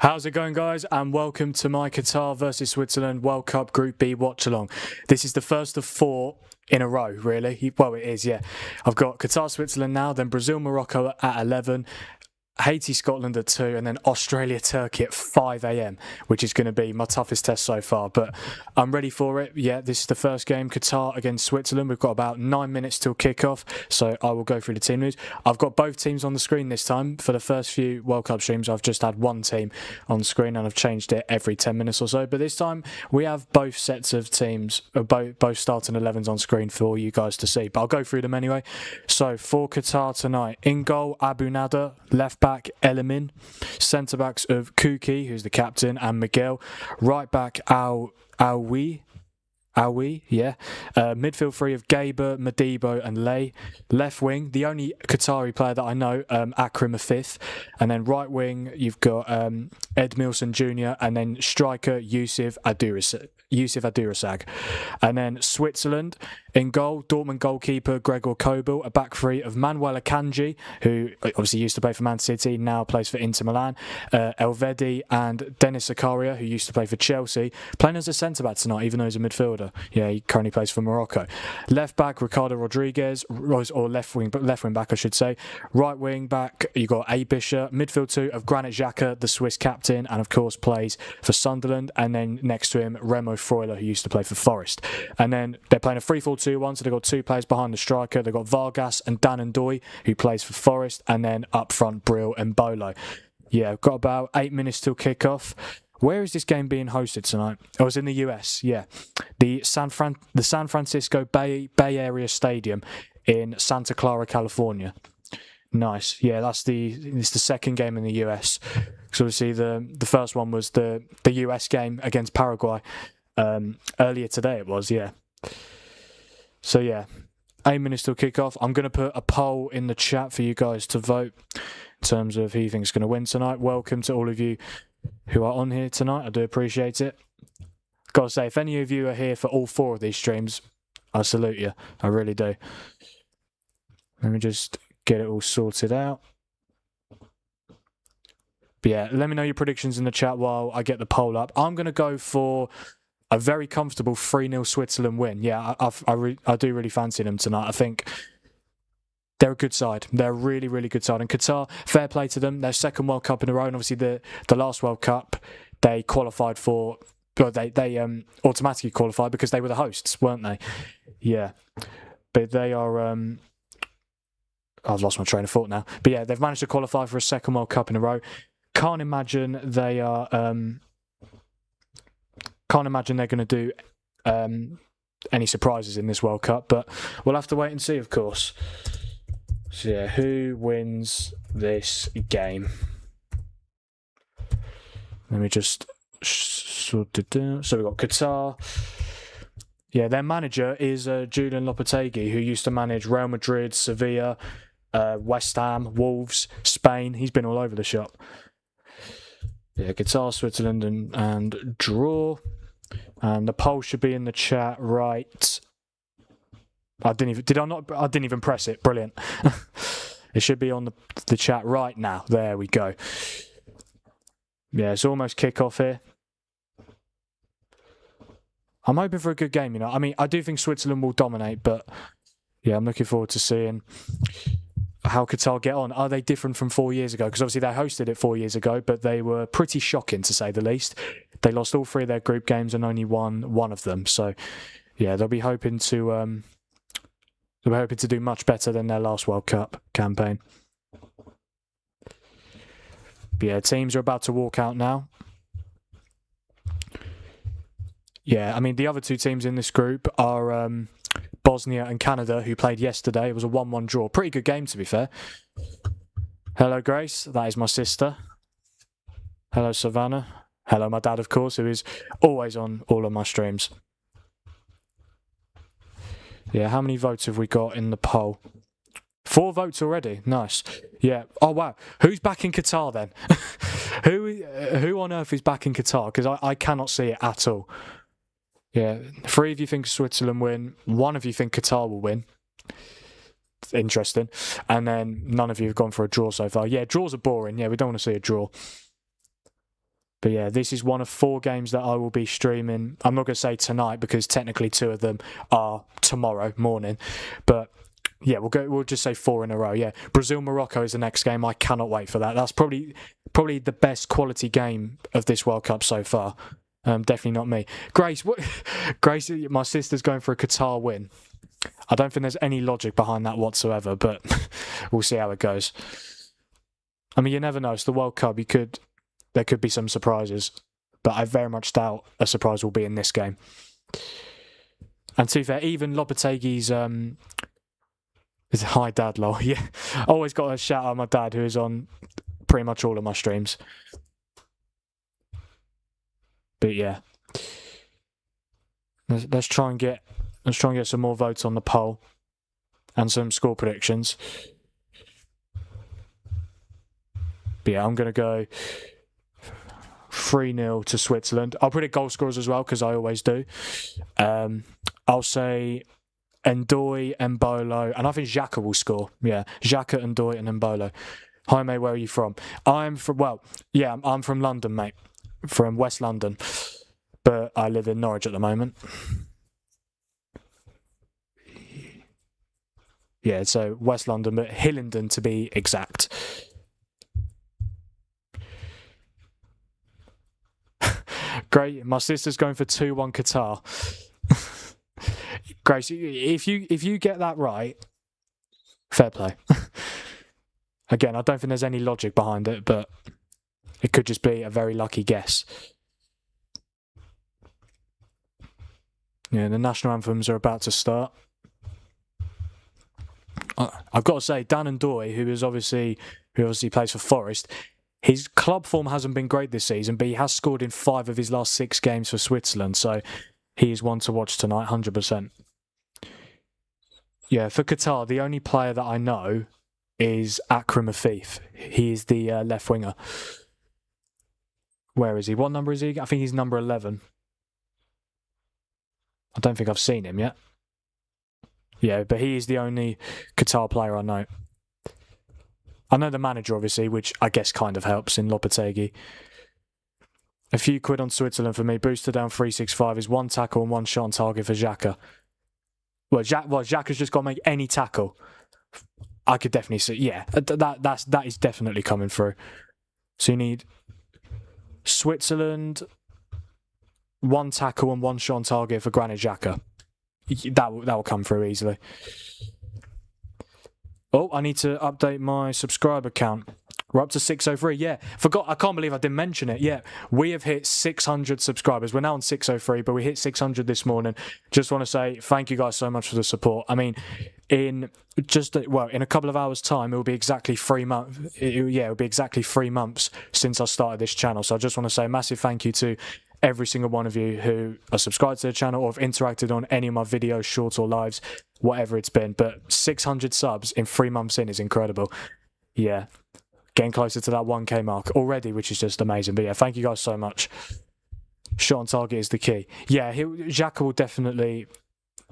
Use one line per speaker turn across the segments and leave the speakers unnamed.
How's it going, guys? And welcome to my Qatar versus Switzerland World Cup Group B watch-along. This is the first of 4 in a row, really. Well, it is, yeah. I've got Qatar, Switzerland now, then Brazil, Morocco at 11, Haiti, Scotland at 2, and then Australia, Turkey at 5 a.m, which is going to be my toughest test so far. But I'm ready for it. Yeah, this is the first game, Qatar against Switzerland. We've got about 9 minutes till kickoff, so I will go through the team news. I've got both teams on the screen this time. For the first few World Cup streams, I've just had one team on the screen, and I've changed it every 10 minutes or so. But this time, we have both sets of teams, both starting 11s on screen for you guys to see. But I'll go through them anyway. So, for Qatar tonight, in goal, Abu Nada, left back Elamin, centre backs of Kuki, who's the captain, and Miguel, right back Aoui, yeah. Midfield three of Gaber, Madibo, and Lay. Left wing, the only Qatari player that I know, Akram a fifth. And then right wing, you've got Ed Milson Jr. and then striker Yusuf Adurasag. And then Switzerland, in goal, Dortmund goalkeeper Gregor Kobel, a back three of Manuel Akanji, who obviously used to play for Man City, now plays for Inter Milan, Elvedi and Dennis Zakaria, who used to play for Chelsea, playing as a centre-back tonight, even though he's a midfielder. Yeah, he currently plays for Morocco. Left back, Ricardo Rodriguez, or left wing back, I should say. Right wing back, you got A. Bisher. Midfield two of Granit Xhaka, the Swiss captain, and of course plays for Sunderland. And then next to him, Remo Freuler, who used to play for Forest. And then they're playing a 3-4-2-1, so they've got two players behind the striker. They've got Vargas and Dan Ndoye, who plays for Forest, and then up front, Brill and Bolo. Yeah, we've got about 8 minutes till kickoff. Where is this game being hosted tonight? Oh, it's in the US, yeah. The San Francisco Bay Area Stadium in Santa Clara, California. Nice. Yeah, it's the second game in the US. So obviously the first one was the US game against Paraguay. Earlier today it was, yeah. So yeah, 8 minutes till kickoff. I'm going to put a poll in the chat for you guys to vote in terms of who you think is going to win tonight. Welcome to all of you who are on here tonight. I do appreciate it. Gotta say, if any of you are here for all 4 of these streams, I salute you. I really do. Let me just get it all sorted out. But yeah, let me know your predictions in the chat while I get the poll up. I'm going to go for a very comfortable 3-0 Switzerland win. Yeah, I do really fancy them tonight. I think they're a good side. They're a really, really good side. And Qatar, fair play to them. Their second World Cup in a row. And obviously the last World Cup, they qualified for... Well, they automatically qualified because they were the hosts, weren't they? Yeah. But they are... I've lost my train of thought now. But yeah, they've managed to qualify for a second World Cup in a row. Can't imagine they are... Can't imagine they're going to do any surprises in this World Cup. But we'll have to wait and see, of course. So yeah, who wins this game? Let me just sort it down. So we've got Qatar. Yeah, their manager is Julian Lopetegui, who used to manage Real Madrid, Sevilla, West Ham, Wolves, Spain. He's been all over the shop. Yeah, Qatar, Switzerland, and draw. And the poll should be in the chat right. I didn't even press it. Brilliant. It should be on the chat right now. There we go. Yeah, it's almost kick-off here. I'm hoping for a good game, you know. I mean, I do think Switzerland will dominate, but yeah, I'm looking forward to seeing how Qatar get on. Are they different from 4 years ago? Because obviously they hosted it 4 years ago, but they were pretty shocking, to say the least. They lost all 3 of their group games and only won one of them. So yeah, they'll be hoping to do much better than their last World Cup campaign. But yeah, teams are about to walk out now. Yeah, I mean, the other 2 teams in this group are Bosnia and Canada, who played yesterday. It was a 1-1 draw. Pretty good game, to be fair. Hello, Grace. That is my sister. Hello, Savannah. Hello, my dad, of course, who is always on all of my streams. Yeah, how many votes have we got in the poll? 4 votes already. Nice. Yeah. Oh, wow. Who's back in Qatar, then? Who on earth is back in Qatar? Because I cannot see it at all. Yeah, 3 of you think Switzerland win. 1 of you think Qatar will win. Interesting. And then none of you have gone for a draw so far. Yeah, draws are boring. Yeah, we don't want to see a draw. But yeah, this is one of 4 games that I will be streaming. I'm not going to say tonight because technically 2 of them are tomorrow morning. But yeah, we'll just say 4 in a row. Yeah, Brazil-Morocco is the next game. I cannot wait for that. That's probably the best quality game of this World Cup so far. Definitely not me. Grace, Grace, my sister's going for a Qatar win. I don't think there's any logic behind that whatsoever, but we'll see how it goes. I mean, you never know. It's the World Cup. There could be some surprises, but I very much doubt a surprise will be in this game. And to be fair, even Lopetegui's is hi dad lol. Yeah, always got a shout out my dad who is on pretty much all of my streams. But yeah, let's try and get some more votes on the poll and some score predictions. But yeah, I'm gonna go 3-0 to Switzerland. I'll predict goal scorers as well because I always do. I'll say Ndoye, Mbolo, and I think Xhaka will score. Yeah, Xhaka, Ndoye, and Mbolo. Hi, mate, where are you from? I'm from London, mate. From West London. But I live in Norwich at the moment. Yeah, so West London, but Hillingdon to be exact. Great. My sister's going for 2-1 Qatar. Grace, if you get that right, fair play. Again, I don't think there's any logic behind it, but it could just be a very lucky guess. Yeah, the national anthems are about to start. I've got to say, Dan Ndoye, who obviously plays for Forest, his club form hasn't been great this season, but he has scored in 5 of his last 6 games for Switzerland, so he is one to watch tonight, 100%. Yeah, for Qatar, the only player that I know is Akram Afif. He is the left winger. Where is he? What number is he? I think he's number 11. I don't think I've seen him yet. Yeah, but he is the only Qatar player I know. I know the manager, obviously, which I guess kind of helps in Lopetegui. A few quid on Switzerland for me. Booster down 365 is 1 tackle and 1 shot on target for Xhaka. Well, Xhaka's just got to make any tackle. I could definitely see. Yeah, that is definitely coming through. So you need Switzerland, 1 tackle and 1 shot on target for Granit Xhaka. That will come through easily. Oh, I need to update my subscriber count. We're up to 603. Yeah, forgot. I can't believe I didn't mention it. Yeah, we have hit 600 subscribers. We're now on 603, but we hit 600 this morning. Just want to say thank you guys so much for the support. I mean, in a couple of hours' time, it will be exactly 3 months. It'll be exactly 3 months since I started this channel. So I just want to say a massive thank you to every single one of you who are subscribed to the channel or have interacted on any of my videos, shorts or lives, whatever it's been. But 600 subs in 3 months in is incredible. Yeah, getting closer to that 1k mark already, which is just amazing. But yeah, thank you guys so much. Shot on target is the key. Yeah, Xhaka will definitely...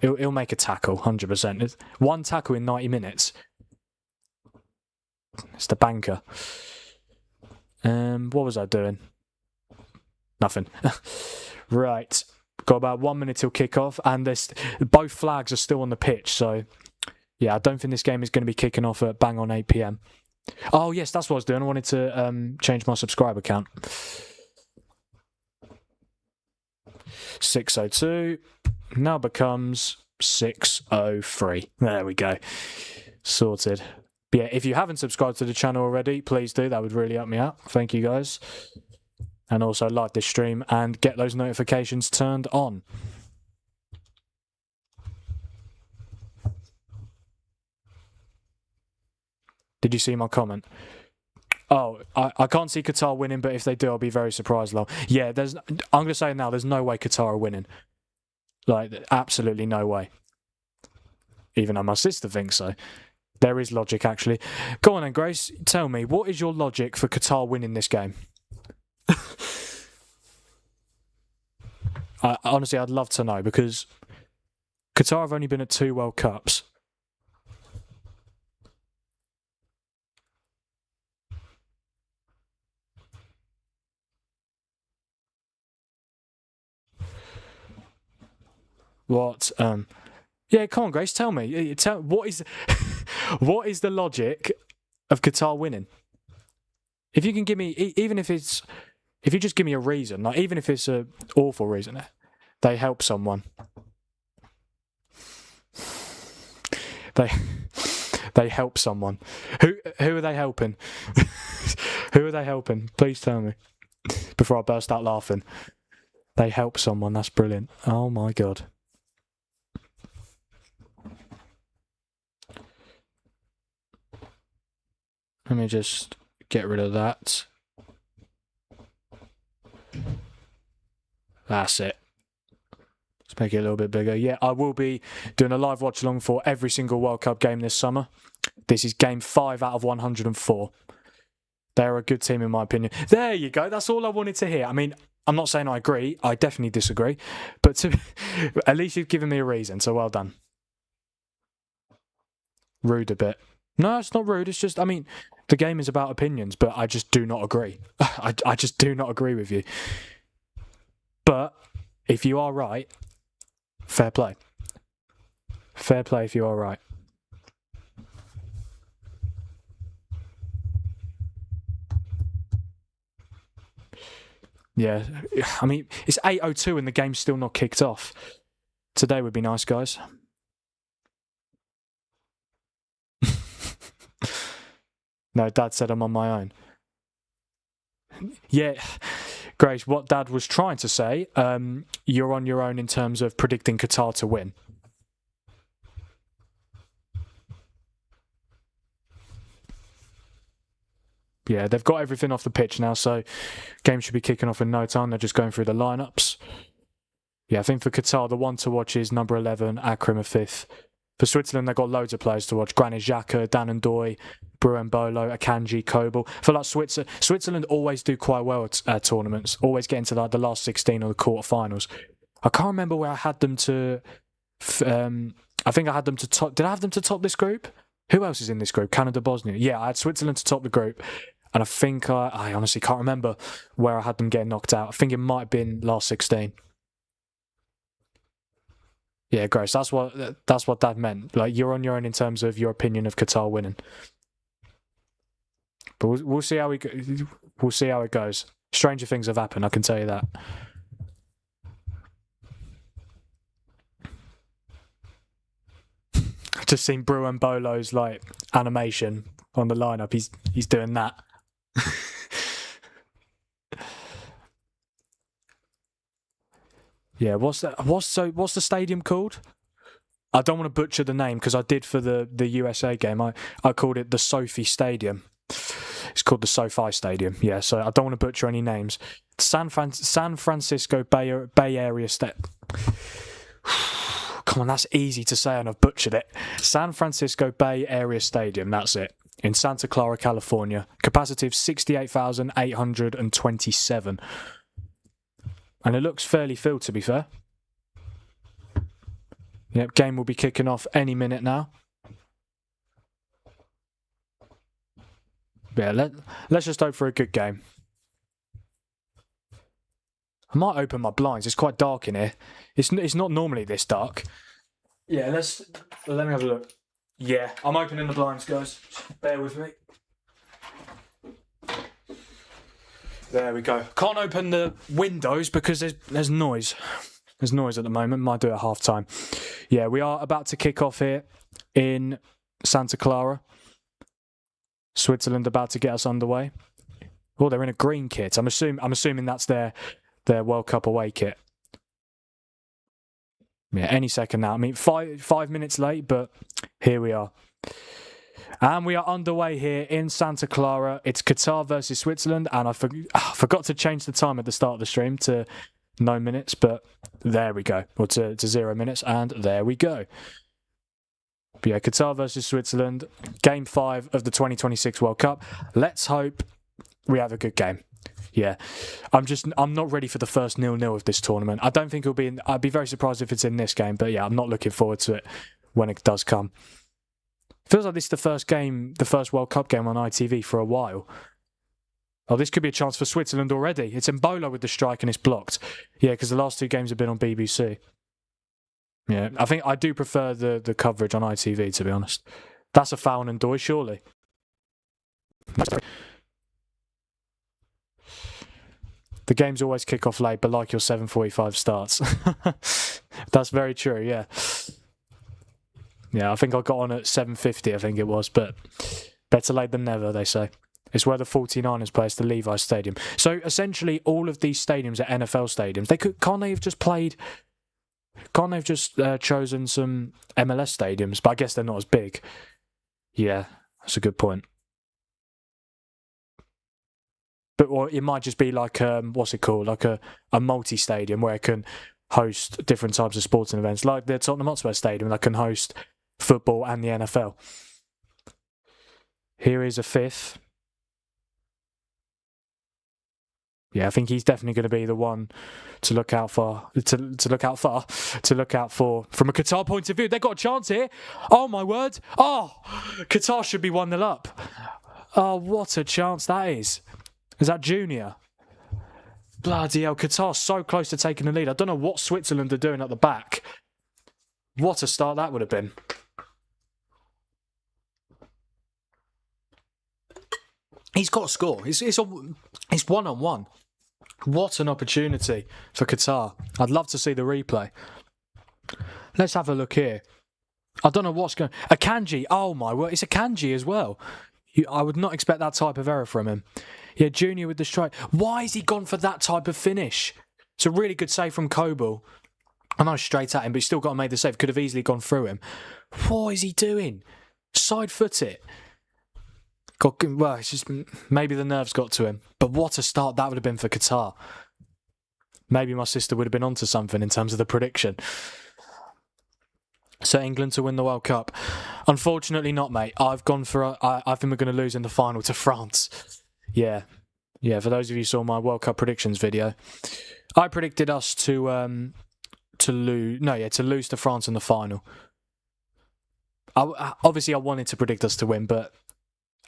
He'll make a tackle, 100%. It's 1 tackle in 90 minutes. It's the banker. What was I doing? Nothing. Right. Got about 1 minute till kick-off, and both flags are still on the pitch, so yeah, I don't think this game is going to be kicking off at bang on 8 p.m. Oh, yes, that's what I was doing. I wanted to change my subscriber count. 602 now becomes 603. There we go. Sorted. But yeah, if you haven't subscribed to the channel already, please do. That would really help me out. Thank you, guys. And also like this stream and get those notifications turned on. Did you see my comment? Oh, I can't see Qatar winning, but if they do, I'll be very surprised, lol. Yeah, I'm going to say now, there's no way Qatar are winning. Like, absolutely no way. Even though my sister thinks so. There is logic, actually. Go on then, Grace. Tell me, what is your logic for Qatar winning this game? Honestly, I'd love to know, because Qatar have only been at 2 World Cups. What? Yeah, come on, Grace, tell me. What is what is the logic of Qatar winning? If you can give me, even if you just give me a reason, like even if it's a awful reason, they help someone. They help someone. Who are they helping? Who are they helping? Please tell me before I burst out laughing. They help someone. That's brilliant. Oh my god. Let me just get rid of that. That's it. Let's make it a little bit bigger. Yeah, I will be doing a live watch along for every single World Cup game this summer. This is game 5 out of 104. They're a good team in my opinion. There you go. That's all I wanted to hear. I mean, I'm not saying I agree. I definitely disagree. But at least you've given me a reason, so well done. Rude a bit. No, it's not rude. It's just, I mean, the game is about opinions, but I just do not agree. I just do not agree with you. But if you are right, fair play. Fair play if you are right. Yeah, I mean, it's 8:02 and the game's still not kicked off. Today would be nice, guys. No, Dad said I'm on my own. Yeah, Grace, what Dad was trying to say, you're on your own in terms of predicting Qatar to win. Yeah, they've got everything off the pitch now, so game should be kicking off in no time. They're just going through the lineups. Yeah, I think for Qatar, the one to watch is number 11, Akram, a 5th. For Switzerland, they've got loads of players to watch. Granit Xhaka, Dan Ndoye, Bruembolo, Akanji, Kobel. For like Switzerland always do quite well at tournaments. Always get into like the last 16 or the quarterfinals. I can't remember where I had them to... I think I had them to top... Did I have them to top this group? Who else is in this group? Canada, Bosnia. Yeah, I had Switzerland to top the group. And I think I honestly can't remember where I had them getting knocked out. I think it might have been last 16. Yeah, Grace, that's what that meant. Like, you're on your own in terms of your opinion of Qatar winning. But we'll see how we'll see how it goes. Stranger things have happened, I can tell you that. I've just seen Bruembolo's like animation on the lineup. He's doing that. Yeah, what's the stadium called? I don't want to butcher the name because I did for the USA game. I called it the Sophie Stadium. It's called the SoFi Stadium. Yeah, so I don't want to butcher any names. San Francisco Bay Area Come on, that's easy to say and I've butchered it. San Francisco Bay Area Stadium, that's it. In Santa Clara, California. Capacity of 68,827. And it looks fairly filled, to be fair. Yep, game will be kicking off any minute now. Yeah, let's just hope for a good game. I might open my blinds. It's quite dark in here. It's not normally this dark. Yeah, let me have a look. Yeah, I'm opening the blinds, guys. Bear with me. There we go. Can't open the windows because there's noise. There's noise at the moment. Might do it at half time. Yeah, we are about to kick off here in Santa Clara. Switzerland about to get us underway. Oh, they're in a green kit. I'm assuming that's their World Cup away kit. Yeah, any second now. I mean, five minutes late, but here we are. And we are underway here in Santa Clara. It's Qatar versus Switzerland, and I forgot to change the time at the start of the stream to no minutes, but there we go. Or to 0 minutes, and there we go. But yeah, Qatar versus Switzerland, Game 5 of the 2026 World Cup. Let's hope we have a good game. Yeah, I'm not ready for the first 0-0 of this tournament. I don't think it'll be I'd be very surprised if it's in this game, but yeah, I'm not looking forward to it when it does come. Feels like this is the first World Cup game on ITV for a while. Oh, this could be a chance for Switzerland already. It's Mbolo with the strike and it's blocked. Yeah, because the last 2 games have been on BBC. Yeah, I think I do prefer the coverage on ITV, to be honest. That's a foul and Doy, surely. The games always kick off late, but like your 7:45 starts. That's very true, yeah. Yeah, I think I got on at 7:50, I think it was, but better late than never, they say. It's where the 49ers play, it's the Levi's Stadium. So essentially, all of these stadiums are NFL stadiums. Can't they have just played? Can't they have just chosen some MLS stadiums? But I guess they're not as big. Yeah, that's a good point. But or it might just be like what's it called? Like a multi-stadium where it can host different types of sporting events, like the Tottenham Hotspur Stadium that can host football and the NFL. Here is a fifth. Yeah, I think he's definitely going to be the one to look out for. To look out for from a Qatar point of view. They've got a chance here. Oh my word! Oh, Qatar should be 1-0 up. Oh, what a chance that is! Is that Junior? Bloody hell! Qatar's so close to taking the lead. I don't know what Switzerland are doing at the back. What a start that would have been. He's got to score. It's 1-on-1. What an opportunity for Qatar. I'd love to see the replay. Let's have a look here. I don't know what's going... Akanji. Oh my word. It's Akanji as well. I would not expect that type of error from him. Yeah, Junior with the strike. Why has he gone for that type of finish? It's a really good save from Coble. I know straight at him, but he's still got to make the save. Could have easily gone through him. What is he doing? Side foot it. Well, it's just maybe the nerves got to him. But what a start that would have been for Qatar. Maybe my sister would have been onto something in terms of the prediction. So England to win the World Cup. Unfortunately not, mate. I've gone for... I think we're going to lose in the final to France. Yeah. Yeah, for those of you who saw my World Cup predictions video, I predicted us to lose to France in the final. Obviously, I wanted to predict us to win, but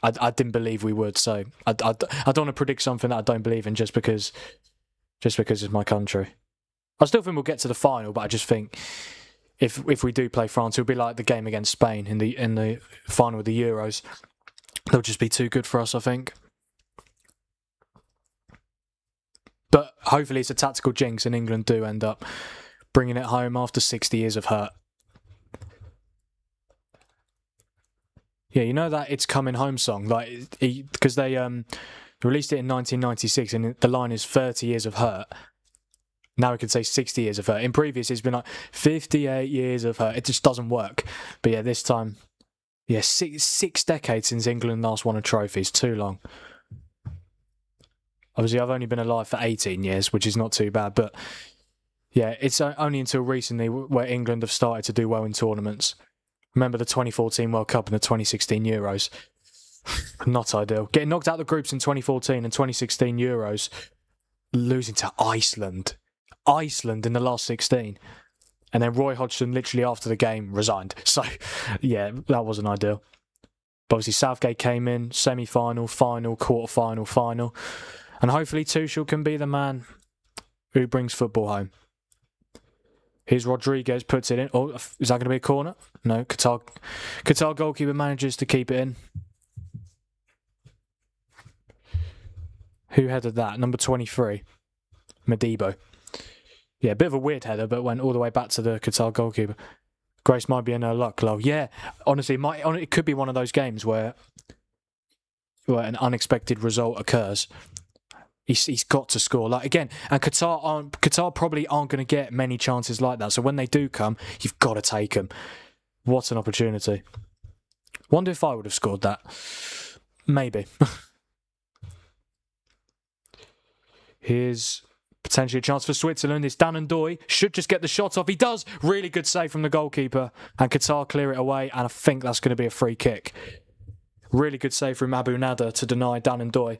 I didn't believe we would. So I don't want to predict something that I don't believe in just because it's my country. I still think we'll get to the final, but I just think if we do play France, it'll be like the game against Spain in the final of the Euros. They'll just be too good for us, I think. But hopefully it's a tactical jinx and England do end up bringing it home after 60 years of hurt. Yeah, you know that It's Coming Home song? Like, because they released it in 1996 and the line is 30 years of hurt. Now we could say 60 years of hurt. In previous, it's been like 58 years of hurt. It just doesn't work. But yeah, this time, yeah, six decades since England last won a trophy. It's too long. Obviously, I've only been alive for 18 years, which is not too bad. But yeah, it's only until recently where England have started to do well in tournaments. Remember the 2014 World Cup and the 2016 Euros. Not ideal. Getting knocked out of the groups in 2014 and 2016 Euros, losing to Iceland. Iceland in the last 16. And then Roy Hodgson literally after the game resigned. So, yeah, that wasn't ideal. But obviously Southgate came in, semi-final, final, quarter-final, final. And hopefully Tuchel can be the man who brings football home. Here's Rodriguez, puts it in. Oh, is that going to be a corner? No, Qatar goalkeeper manages to keep it in. Who headed that? Number 23, Madibo. Yeah, a bit of a weird header, but went all the way back to the Qatar goalkeeper. Grace might be in her luck, lol. Yeah, honestly, it could be one of those games where an unexpected result occurs. He's got to score. Like again, and Qatar probably aren't going to get many chances like that. So when they do come, you've got to take them. What an opportunity. Wonder if I would have scored that. Maybe. Here's potentially a chance for Switzerland. It's Dan and Doy. Should just get the shot off. He does. Really good save from the goalkeeper. And Qatar clear it away. And I think that's going to be a free kick. Really good save from Abu Nada to deny Dan and Doy.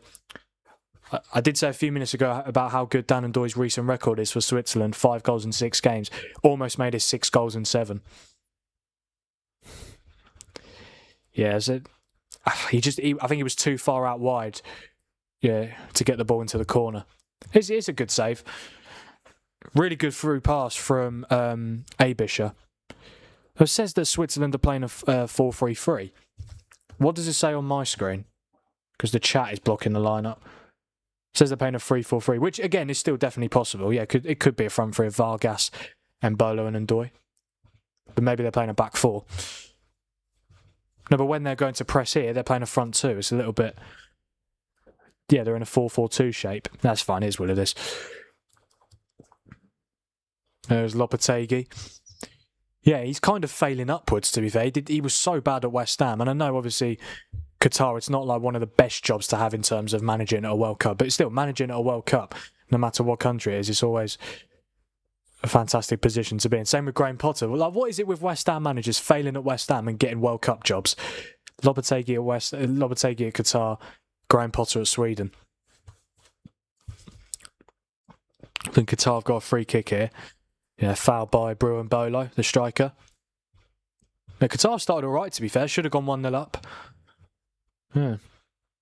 I did say a few minutes ago about how good Dan and Doy's recent record is for Switzerland. 5 goals in 6 games. Almost made his 6 goals in 7. Yeah, I think he was too far out wide. Yeah, to get the ball into the corner. It's a good save. Really good through pass from Abisha. It says that Switzerland are playing a 4-3-3. What does it say on my screen? Because the chat is blocking the lineup. It says they're playing a 3-4-3, which again is still definitely possible. Yeah, it could be a front three of Vargas, Embolo and Ndoye. But maybe they're playing a back four. No, but when they're going to press here, they're playing a front two. It's a little bit... Yeah, they're in a 4-4-2 shape. That's fine, it is what it is. There's Lopetegui. Yeah, he's kind of failing upwards, to be fair. He was so bad at West Ham. And I know, obviously, Qatar, it's not like one of the best jobs to have in terms of managing at a World Cup. But still, managing at a World Cup, no matter what country it is, it's always a fantastic position to be in. Same with Graham Potter. Like, what is it with West Ham managers failing at West Ham and getting World Cup jobs? Lopetegui at Qatar, Graham Potter at Sweden. I think Qatar have got a free kick here. Yeah, fouled by Bruin Bolo, the striker. Now, Qatar started all right, to be fair. Should have gone 1-0 up. Yeah.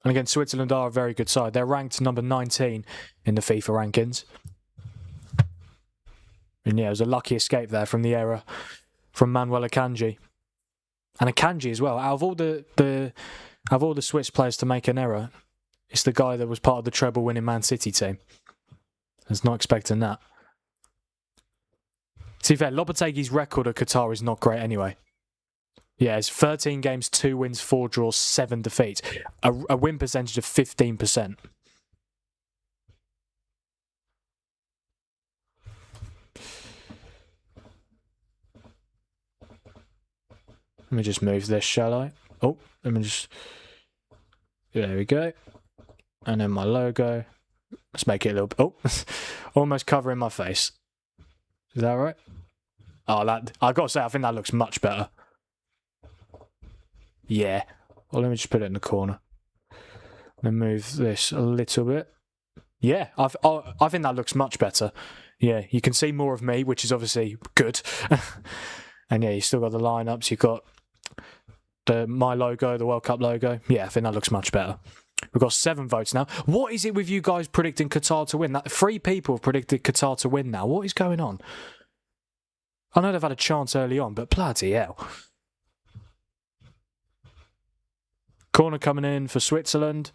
And again, Switzerland are a very good side. They're ranked number 19 in the FIFA rankings. And yeah, it was a lucky escape there from the error from Manuel Akanji. And Akanji as well. Out of all the Swiss players to make an error, it's the guy that was part of the treble-winning Man City team. I was not expecting that. To be fair, Lopetegui's record at Qatar is not great anyway. Yeah, it's 13 games, 2 wins, 4 draws, 7 defeats. A win percentage of 15%. Let me just move this, shall I? Oh, let me just... There we go. And then my logo. Let's make it a little bit... Oh, almost covering my face. Is that right? Oh, I've got to say, I think that looks much better. Yeah. Well, let me just put it in the corner. Then move this a little bit. Yeah, I think that looks much better. Yeah, you can see more of me, which is obviously good. And yeah, you still got the lineups. You've got my logo, the World Cup logo. Yeah, I think that looks much better. We've got 7 votes now. What is it with you guys predicting Qatar to win? 3 people have predicted Qatar to win now. What is going on? I know they've had a chance early on, but bloody hell. Corner coming in for Switzerland.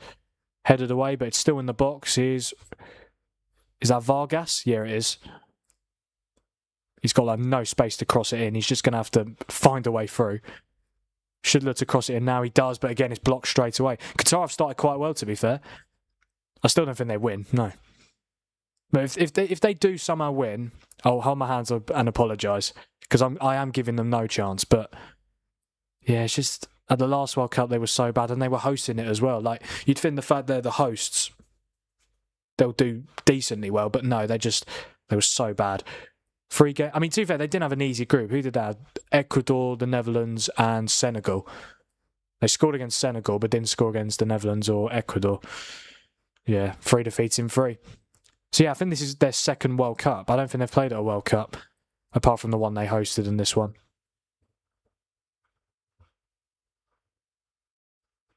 Headed away, but it's still in the box. Is that Vargas? Yeah, it is. He's got like no space to cross it in. He's just going to have to find a way through. Should look to cross it in now. He does, but again, it's blocked straight away. Qatar have started quite well, to be fair. I still don't think they win, no. But if they do somehow win, I'll hold my hands up and apologise, because I am giving them no chance. But yeah, it's just at the last World Cup they were so bad, and they were hosting it as well. Like, you'd think the fact they're the hosts, they'll do decently well, but no, they were so bad. 3 games. I mean, to be fair, they didn't have an easy group. Who did they have? Ecuador, the Netherlands, and Senegal. They scored against Senegal, but didn't score against the Netherlands or Ecuador. Yeah, 3 defeats in 3. So yeah, I think this is their second World Cup. I don't think they've played at a World Cup, apart from the one they hosted in this one.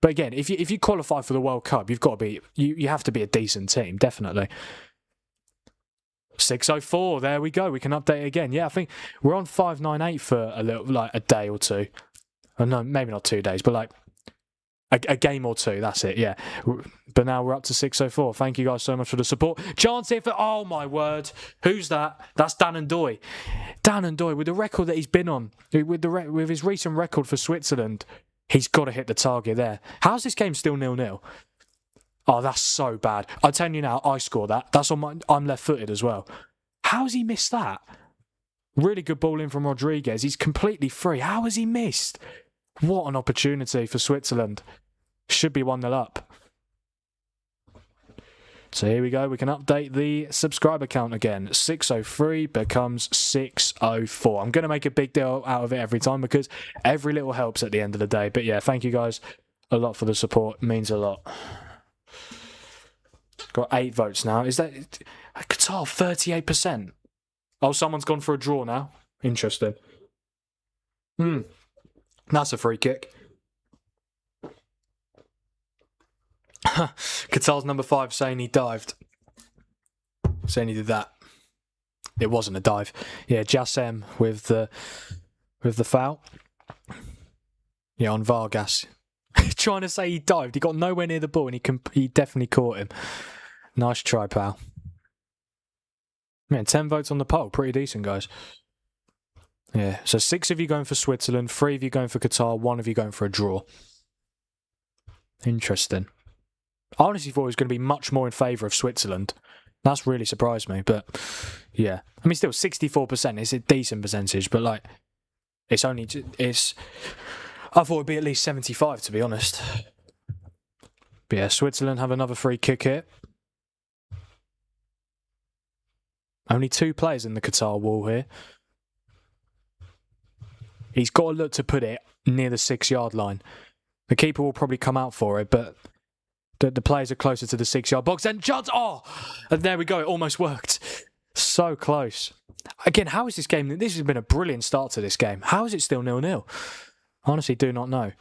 But again, if you qualify for the World Cup, you've got to be you have to be a decent team, definitely. 6:04, there we go. We can update it again. Yeah, I think we're on 598 for a little, like a day or two. Oh, no, maybe not 2 days, but like a game or two. That's it. Yeah, but now we're up to 6:04. Thank you guys so much for the support. Chance here for oh my word, who's that? That's Dan Ndoye. Dan Ndoye with the record that he's been on, with his recent record for Switzerland, he's got to hit the target there. How's this game still 0-0? Oh, that's so bad. I'll tell you now, I scored that. That's on my... I'm left-footed as well. How's he missed that? Really good ball in from Rodriguez. He's completely free. How has he missed? What an opportunity for Switzerland. Should be 1-0 up. So here we go. We can update the subscriber count again. 603 becomes 604. I'm going to make a big deal out of it every time because every little helps at the end of the day. But yeah, thank you guys a lot for the support. It means a lot. Got 8 votes now. Is that Qatar 38%? Oh, someone's gone for a draw now. Interesting. That's a free kick. Qatar's number 5 saying he dived. Saying he did that. It wasn't a dive. Yeah, Jassem with the with the foul. Yeah, on Vargas. Trying to say he dived. He got nowhere near the ball and he definitely caught him. Nice try, pal. Man, 10 votes on the poll. Pretty decent, guys. Yeah, so 6 of you going for Switzerland, 3 of you going for Qatar, 1 of you going for a draw. Interesting. I honestly thought it was going to be much more in favour of Switzerland. That's really surprised me, but yeah. I mean, still 64%. It's a decent percentage, but like, I thought it'd be at least 75, to be honest. But yeah, Switzerland have another free kick here. Only 2 players in the Qatar wall here. He's got to look to put it near the 6-yard line. The keeper will probably come out for it, but the players are closer to the 6-yard box. And chance! Oh! And there we go. It almost worked. So close. Again, how is this game? This has been a brilliant start to this game. How is it still 0-0? Honestly, do not know.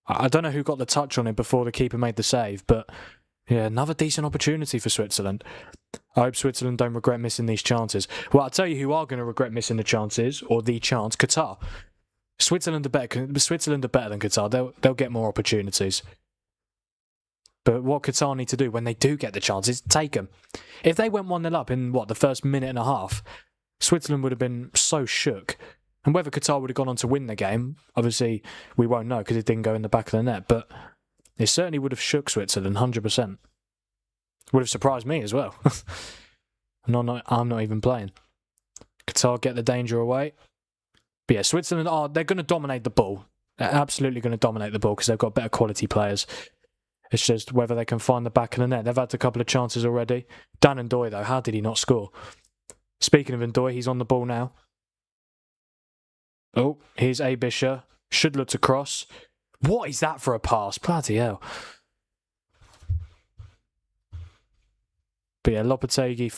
I don't know who got the touch on it before the keeper made the save, but yeah, another decent opportunity for Switzerland. I hope Switzerland don't regret missing these chances. Well, I'll tell you who are going to regret missing the chances, or the chance, Qatar. Switzerland are better than Qatar. They'll get more opportunities. But what Qatar need to do when they do get the chances, take them. If they went 1-0 up in, the first minute and a half, Switzerland would have been so shook. And whether Qatar would have gone on to win the game, obviously we won't know because it didn't go in the back of the net, but it certainly would have shook Switzerland, 100%. Would have surprised me as well. I'm not even playing. Qatar get the danger away. But yeah, Switzerland, they're going to dominate the ball. They're absolutely going to dominate the ball because they've got better quality players. It's just whether they can find the back of the net. They've had a couple of chances already. Dan Ndoye, though, how did he not score? Speaking of Ndoye, he's on the ball now. Oh, here's Abisha. Should look to cross. What is that for a pass? Bloody hell. But yeah, Lopetegui,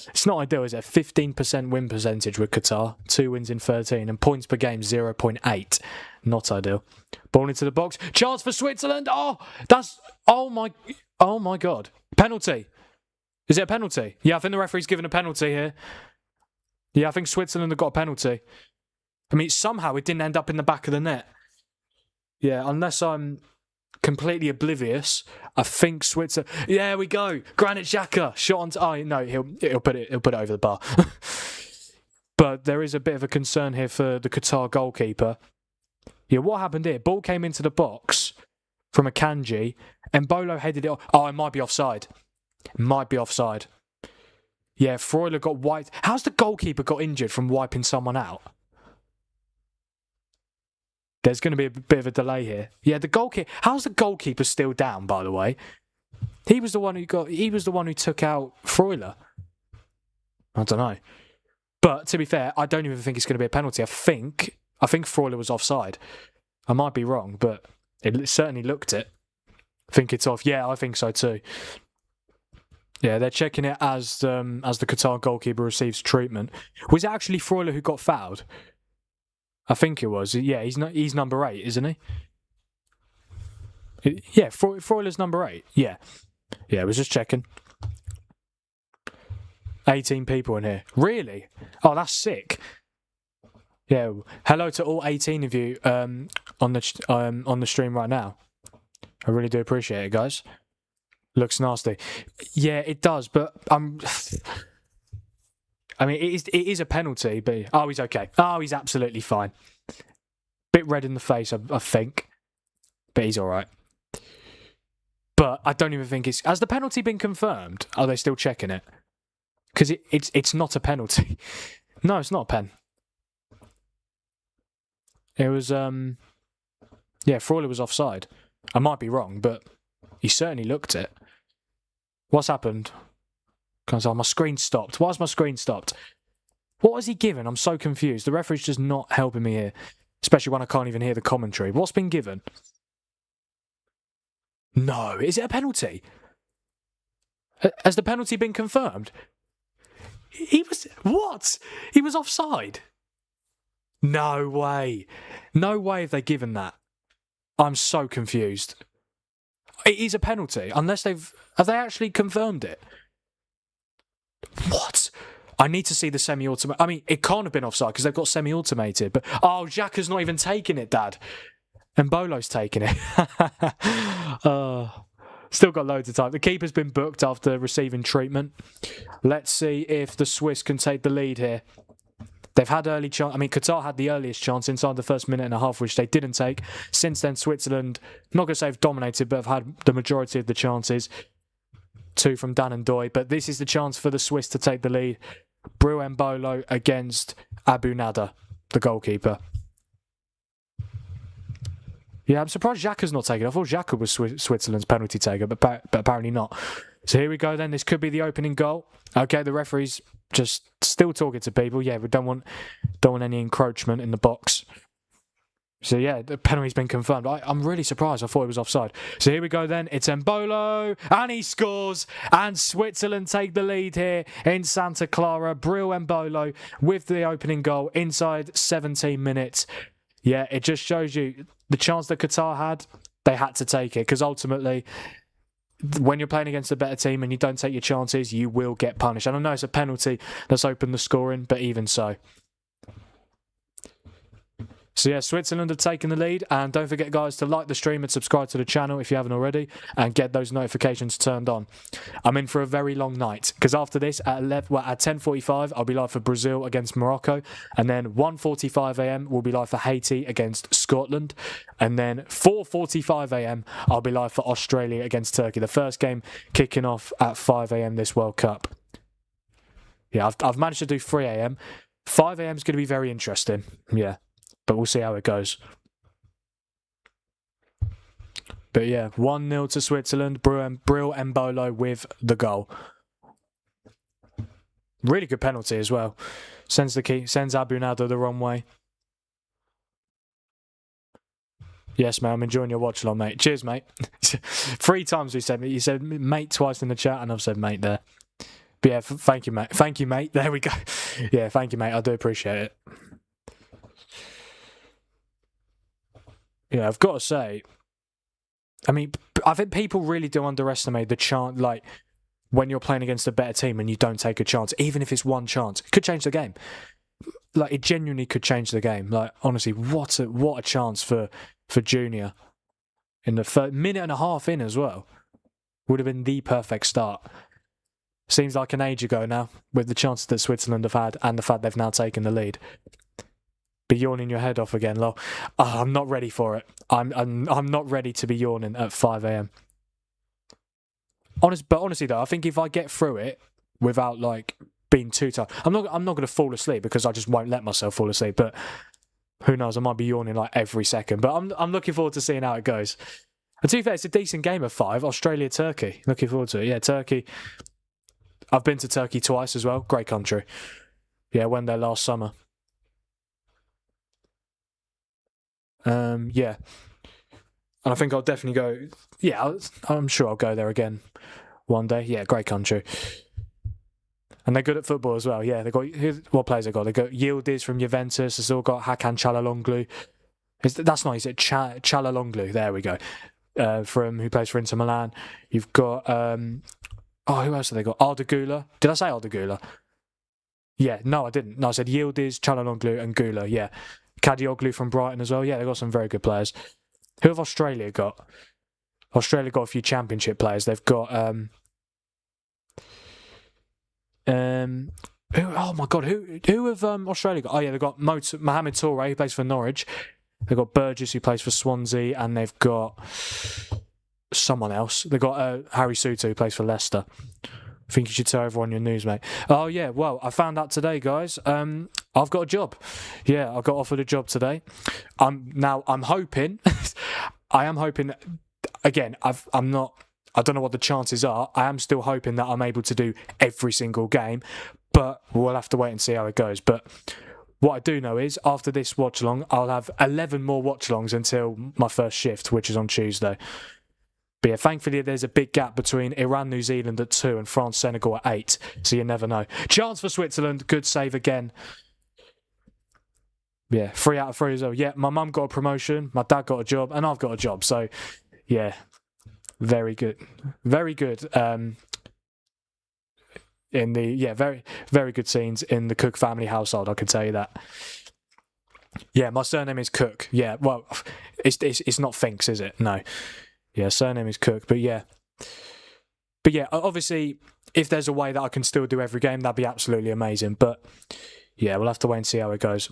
it's not ideal, is it? 15% win percentage with Qatar. 2 wins in 13. And points per game, 0.8. Not ideal. Ball into the box. Chance for Switzerland. Oh my God. Penalty. Is it a penalty? Yeah, I think the referee's given a penalty here. Yeah, I think Switzerland have got a penalty. I mean, somehow it didn't end up in the back of the net. Yeah, unless I'm completely oblivious, I think Switzerland. Yeah, we go. Granit Xhaka shot onto. Oh no, he'll put it over the bar. But there is a bit of a concern here for the Qatar goalkeeper. Yeah, what happened here? Ball came into the box from Akanji, and Bolo headed it. Oh, it might be offside. Yeah, Freuler got wiped. How's the goalkeeper got injured from wiping someone out? There's going to be a bit of a delay here. Yeah, the goalkeeper. How's the goalkeeper still down? By the way, he was the one who took out Freuler. I don't know, but to be fair, I don't even think it's going to be a penalty. I think Freuler was offside. I might be wrong, but it certainly looked it. I think it's off. Yeah, I think so too. Yeah, they're checking it as the Qatar goalkeeper receives treatment. Was it actually Freuler who got fouled? I think it was. Yeah, he's number 8, isn't he? Yeah, Freuler's number 8. Yeah, I was just checking. 18 people in here. Really? Oh, that's sick. Yeah. Hello to all 18 of you on the stream right now. I really do appreciate it, guys. Looks nasty. Yeah, it does, but I mean, it is a penalty, but he's okay. Oh, he's absolutely fine. Bit red in the face, I think, but he's all right. But I don't even think it's. Has the penalty been confirmed? Are they still checking it? Because it's not a penalty. No, it's not a pen. It was Freuler was offside. I might be wrong, but he certainly looked it. What's happened? My screen stopped. Why is my screen stopped? What was he given? I'm so confused. The referee's just not helping me here. Especially when I can't even hear the commentary. What's been given? No. Is it a penalty? Has the penalty been confirmed? What? He was offside? No way. No way have they given that. I'm so confused. It is a penalty. Unless have they actually confirmed it? What? I need to see the semi-automated. I mean, it can't have been offside because they've got semi-automated. But Xhaka's not even taking it, Dad. And Bolo's taking it. Still got loads of time. The keeper's been booked after receiving treatment. Let's see if the Swiss can take the lead here. They've had early chance. I mean, Qatar had the earliest chance inside the first minute and a half, which they didn't take. Since then, Switzerland, I'm not going to say have dominated, but have had the majority of the chances. 2 from Dan and Doy. But this is the chance for the Swiss to take the lead. Bril and Bolo against Abu Nada, the goalkeeper. Yeah, I'm surprised Xhaka's not taken. I thought Xhaka was Switzerland's penalty taker, but apparently not. So here we go then. This could be the opening goal. Okay, the referee's just still talking to people. Yeah, we don't want any encroachment in the box. So yeah, the penalty's been confirmed. I'm really surprised. I thought it was offside. So here we go then. It's Mbolo, and he scores. And Switzerland take the lead here in Santa Clara. Bril Mbolo with the opening goal inside 17 minutes. Yeah, it just shows you the chance that Qatar had, they had to take it. Because ultimately, when you're playing against a better team and you don't take your chances, you will get punished. And I know it's a penalty that's opened the scoring, but even so. So yeah, Switzerland have taken the lead, and don't forget guys to like the stream and subscribe to the channel if you haven't already, and get those notifications turned on. I'm in for a very long night, because after this at 10:45 I'll be live for Brazil against Morocco, and then 1:45 AM we'll be live for Haiti against Scotland, and then 4:45 AM I'll be live for Australia against Turkey. The first game kicking off at 5 AM this World Cup. Yeah, I've managed to do 3 AM. 5 AM is going to be very interesting. Yeah. But we'll see how it goes. But yeah, 1-0 to Switzerland. Bril Mbolo with the goal. Really good penalty as well. Sends Abu Nada the wrong way. Yes, mate, I'm enjoying your watch along, mate. Cheers, mate. 3 times we said, you said mate twice in the chat, and I've said mate there. But yeah, thank you, mate. Thank you, mate. There we go. Yeah, thank you, mate. I do appreciate it. Yeah, I've got to say, I mean, I think people really do underestimate the chance, like, when you're playing against a better team and you don't take a chance, even if it's one chance, it could change the game. Like, it genuinely could change the game. Like, honestly, what a chance for Junior. In the first minute and a half in as well. Would have been the perfect start. Seems like an age ago now, with the chances that Switzerland have had and the fact they've now taken the lead. Be yawning your head off again, lol. Oh, I'm not ready for it. I'm not ready to be yawning at 5 AM. But honestly though, I think if I get through it without like being too tired, I'm not going to fall asleep, because I just won't let myself fall asleep. But who knows? I might be yawning like every second. But I'm looking forward to seeing how it goes. And to be fair, it's a decent game of 5. Australia, Turkey. Looking forward to it. Yeah, Turkey. I've been to Turkey twice as well. Great country. Yeah, went there last summer. Yeah, and I think I'll definitely go. Yeah, I'm sure I'll go there again one day. Yeah, great country, and they're good at football as well. Yeah, they got what players they got. They got Yildiz from Juventus. They've still got Hakan Çalhanoğlu. That's nice. It's Çalhanoğlu. There we go. From who plays for Inter Milan. You've got who else have they got? Arda Güler. Did I say Arda Güler? Yeah, no, I didn't. No, I said Yildiz, Çalhanoğlu, and Güler. Yeah. Kadioglu from Brighton as well. Yeah, they've got some very good players. Who have Australia got? Australia got a few championship players. They've got oh my god, who have Australia got? Oh yeah, they've got Mohamed Toure, who plays for Norwich. They've got Burgess, who plays for Swansea, and they've got someone else. They've got Harry Souttar, who plays for Leicester. I think you should tell everyone your news, mate. Oh, yeah, well, I found out today, guys. I've got a job. Yeah, I got offered a job today. I'm hoping, I am hoping, again, I don't know what the chances are. I am still hoping that I'm able to do every single game, but we'll have to wait and see how it goes. But what I do know is, after this watch-along, I'll have 11 more watch-alongs until my first shift, which is on Tuesday. But yeah, thankfully there's a big gap between Iran, New Zealand at 2 and France, Senegal at 8. So you never know. Chance for Switzerland. Good save again. Yeah, 3 out of 3 as well. Yeah, my mum got a promotion, my dad got a job, and I've got a job. So yeah, very good. Very good. in the very very good scenes in the Cook family household. I can tell you that. Yeah, my surname is Cook. Yeah, well, it's not Finks, is it? No. Yeah, surname is Cook. But yeah, obviously, if there's a way that I can still do every game, that'd be absolutely amazing. But yeah, we'll have to wait and see how it goes.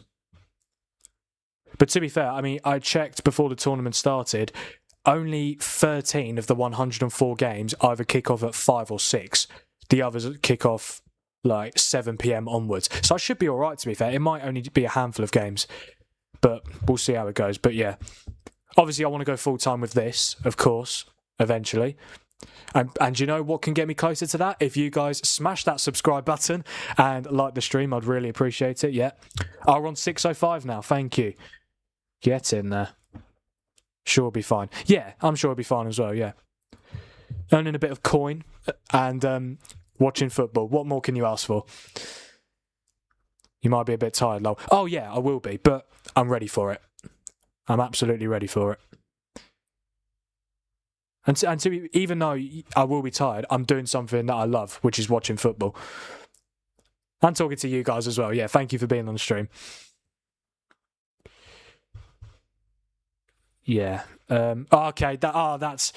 But to be fair, I mean, I checked before the tournament started. Only 13 of the 104 games either kick off at 5 or 6. The others kick off like 7 p.m. onwards. So I should be all right, to be fair. It might only be a handful of games, but we'll see how it goes. But yeah, obviously I want to go full-time with this, of course, eventually. And you know what can get me closer to that? If you guys smash that subscribe button and like the stream, I'd really appreciate it. Yeah. Oh, we're on 605 now. Thank you. Get in there. Sure, it'll be fine. Yeah, I'm sure it'll be fine as well, yeah. Earning a bit of coin and watching football. What more can you ask for? You might be a bit tired, lol. Oh, yeah, I will be, but I'm ready for it. I'm absolutely ready for it. Even though I will be tired, I'm doing something that I love, which is watching football. And talking to you guys as well. Yeah, thank you for being on the stream. Yeah. Okay. That's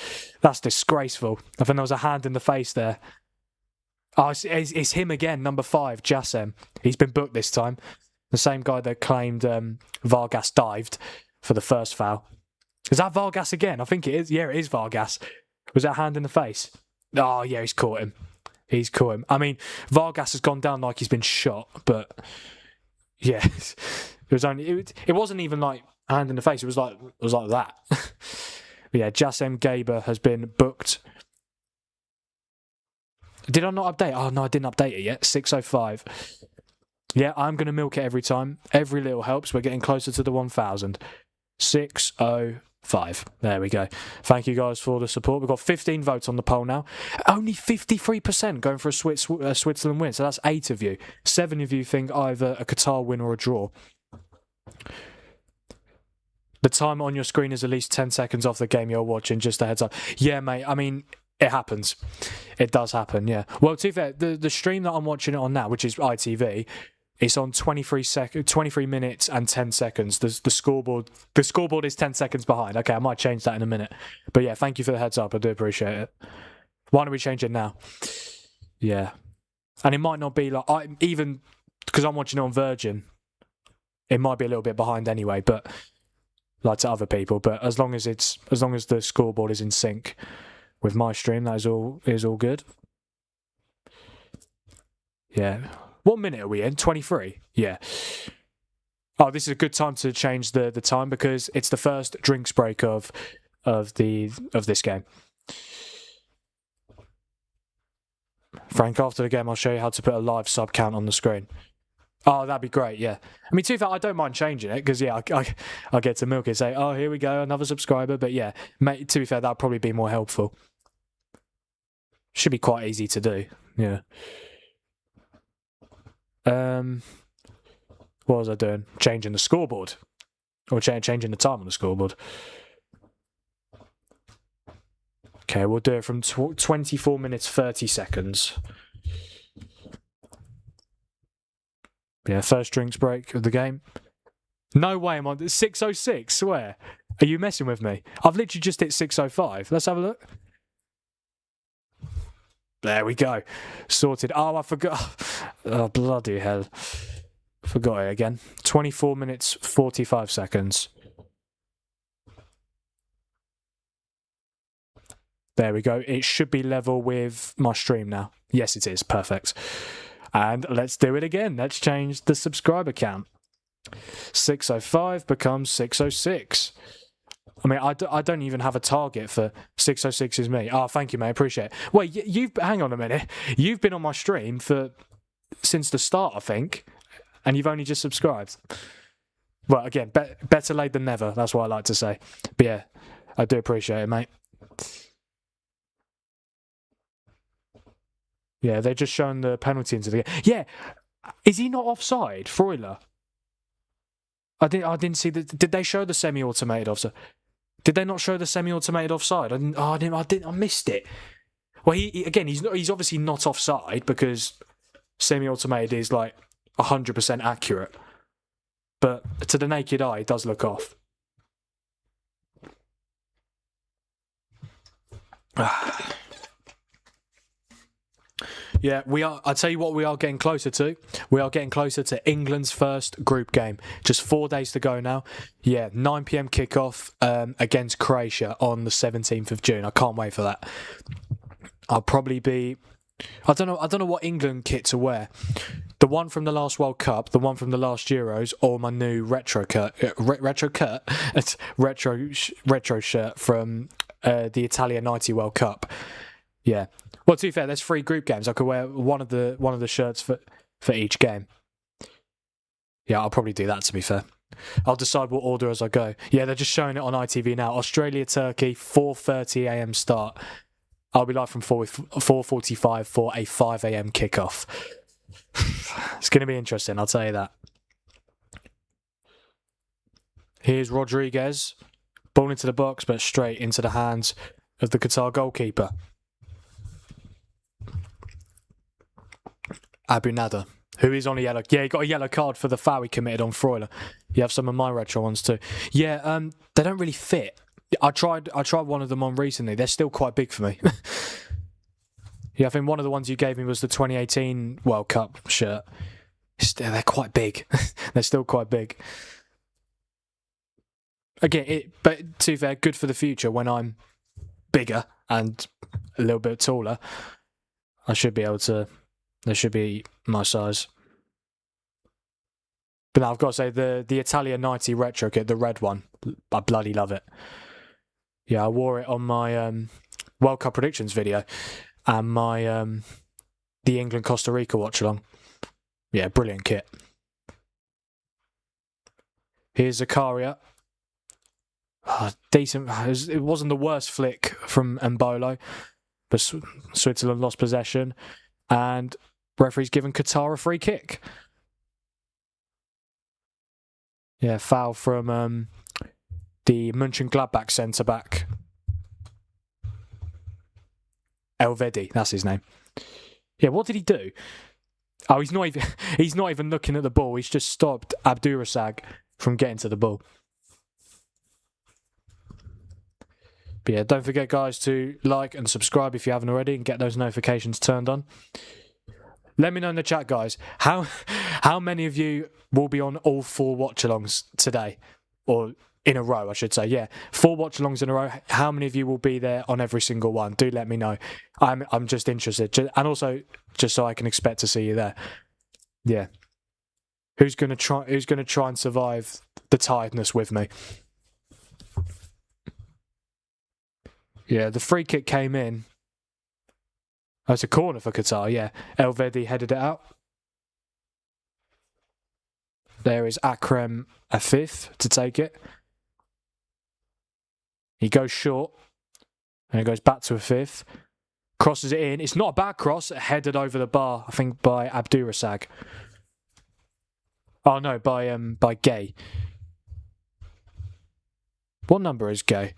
disgraceful. I think there was a hand in the face there. Oh, it's him again, number 5, Jassem. He's been booked this time. The same guy that claimed Vargas dived for the first foul. Is that Vargas again? I think it is. Yeah, it is Vargas. Was that a hand in the face? Oh, yeah, he's caught him. He's caught him. I mean, Vargas has gone down like he's been shot, but yeah, it wasn't even like hand in the face. It was like that. But yeah, Jassem Gaber has been booked. Did I not update? Oh no, I didn't update it yet. 605. Yeah, I'm gonna milk it every time. Every little helps. We're getting closer to the 1,000. 605. There we go. Thank you guys for the support. We've got 15 votes on the poll now. Only 53% going for a Switzerland win. So that's 8 of you. 7 of you think either a Qatar win or a draw. The timer on your screen is at least 10 seconds off the game you're watching, just a heads up. Yeah, mate, I mean, it happens. It does happen, yeah. Well, to be fair, the stream that I'm watching it on now, which is ITV, it's on 23 minutes and 10 seconds. The scoreboard is 10 seconds behind. Okay, I might change that in a minute. But yeah, thank you for the heads up. I do appreciate it. Why don't we change it now? Yeah. And it might not be like, even because I'm watching it on Virgin, it might be a little bit behind anyway, but like to other people, but as long as the scoreboard is in sync with my stream, that is all good. Yeah. What minute are we in? 23? Yeah. Oh, this is a good time to change the time because it's the first drinks break of this game. Frank, after the game I'll show you how to put a live sub count on the screen. Oh, that'd be great, yeah. I mean, to be fair, I don't mind changing it because, yeah, I get to milk it, say, oh, here we go, another subscriber. But, yeah, mate, to be fair, that'd probably be more helpful. Should be quite easy to do, yeah. What was I doing? Changing the scoreboard. Or changing the time on the scoreboard. Okay, we'll do it from 24 minutes, 30 seconds. Yeah, first drinks break of the game. No way I'm on 606, swear. Are you messing with me? I've literally just hit 605. Let's have a look. There we go. Sorted. Oh, I forgot. Oh, bloody hell. Forgot it again. 24 minutes, 45 seconds. There we go. It should be level with my stream now. Yes, it is. Perfect. And let's do it again. Let's change the subscriber count. 605 becomes 606. I mean, I don't even have a target for 606 is me. Oh, thank you, mate. Appreciate it. Wait, hang on a minute. You've been on my stream since the start, I think, and you've only just subscribed. Well, again, better late than never. That's what I like to say. But yeah, I do appreciate it, mate. Yeah, they're just showing the penalty into the game. Yeah, is he not offside, Freuler? I didn't see the. Did they show the semi-automated offside? Did they not show the semi-automated offside? I missed it. Well, he's obviously not offside because semi-automated is like 100% accurate. But to the naked eye, it does look off. Yeah, we are. I'll tell you what we are getting closer to. We are getting closer to England's first group game. Just 4 days to go now. Yeah, 9 p.m. kickoff against Croatia on the 17th of June. I can't wait for that. I'll probably be... I don't know what England kit to wear. The one from the last World Cup, the one from the last Euros, or my new retro shirt from the Italia '90 World Cup. Yeah. Well, to be fair, there's 3 group games. I could wear one of the shirts for each game. Yeah, I'll probably do that, to be fair. I'll decide what order as I go. Yeah, they're just showing it on ITV now. Australia, Turkey, 4:30 a.m. start. I'll be live from 4:45 for a 5 a.m. kickoff. It's going to be interesting, I'll tell you that. Here's Rodriguez. Ball into the box, but straight into the hands of the Qatar goalkeeper. Abu Nada, who is on a yellow... Yeah, he got a yellow card for the foul he committed on Freuler. You have some of my retro ones too. Yeah, they don't really fit. I tried one of them on recently. They're still quite big for me. Yeah, I think one of the ones you gave me was the 2018 World Cup shirt. They're quite big. They're still quite big. Again, but to be fair, good for the future when I'm bigger and a little bit taller. I should be able to... They should be my size. But now I've got to say, the Italia '90 retro kit, the red one, I bloody love it. Yeah, I wore it on my World Cup predictions video and my the England-Costa Rica watch-along. Yeah, brilliant kit. Here's Zakaria. Decent. It wasn't the worst flick from Mbolo, but Switzerland lost possession. And referee's given Qatar a free kick. Yeah, foul from the Mönchengladbach centre-back. Elvedi, that's his name. Yeah, what did he do? Oh, he's not even looking at the ball. He's just stopped Abdurrazak from getting to the ball. But yeah, don't forget, guys, to like and subscribe if you haven't already and get those notifications turned on. Let me know in the chat, guys, how many of you will be on all 4 watch-alongs today? Or in a row, I should say. Yeah, 4 watch-alongs in a row. How many of you will be there on every single one? Do let me know. I'm just interested. And also, just so I can expect to see you there. Yeah. Who's gonna try and survive the tiredness with me? Yeah, the free kick came in. Oh, it's a corner for Qatar, yeah. Elvedi headed it out. There is Akrem Afif to take it. He goes short. And it goes back to Afif. Crosses it in. It's not a bad cross. Headed over the bar, I think, by Abdurrazak. Oh, no, by Gay. What number is Gay?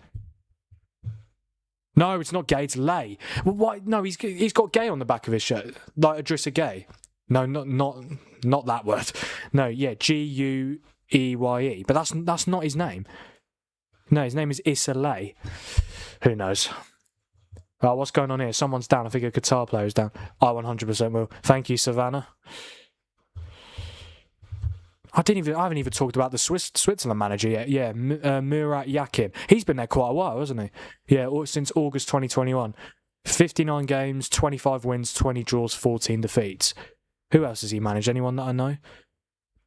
No, it's not Gay, it's Lay. Well, why? No, he's got Gay on the back of his shirt. Like Idrissa Gay. No, not that word. No, yeah, Gueye. But that's not his name. No, his name is Issa Lay. Who knows? Oh, what's going on here? Someone's down. I think a Qatar player is down. I 100% will. Thank you, Savannah. I haven't even talked about the Switzerland manager yet. Yeah, Murat Yakin. He's been there quite a while, hasn't he? Yeah, since August 2021. 59 games, 25 wins, 20 draws, 14 defeats. Who else has he managed? Anyone that I know?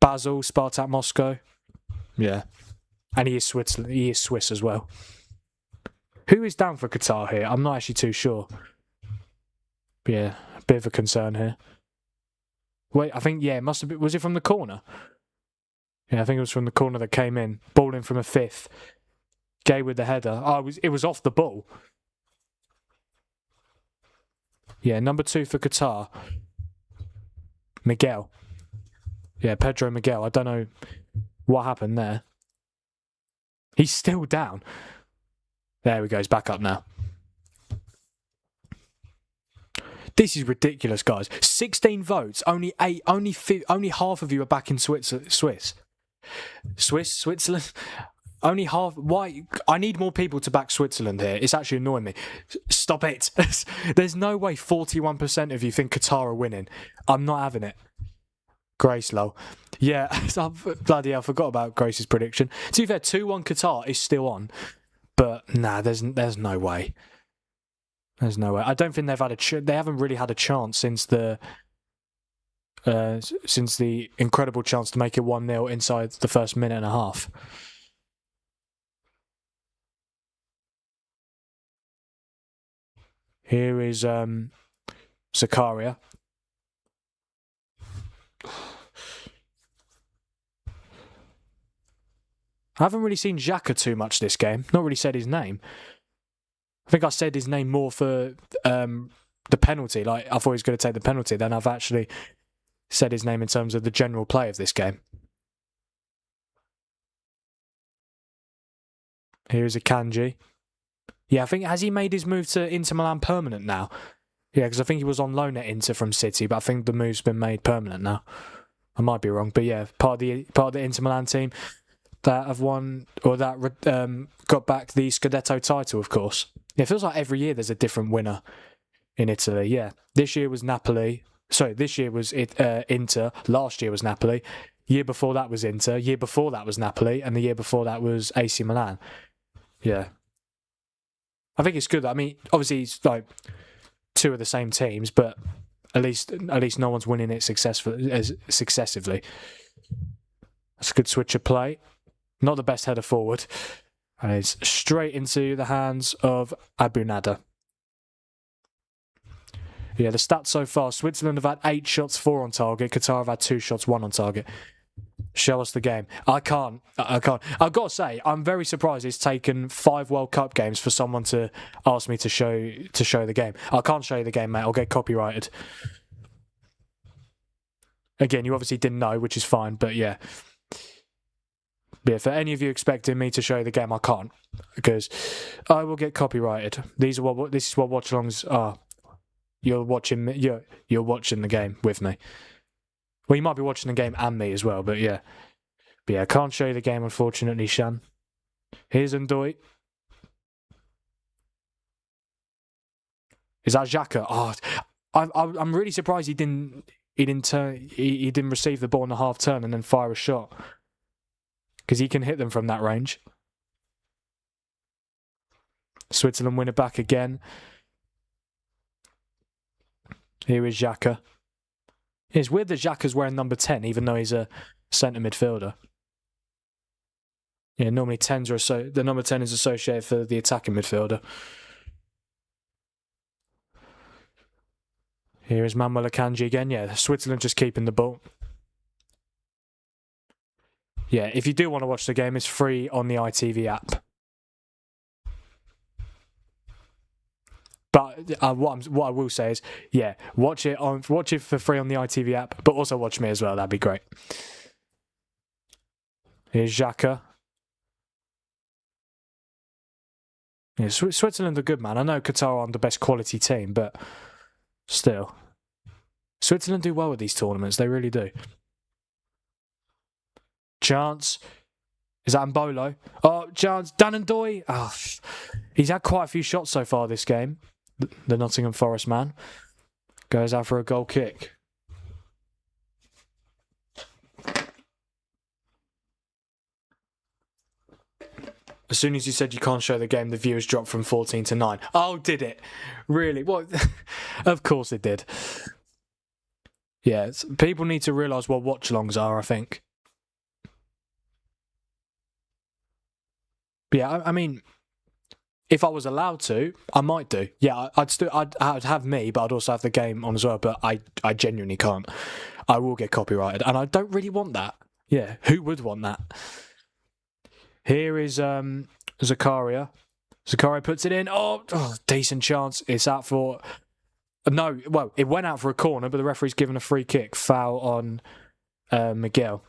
Basel, Spartak Moscow. Yeah. And he is Switzerland. He is Swiss as well. Who is down for Qatar here? I'm not actually too sure. But yeah, a bit of a concern here. Wait, I think, yeah, it must have been... Was it from the corner? Yeah, I think it was from the corner that came in. Ball in from a 5th. Gay with the header. Oh, it was off the ball. Yeah, number 2 for Qatar. Miguel. Yeah, Pedro Miguel. I don't know what happened there. He's still down. There we go. He's back up now. This is ridiculous, guys. 16 votes, only half of you are back in Switzerland. Only half. Why? I need more people to back Switzerland here. It's actually annoying me. Stop it. There's no way 41% of you think Qatar are winning. I'm not having it. Grace low. Yeah, bloody hell, I forgot about Grace's prediction. To be fair, 2-1 Qatar is still on. But nah, there's no way. There's no way. I don't think they haven't really had a chance since the incredible chance to make it 1-0 inside the first minute and a half. Here is Zakaria. I haven't really seen Xhaka too much this game. Not really said his name. I think I said his name more for the penalty. Like, I thought he was going to take the penalty. Then I've actually said his name in terms of the general play of this game. Here's Akanji. Yeah, I think, has he made his move to Inter Milan permanent now? Yeah, because I think he was on loan at Inter from City, but I think the move's been made permanent now. I might be wrong, but yeah, part of the Inter Milan team that have won, or that got back the Scudetto title, of course. Yeah, it feels like every year there's a different winner in Italy. Yeah, this year was Napoli. Sorry, this year was Inter. Last year was Napoli. Year before that was Inter. Year before that was Napoli, and the year before that was AC Milan. Yeah, I think it's good. I mean, obviously, it's like two of the same teams, but at least no one's winning it successively. That's a good switch of play. Not the best header forward. And it's straight into the hands of Abu Nada. Yeah, the stats so far. Switzerland have had 8 shots, 4 on target. Qatar have had 2 shots, 1 on target. Show us the game. I can't. I've got to say, I'm very surprised it's taken 5 World Cup games for someone to ask me to show the game. I can't show you the game, mate. I'll get copyrighted. Again, you obviously didn't know, which is fine, but yeah. Yeah, for any of you expecting me to show you the game, I can't, because I will get copyrighted. This is what watchalongs are. You're watching the game with me. Well, you might be watching the game and me as well, but yeah. But yeah, I can't show you the game, unfortunately, Shan. Here's Ndoye. Is that Xhaka? Oh, I'm really surprised he didn't receive the ball in the half turn and then fire a shot, because he can hit them from that range. Switzerland win it back again. Here is Xhaka. It's weird that Xhaka's wearing number 10, even though he's a centre midfielder. Yeah, normally the number 10 is associated for the attacking midfielder. Here is Manuel Akanji again. Yeah, Switzerland just keeping the ball. Yeah, if you do want to watch the game, it's free on the ITV app. But what I will say is, yeah, watch it for free on the ITV app, but also watch me as well. That'd be great. Here's Xhaka. Yeah, Switzerland are good, man. I know Qatar aren't the best quality team, but still, Switzerland do well with these tournaments. They really do. Chance. Is that Mbolo? Oh, chance. Ndoye. Oh, he's had quite a few shots so far this game. The Nottingham Forest man goes out for a goal kick. As soon as you said you can't show the game, the viewers dropped from 14 to 9. Oh, did it? Really? What? Of course it did. Yeah, people need to realise what watchalongs are, I think. Yeah, I mean, if I was allowed to, I might do. Yeah, I'd have me, but I'd also have the game on as well. But I genuinely can't. I will get copyrighted, and I don't really want that. Yeah, who would want that? Here is Zakaria. Zakaria puts it in. Oh, decent chance. It's out for... No, well, it went out for a corner, but the referee's given a free kick. Foul on Miguel.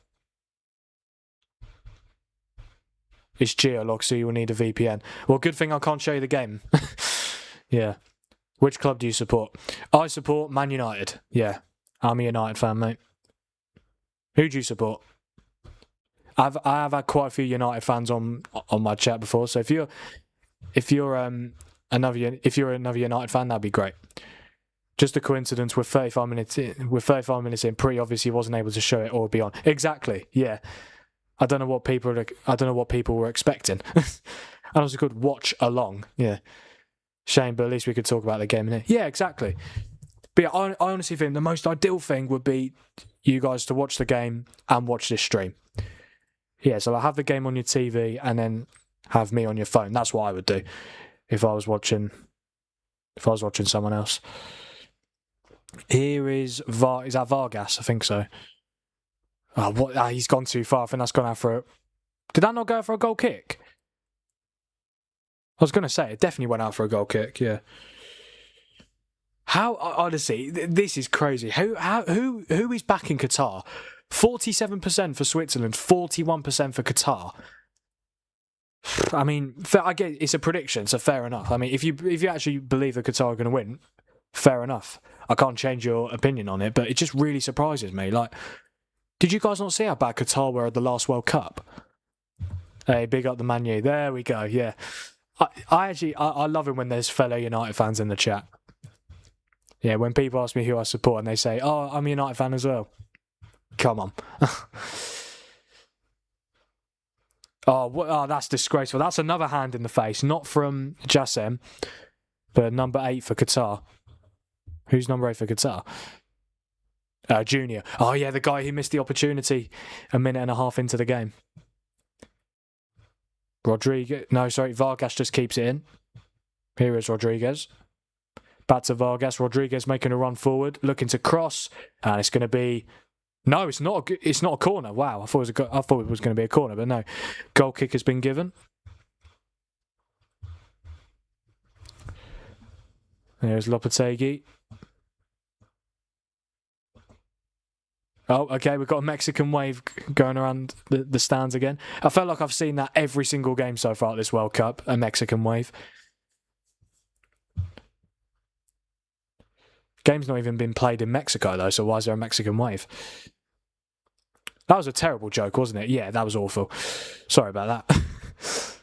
It's geolog, so you will need a VPN. Well, good thing I can't show you the game. Yeah. Which club do you support? I support Man United. Yeah, I'm a United fan, mate. Who do you support? I have had quite a few United fans on my chat before. So if you're another United fan, that'd be great. Just a coincidence. We're 35 minutes in. Pretty obvious he wasn't able to show it or be on. Exactly. Yeah. I don't know what people were expecting. And also called Watchalong. Yeah. Shame, but at least we could talk about the game in here. Yeah, exactly. But yeah, I honestly think the most ideal thing would be you guys to watch the game and watch this stream. Yeah, so I'll have the game on your TV and then have me on your phone. That's what I would do if I was watching someone else. Here is that Vargas? I think so. Oh, he's gone too far. I think that's gone out for a... Did that not go out for a goal kick? I was going to say, it definitely went out for a goal kick, yeah. How, honestly, this is crazy. Who is backing Qatar? 47% for Switzerland, 41% for Qatar. I mean, I get it's a prediction, so fair enough. I mean, if you actually believe that Qatar are going to win, fair enough. I can't change your opinion on it, but it just really surprises me. Like, did you guys not see how bad Qatar were at the last World Cup? Hey, big up the Man U. There we go, yeah. I love it when there's fellow United fans in the chat. Yeah, when people ask me who I support and they say, oh, I'm a United fan as well. Come on. Oh, that's disgraceful. That's another hand in the face. Not from Jassem, but number 8 for Qatar. Who's number 8 for Qatar? Junior. Oh, yeah, the guy who missed the opportunity a minute and a half into the game. Vargas just keeps it in. Here is Rodriguez. Back to Vargas. Rodriguez making a run forward, looking to cross, and it's going to be... No, it's not a corner. Wow, I thought it was going to be a corner, but no. Goal kick has been given. There's Lopetegui. Oh, okay, we've got a Mexican wave going around the stands again. I felt like I've seen that every single game so far at this World Cup, a Mexican wave. Game's not even been played in Mexico, though, so why is there a Mexican wave? That was a terrible joke, wasn't it? Yeah, that was awful. Sorry about that.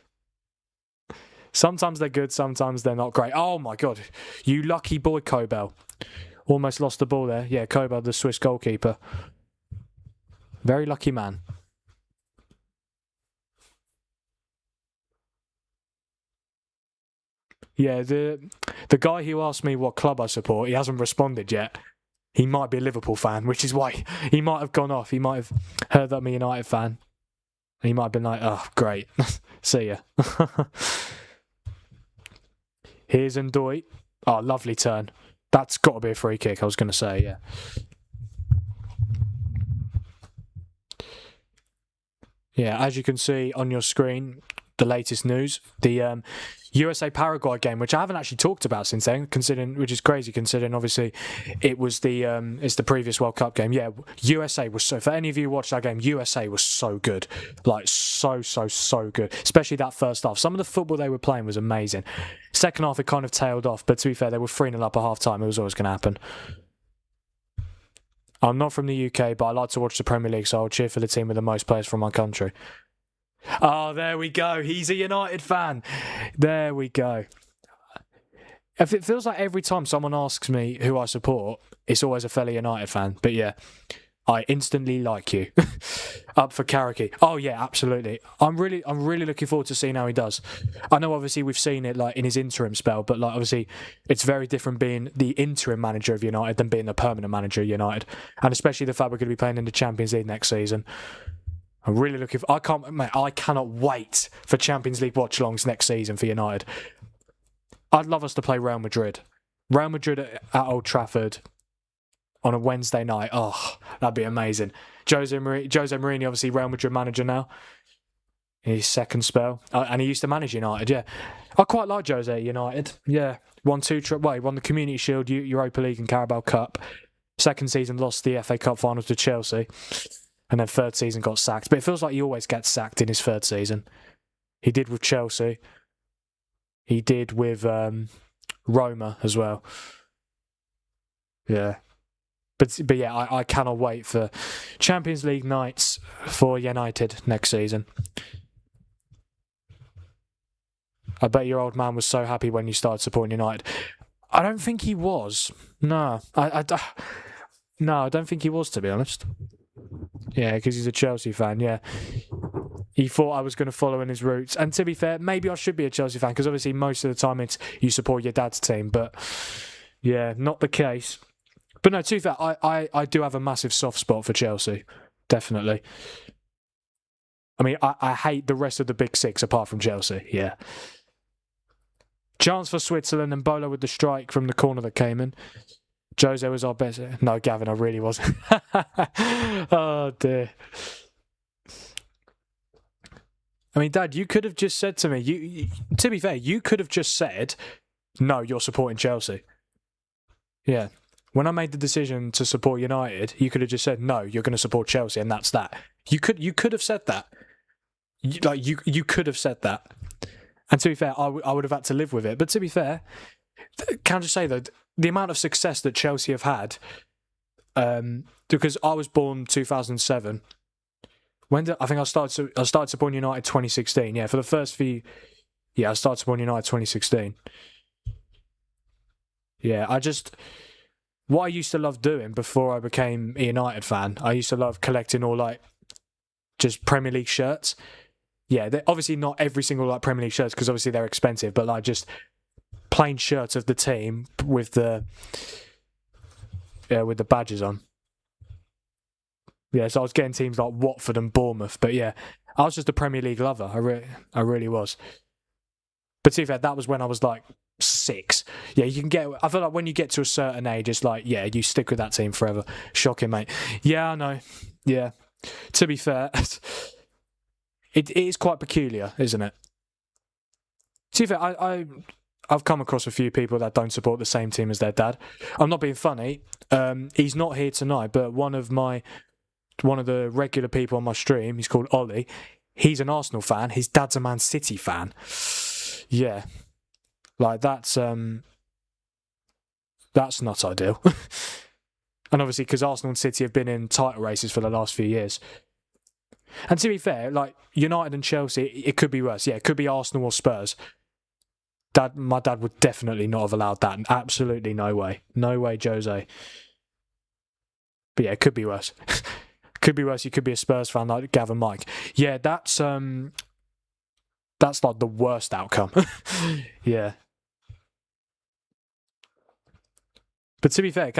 Sometimes they're good, sometimes they're not great. Oh, my God. You lucky boy, Kobel. Almost lost the ball there. Yeah, Kobel, the Swiss goalkeeper. Very lucky man. Yeah, the guy who asked me what club I support, he hasn't responded yet. He might be a Liverpool fan, which is why he might have gone off. He might have heard that I'm a United fan. And he might have been like, oh, great. See ya. Here's Ndoye. Oh, lovely turn. That's got to be a free kick, I was going to say, yeah. Yeah, as you can see on your screen, the latest news, the USA-Paraguay game, which I haven't actually talked about since then, which is crazy considering obviously it was it's the previous World Cup game. Yeah, USA was for any of you who watched that game, USA was so good. Like, so good. Especially that first half. Some of the football they were playing was amazing. Second half, it kind of tailed off, but to be fair, they were 3-0 up at half-time. It was always going to happen. I'm not from the UK, but I like to watch the Premier League, so I'll cheer for the team with the most players from my country. Oh, there we go. He's a United fan. There we go. If it feels like every time someone asks me who I support, it's always a fellow United fan. But yeah, I instantly like you. Up for Karaki. Oh yeah, absolutely. I'm really looking forward to seeing how he does. I know obviously we've seen it like in his interim spell, but like obviously it's very different being the interim manager of United than being the permanent manager of United. And especially the fact we're going to be playing in the Champions League next season. I'm really looking for... I cannot wait for Champions League watch-alongs next season for United. I'd love us to play Real Madrid. Real Madrid at Old Trafford on a Wednesday night. Oh, that'd be amazing. Jose Mourinho, obviously Real Madrid manager now. In his second spell. And he used to manage United, yeah. I quite like Jose at United. Yeah. He won the Community Shield, Europa League and Carabao Cup. Second season lost the FA Cup finals to Chelsea. And then third season got sacked. But it feels like he always gets sacked in his third season. He did with Chelsea. He did with Roma as well. Yeah. But yeah, I cannot wait for Champions League nights for United next season. I bet your old man was so happy when you started supporting United. I don't think he was. No, no, I don't think he was, to be honest. Yeah, because he's a Chelsea fan, yeah. He thought I was going to follow in his roots. And to be fair, maybe I should be a Chelsea fan, because obviously most of the time it's you support your dad's team. But yeah, not the case. But no, to be fair, I do have a massive soft spot for Chelsea. Definitely. I mean, I hate the rest of the big six apart from Chelsea, yeah. Chance for Switzerland and Bolo with the strike from the corner that came in. Jose was our best. No, Gavin, I really wasn't. Oh, dear. I mean, Dad, you could have just said to me, to be fair, you could have just said, no, you're supporting Chelsea. Yeah. When I made the decision to support United, you could have just said, no, you're going to support Chelsea, and that's that. You could have said that. You could have said that. And to be fair, I would have had to live with it. But to be fair, can I just say that the amount of success that Chelsea have had, because I was born 2007. I think I started supporting United 2016. Yeah, for the first few, I started supporting United 2016. Yeah, what I used to love doing before I became a United fan, I used to love collecting all just Premier League shirts. Yeah, obviously not every single Premier League shirts, because obviously they're expensive, but just plain shirts of the team with the badges on. Yeah, so I was getting teams like Watford and Bournemouth, but yeah, I was just a Premier League lover. I really was. But to be fair, that was when I was 6. Yeah, you can I feel like when you get to a certain age, it's you stick with that team forever. Shocking, mate. Yeah, I know. Yeah. To be fair, it is quite peculiar, isn't it? To be fair, I've come across a few people that don't support the same team as their dad. I'm not being funny. He's not here tonight, but one of the regular people on my stream, he's called Ollie. He's an Arsenal fan. His dad's a Man City fan. Yeah. That's not ideal. And obviously, because Arsenal and City have been in title races for the last few years. And to be fair, United and Chelsea, it could be worse. Yeah, it could be Arsenal or Spurs. My dad would definitely not have allowed that. Absolutely no way. No way, Jose. But yeah, it could be worse. Could be worse. You could be a Spurs fan like Gavin Mike. Yeah, that's the worst outcome. Yeah. But to be fair,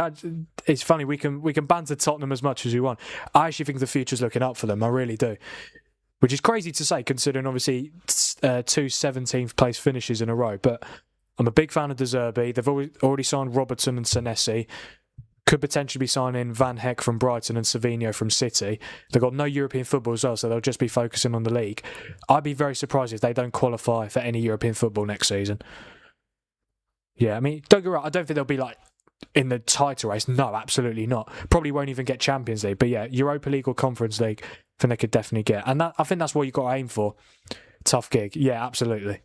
it's funny, we can banter Tottenham as much as we want. I actually think the future's looking up for them. I really do. Which is crazy to say, considering obviously 2 17th place finishes in a row. But I'm a big fan of De Zerbi. They've already signed Robertson and Senesi. Could potentially be signing Van Heck from Brighton and Savinho from City. They've got no European football as well, so they'll just be focusing on the league. I'd be very surprised if they don't qualify for any European football next season. Yeah, I mean, don't get me wrong, I don't think they'll be in the title race. No, absolutely not. Probably won't even get Champions League. But yeah, Europa League or Conference League, I think they could definitely get. And I think that's what you've got to aim for. Tough gig. Yeah, absolutely.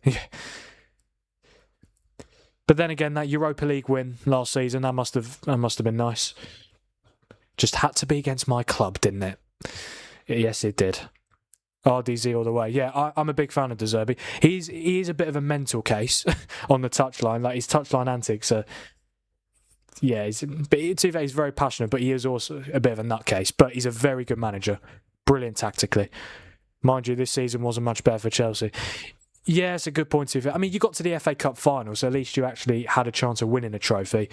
But then again, that Europa League win last season, that must have been nice. Just had to be against my club, didn't it? Yes, it did. RDZ all the way. Yeah, I'm a big fan of De Zerbi. He is a bit of a mental case on the touchline. His touchline antics are... Yeah, he's very passionate, but he is also a bit of a nutcase. But he's a very good manager. Brilliant tactically. Mind you, this season wasn't much better for Chelsea. Yeah, it's a good point of view. I mean, you got to the FA Cup final, so at least you actually had a chance of winning a trophy.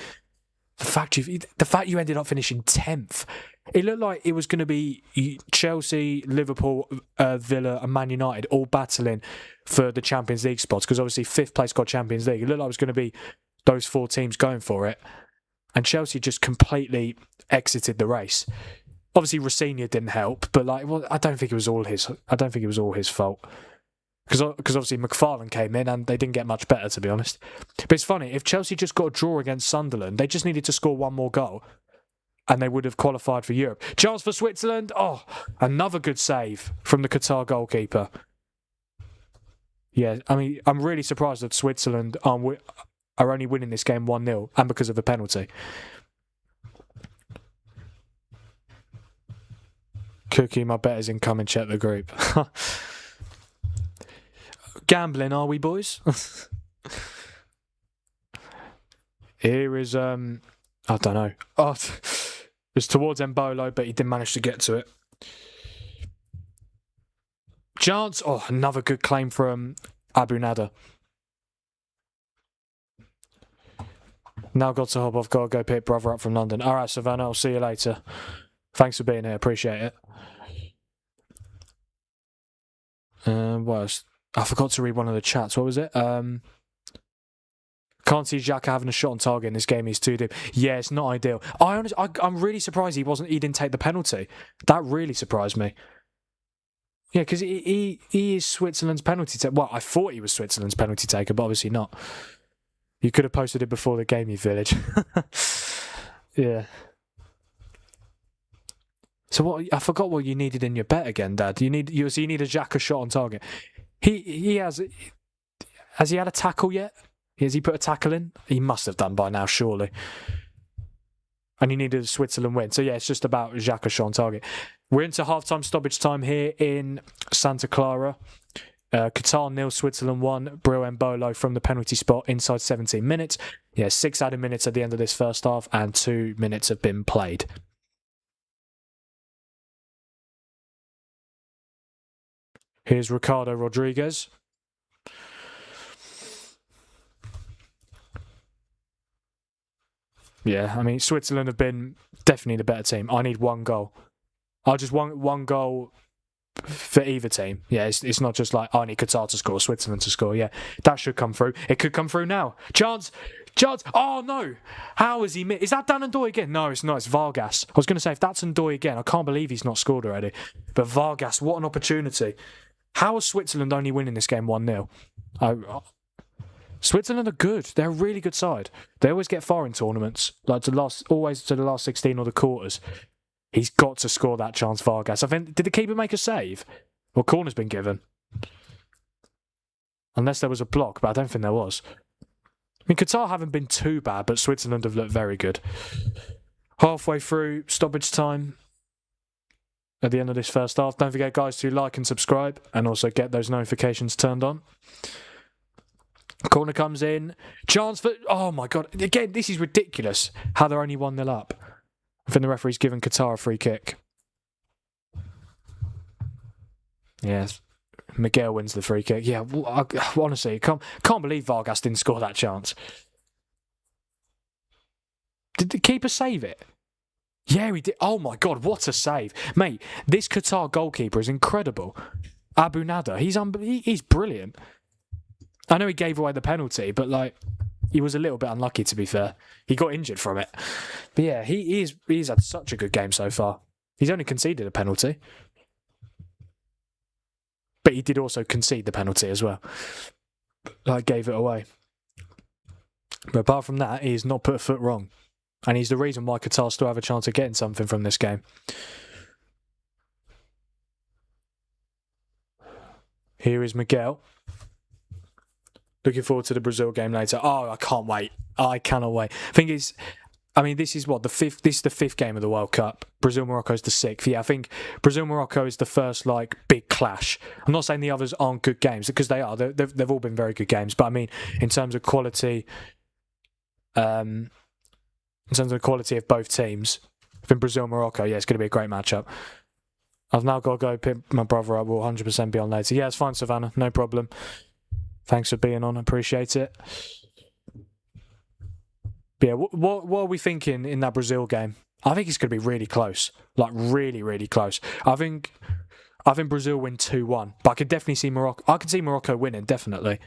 The fact you ended up finishing 10th, it looked like it was going to be Chelsea, Liverpool, Villa and Man United all battling for the Champions League spots, because obviously 5th place got Champions League. It looked like it was going to be those 4 teams going for it. And Chelsea just completely exited the race. Obviously, Rosenior didn't help, but I don't think it was all his. I don't think it was all his fault. Because obviously McFarlane came in and they didn't get much better, to be honest. But it's funny, if Chelsea just got a draw against Sunderland, they just needed to score 1 more goal and they would have qualified for Europe. Chance for Switzerland. Oh, another good save from the Qatar goalkeeper. Yeah, I mean, I'm really surprised that Switzerland aren't are only winning this game 1-0 and because of a penalty. Cookie, my bet is in. Come and check the group. Gambling, are we, boys? Here is, I don't know. Oh, it's towards Embolo, but he didn't manage to get to it. Chance. Oh, another good claim from Abu Nada. Now got to hop off. Got to go pick brother up from London. All right, Savannah, I'll see you later. Thanks for being here. Appreciate it. What else? I forgot to read one of the chats. What was it? Can't see Xhaka having a shot on target in this game. He's too deep. Yeah, it's not ideal. I'm really surprised he didn't take the penalty. That really surprised me. Yeah, because he is Switzerland's penalty taker. Well, I thought he was Switzerland's penalty taker, but obviously not. You could have posted it before the game, you village. Yeah. So what? I forgot what you needed in your bet again, Dad. You need a Xhaka shot on target. He has he had a tackle yet? Has he put a tackle in? He must have done by now, surely. And he needed a Switzerland win. So yeah, it's just about Xhaka shot on target. We're into half-time stoppage time here in Santa Clara. Qatar 0, Switzerland 1. Bro Embolo from the penalty spot inside 17 minutes. Yeah, 6 added minutes at the end of this first half and 2 minutes have been played. Here's Ricardo Rodriguez. Yeah, I mean, Switzerland have been definitely the better team. I need one goal. I just want one goal for either team. Yeah, it's not just like, I need Qatar to score, Switzerland to score. Yeah, that should come through. It could come through now. Chance. Oh, no. How has he missed? Is that Dan Ndoye again? No, it's not. It's Vargas. I was going to say, if that's Ndoye again, I can't believe he's not scored already. But Vargas, what an opportunity. How is Switzerland only winning this game 1-0? Switzerland are good. They're a really good side. They always get far in tournaments, always to the last 16 or the quarters. He's got to score that chance, Vargas. I think, did the keeper make a save? Well, corner's been given. Unless there was a block, but I don't think there was. I mean, Qatar haven't been too bad, but Switzerland have looked very good. Halfway through stoppage time at the end of this first half. Don't forget, guys, to like and subscribe and also get those notifications turned on. Corner comes in. Chance for... Oh, my God. Again, this is ridiculous how they're only 1-0 up. I think the referee's given Qatar a free kick. Yes. Miguel wins the free kick. Yeah, honestly, can't believe Vargas didn't score that chance. Did the keeper save it? Yeah, he did. Oh, my God, what a save. Mate, this Qatar goalkeeper is incredible. Abu Nada, he's brilliant. I know he gave away the penalty, but, like, he was a little bit unlucky, to be fair. He got injured from it. But, yeah, he's had such a good game so far. He's only conceded a penalty. But he did also concede the penalty as well. Like, gave it away. But apart from that, he's not put a foot wrong. And he's the reason why Qatar still have a chance of getting something from this game. Here is Miguel. Looking forward to the Brazil game later. Oh, I can't wait. I cannot wait. This is what, the fifth? This is the 5th game of the World Cup. Brazil-Morocco is the 6th. Yeah, I think Brazil-Morocco is the first, like, big clash. I'm not saying the others aren't good games, because they are. They've all been very good games. But I mean, in terms of quality, of both teams, I think Brazil-Morocco, yeah, it's going to be a great matchup. I've now got to go pick my brother up. We'll 100% be on later. Yeah, it's fine, Savannah. No problem. Thanks for being on. Appreciate it. But yeah, what are we thinking in that Brazil game? I think it's going to be really close. Like, really, really close. I think Brazil win 2-1. But I could definitely see Morocco. I could see Morocco winning, definitely.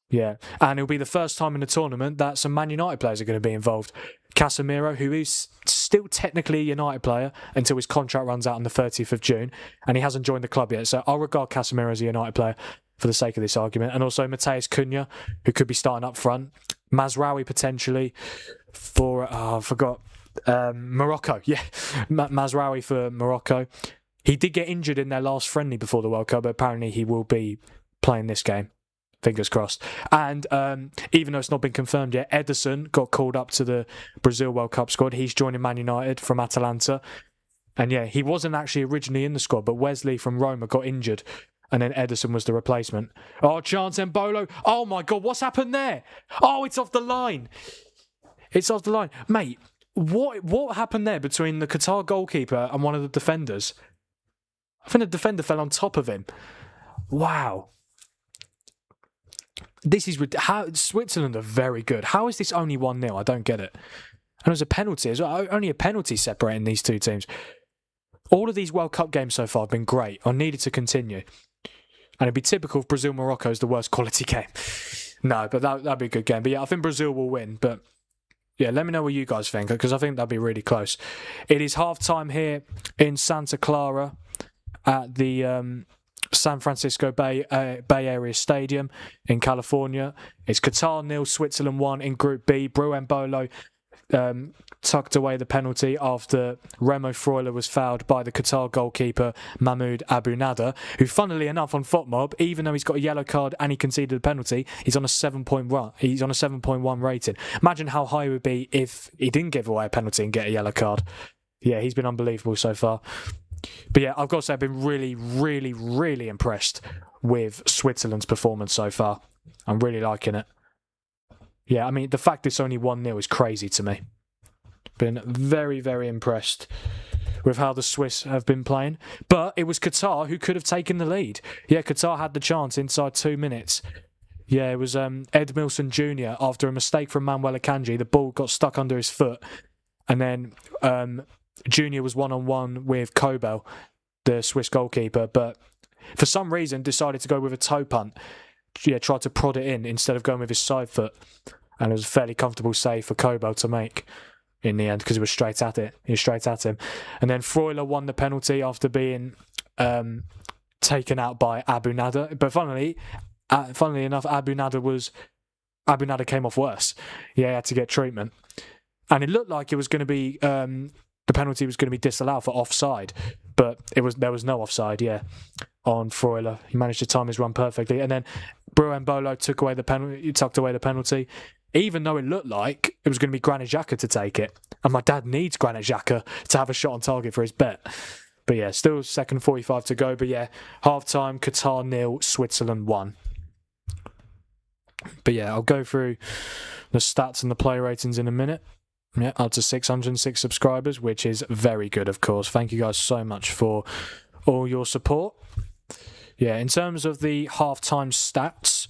Yeah. And it'll be the first time in the tournament that some Man United players are going to be involved. Casemiro, who is still technically a United player until his contract runs out on the 30th of June. And he hasn't joined the club yet. So I'll regard Casemiro as a United player for the sake of this argument. And also Mateus Cunha, who could be starting up front. Mazraoui potentially for, I forgot, Morocco. Yeah, Mazraoui for Morocco. He did get injured in their last friendly before the World Cup, but apparently he will be playing this game. Fingers crossed. And even though it's not been confirmed yet, Ederson got called up to the Brazil World Cup squad. He's joining Man United from Atalanta. And yeah, he wasn't actually originally in the squad, but Wesley from Roma got injured. And then Ederson was the replacement. Oh, chance Embolo. Oh my God, what's happened there? Oh, it's off the line. It's off the line. Mate, what happened there between the Qatar goalkeeper and one of the defenders? I think the defender fell on top of him. Wow. This is... Switzerland are very good. How is this only 1-0? I don't get it. And it was a penalty as well. Only a penalty separating these two teams. All of these World Cup games so far have been great. I needed to continue. And it'd be typical if Brazil-Morocco is the worst quality game. No, but that'd be a good game. But yeah, I think Brazil will win. But yeah, let me know what you guys think, because I think that'd be really close. It is half-time here in Santa Clara at the San Francisco Bay Area Stadium in California. It's Qatar 0, Switzerland 1 in Group B. Embolo tucked away the penalty after Remo Freuler was fouled by the Qatar goalkeeper Mahmoud Abu Nada, who, funnily enough, on FOTMob, even though he's got a yellow card and he conceded a penalty, he's on a 7.1. He's on a 7.1 rating. Imagine how high it would be if he didn't give away a penalty and get a yellow card. Yeah, he's been unbelievable so far. But yeah, I've got to say, I've been really, really, really impressed with Switzerland's performance so far. I'm really liking it. Yeah, I mean, the fact it's only 1-0 is crazy to me. Been very, very impressed with how the Swiss have been playing. But it was Qatar who could have taken the lead. Yeah, Qatar had the chance inside 2 minutes. Yeah, it was Ed Milson Jr. After a mistake from Manuel Akanji, the ball got stuck under his foot. And then Jr. was one-on-one with Kobel, the Swiss goalkeeper. But for some reason, decided to go with a toe punt. Yeah, tried to prod it in instead of going with his side foot. And it was a fairly comfortable save for Kobel to make in the end, because he was straight at it. He was straight at him. And then Freuler won the penalty after being taken out by Abu Nada. But funnily enough, Abu Nada came off worse. Yeah, he had to get treatment. And it looked like it was going to be... the penalty was going to be disallowed for offside, but there was no offside, yeah, on Freuler. He managed to time his run perfectly. And then Embolo tucked away the penalty, even though it looked like it was going to be Granit Xhaka to take it. And my dad needs Granit Xhaka to have a shot on target for his bet. But yeah, still second 45 to go. But yeah, half-time, Qatar 0, Switzerland 1. But yeah, I'll go through the stats and the player ratings in a minute. Yeah, up to 606 subscribers, which is very good, of course. Thank you guys so much for all your support. Yeah, in terms of the half-time stats,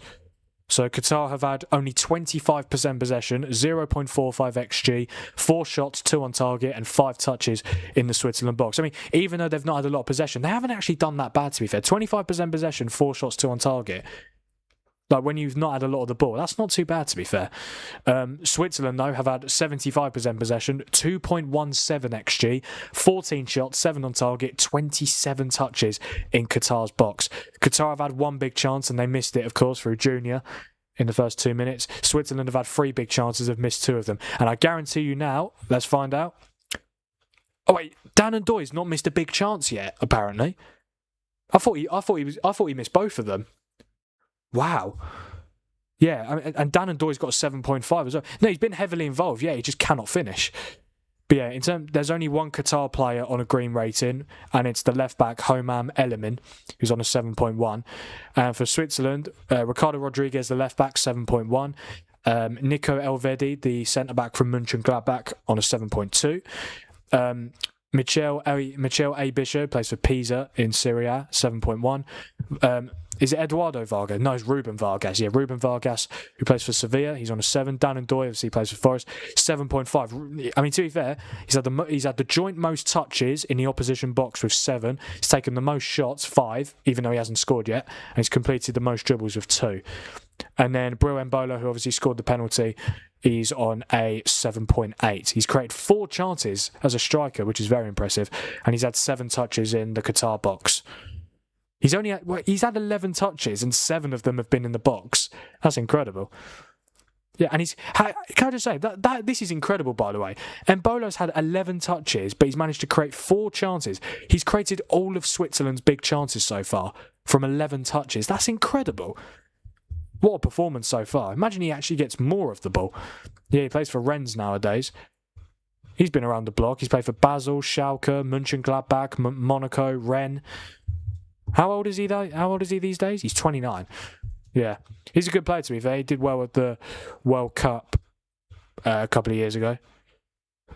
so Qatar have had only 25% possession, 0.45 XG, 4 shots, 2 on target, and 5 touches in the Switzerland box. I mean, even though they've not had a lot of possession, they haven't actually done that bad, to be fair. 25% possession, 4 shots, 2 on target. Like, when you've not had a lot of the ball, that's not too bad, to be fair. Switzerland, though, have had 75% possession, 2.17 XG, 14 shots, 7 on target, 27 touches in Qatar's box. Qatar have had 1 big chance, and they missed it, of course, through Junior in the first 2 minutes. Switzerland have had 3 big chances, have missed 2 of them. And I guarantee you now, let's find out. Oh, wait, Dan and Doy's not missed a big chance yet, apparently. I thought he missed both of them. Wow. Yeah, I mean, and Dan and Doy's got a 7.5 as well. No, he's been heavily involved. Yeah, he just cannot finish. But yeah, there's only one Qatar player on a green rating, and it's the left-back Homam Elimin, who's on a 7.1. And for Switzerland, Ricardo Rodriguez, the left-back, 7.1. Nico Elvedi, the centre-back from Mönchengladbach, on a 7.2. Michel A. Bishop plays for Pisa in Serie A, 7.1. Is it Eduardo Vargas? No, it's Ruben Vargas. Yeah, Ruben Vargas, who plays for Sevilla. He's on a 7. Dan and Doy, obviously, plays for Forest, 7.5. I mean, to be fair, he's had the joint most touches in the opposition box with 7. He's taken the most shots, 5, even though he hasn't scored yet. And he's completed the most dribbles with 2. And then Embolo, who obviously scored the penalty, he's on a 7.8. He's created 4 chances as a striker, which is very impressive. And he's had 7 touches in the Qatar box. He's had 11 touches and 7 of them have been in the box. That's incredible. Yeah, and can I just say, that this is incredible, by the way. Embolo's had 11 touches, but he's managed to create 4 chances. He's created all of Switzerland's big chances so far from 11 touches. That's incredible. What a performance so far. Imagine he actually gets more of the ball. Yeah, he plays for Rennes nowadays. He's been around the block. He's played for Basel, Schalke, Mönchengladbach, Monaco, Rennes. How old is he though? How old is he these days? He's 29. Yeah. He's a good player, to be fair. He did well at the World Cup a couple of years ago.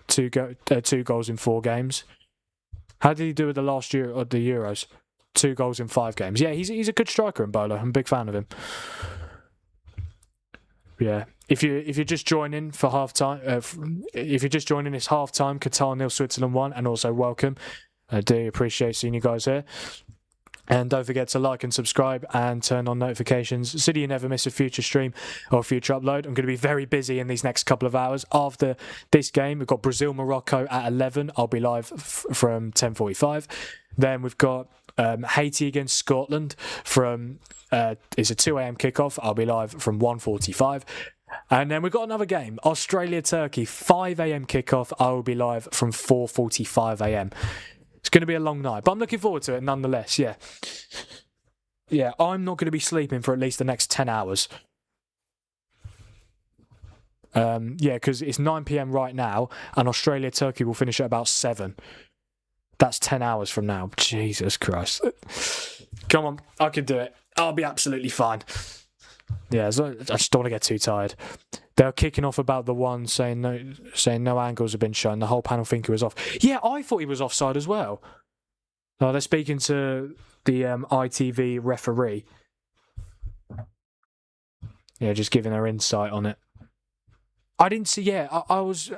Two goals in 4 games. How did he do at the last year of the Euros? 2 goals in 5 games. Yeah, he's a good striker, Mbolo. I'm a big fan of him. Yeah. If you're just joining for half time, if you're just joining, it's half time. Qatar 0, Switzerland 1, and also welcome. I do appreciate seeing you guys here. And don't forget to like and subscribe and turn on notifications so that you never miss a future stream or a future upload. I'm going to be very busy in these next couple of hours. After this game, we've got Brazil-Morocco at 11. I'll be live from 10:45. Then we've got Haiti against Scotland from it's a 2 a.m. kickoff. I'll be live from 1:45. And then we've got another game, Australia-Turkey, 5 a.m. kickoff. I will be live from 4:45 a.m. It's going to be a long night, but I'm looking forward to it nonetheless, yeah. Yeah, I'm not going to be sleeping for at least the next 10 hours. Yeah, because it's 9 p.m. right now, and Australia-Turkey will finish at about 7. That's 10 hours from now. Jesus Christ. Come on, I can do it. I'll be absolutely fine. Yeah, I just don't want to get too tired. They're kicking off about the one saying no angles have been shown. The whole panel think he was off. Yeah, I thought he was offside as well. Oh, they're speaking to the ITV referee. Yeah, just giving their insight on it. I didn't see. Yeah, I was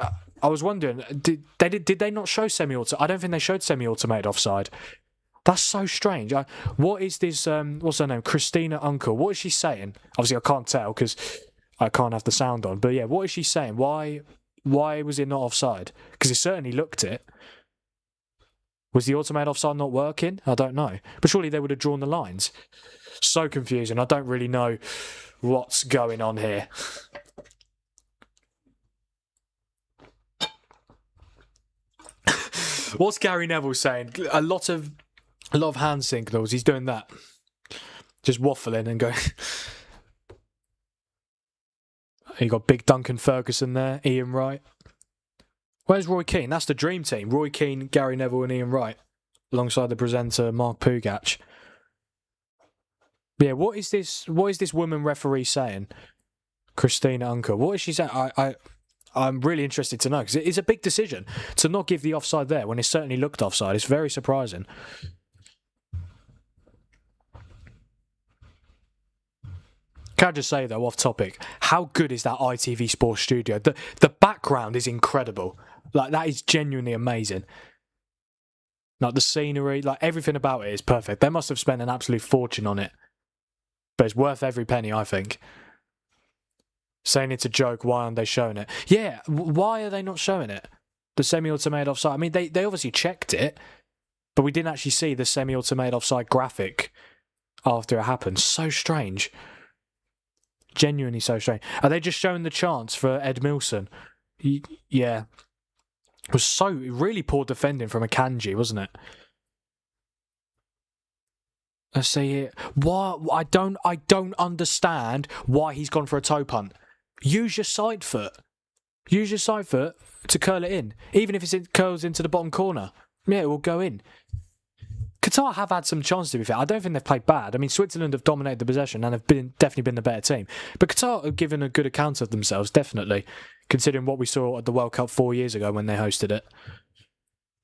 wondering. Did they not show semi-auto? I don't think they showed semi-automated offside. That's so strange. What is this? What's her name? Christina Uncle. What is she saying? Obviously, I can't tell because I can't have the sound on. But yeah, what is she saying? Why was it not offside? Because it certainly looked it. Was the automated offside not working? I don't know. But surely they would have drawn the lines. So confusing. I don't really know what's going on here. What's Gary Neville saying? A lot of hand signals. He's doing that. Just waffling and going. You got big Duncan Ferguson there, Ian Wright. Where's Roy Keane? That's the dream team. Roy Keane, Gary Neville and Ian Wright. Alongside the presenter, Mark Pugach. Yeah, what is this woman referee saying? Christina Unker. What is she saying? I'm really interested to know, because it's a big decision to not give the offside there when it certainly looked offside. It's very surprising. Can I just say, though, off topic, how good is that ITV Sports studio? The background is incredible. Like, that is genuinely amazing. Like, the scenery, like, everything about it is perfect. They must have spent an absolute fortune on it. But it's worth every penny, I think. Saying it's a joke, why aren't they showing it? Yeah, why are they not showing it? The semi-automated offside. I mean, they obviously checked it, but we didn't actually see the semi-automated offside graphic after it happened. So strange. Genuinely so strange. Are they just showing the chance for Ed Milson? Yeah. It was really poor defending from Akanji, wasn't it? Let's see here. Why? I don't understand why he's gone for a toe punt. Use your side foot. Use your side foot to curl it in. Even if it curls into the bottom corner. Yeah, it will go in. Qatar have had some chances, to be fair. I don't think they've played bad. I mean, Switzerland have dominated the possession and have definitely been the better team. But Qatar have given a good account of themselves, definitely, considering what we saw at the World Cup 4 years ago when they hosted it.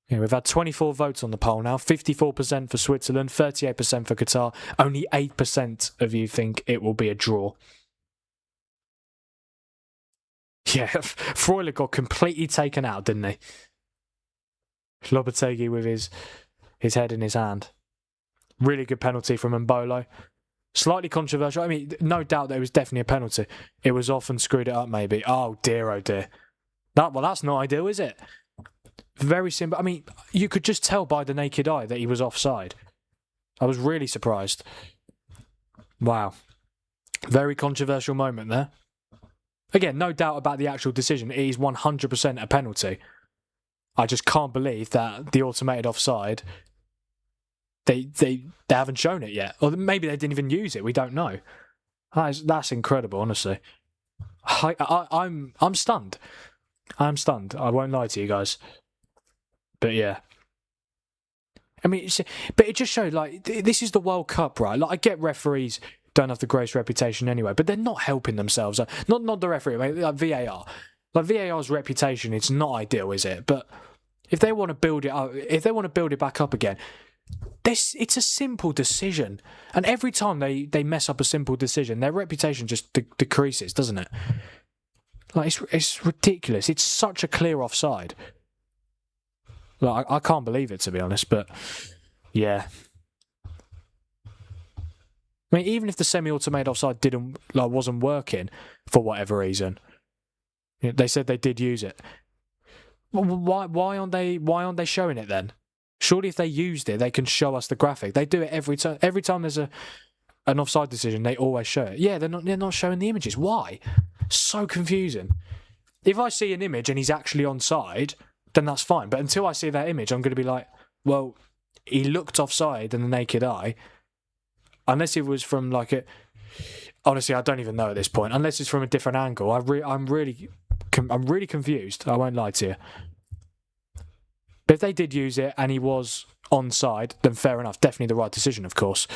Yeah, we've had 24 votes on the poll now. 54% for Switzerland, 38% for Qatar. Only 8% of you think it will be a draw. Yeah, Freuler got completely taken out, didn't he? Lopetegui with his head in his hand. Really good penalty from Mbolo. Slightly controversial. I mean, no doubt that it was definitely a penalty. It was off and screwed it up, maybe. Oh dear, oh dear. That's not ideal, is it? Very simple. I mean, you could just tell by the naked eye that he was offside. I was really surprised. Wow. Very controversial moment there. Again, no doubt about the actual decision. It is 100% a penalty. I just can't believe that the automated offside, they haven't shown it yet. Or maybe they didn't even use it. We don't know. That's incredible, honestly. I'm stunned. I'm stunned. I won't lie to you guys. But yeah. I mean, but it just showed, like, this is the World Cup, right? Like, I get referees don't have the greatest reputation anyway, but they're not helping themselves. Not the referee, like VAR. Like, VAR's reputation, it's not ideal, is it? But if they want to build it up, if they want to build it back up again, it's a simple decision. And every time they mess up a simple decision, their reputation just decreases, doesn't it? Like, it's ridiculous. It's such a clear offside. Like, I can't believe it, to be honest, but yeah. I mean, even if the semi-automated offside wasn't working for whatever reason, they said they did use it. Why aren't they showing it then? Surely, if they used it, they can show us the graphic. They do it every time. Every time there's an offside decision, they always show it. Yeah, they're not showing the images. Why? So confusing. If I see an image and he's actually onside, then that's fine. But until I see that image, I'm going to be like, well, he looked offside in the naked eye. Unless it was from like a... Honestly, I don't even know at this point. Unless it's from a different angle. I'm really confused. I won't lie to you. But if they did use it and he was onside, then fair enough. Definitely the right decision, of course.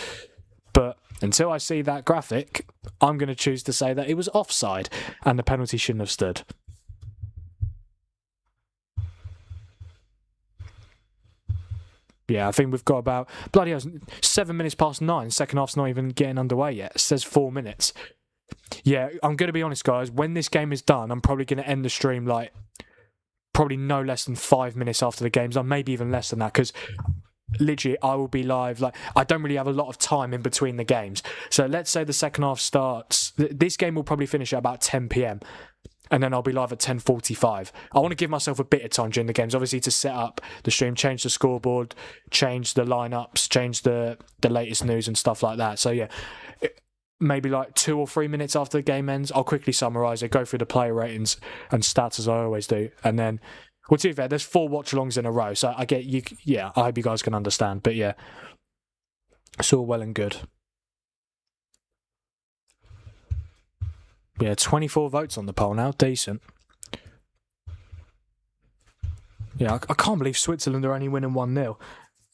But until I see that graphic, I'm going to choose to say that it was offside and the penalty shouldn't have stood. Yeah, I think we've got about, bloody hell, 7 minutes past 9. Second half's not even getting underway yet. It says 4 minutes. Yeah, I'm going to be honest, guys. When this game is done, I'm probably going to end the stream like probably no less than 5 minutes after the game's done, maybe even less than that, because literally I will be live. Like, I don't really have a lot of time in between the games. So let's say the second half starts. This game will probably finish at about 10 p.m. and then I'll be live at 10:45. I want to give myself a bit of time during the games, obviously, to set up the stream, change the scoreboard, change the lineups, change the latest news and stuff like that. So yeah, maybe like 2 or 3 minutes after the game ends, I'll quickly summarise it, go through the player ratings and stats as I always do, and then, well, to be fair, there's 4 watch-alongs in a row, so I get you. Yeah, I hope you guys can understand. But yeah, it's all well and good. Yeah, 24 votes on the poll now. Decent. Yeah, I can't believe Switzerland are only winning 1-0.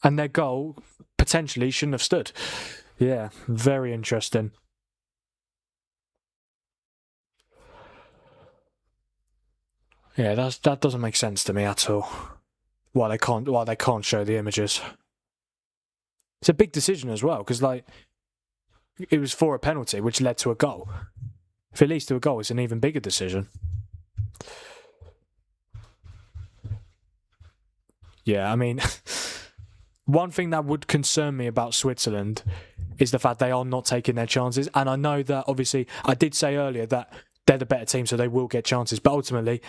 And their goal potentially shouldn't have stood. Yeah, very interesting. Yeah, that doesn't make sense to me at all. Why they can't show the images. It's a big decision as well, because like it was for a penalty which led to a goal. If it leads to a goal, it's an even bigger decision. Yeah, I mean, one thing that would concern me about Switzerland is the fact they are not taking their chances. And I know that, obviously, I did say earlier that they're the better team, so they will get chances. But ultimately,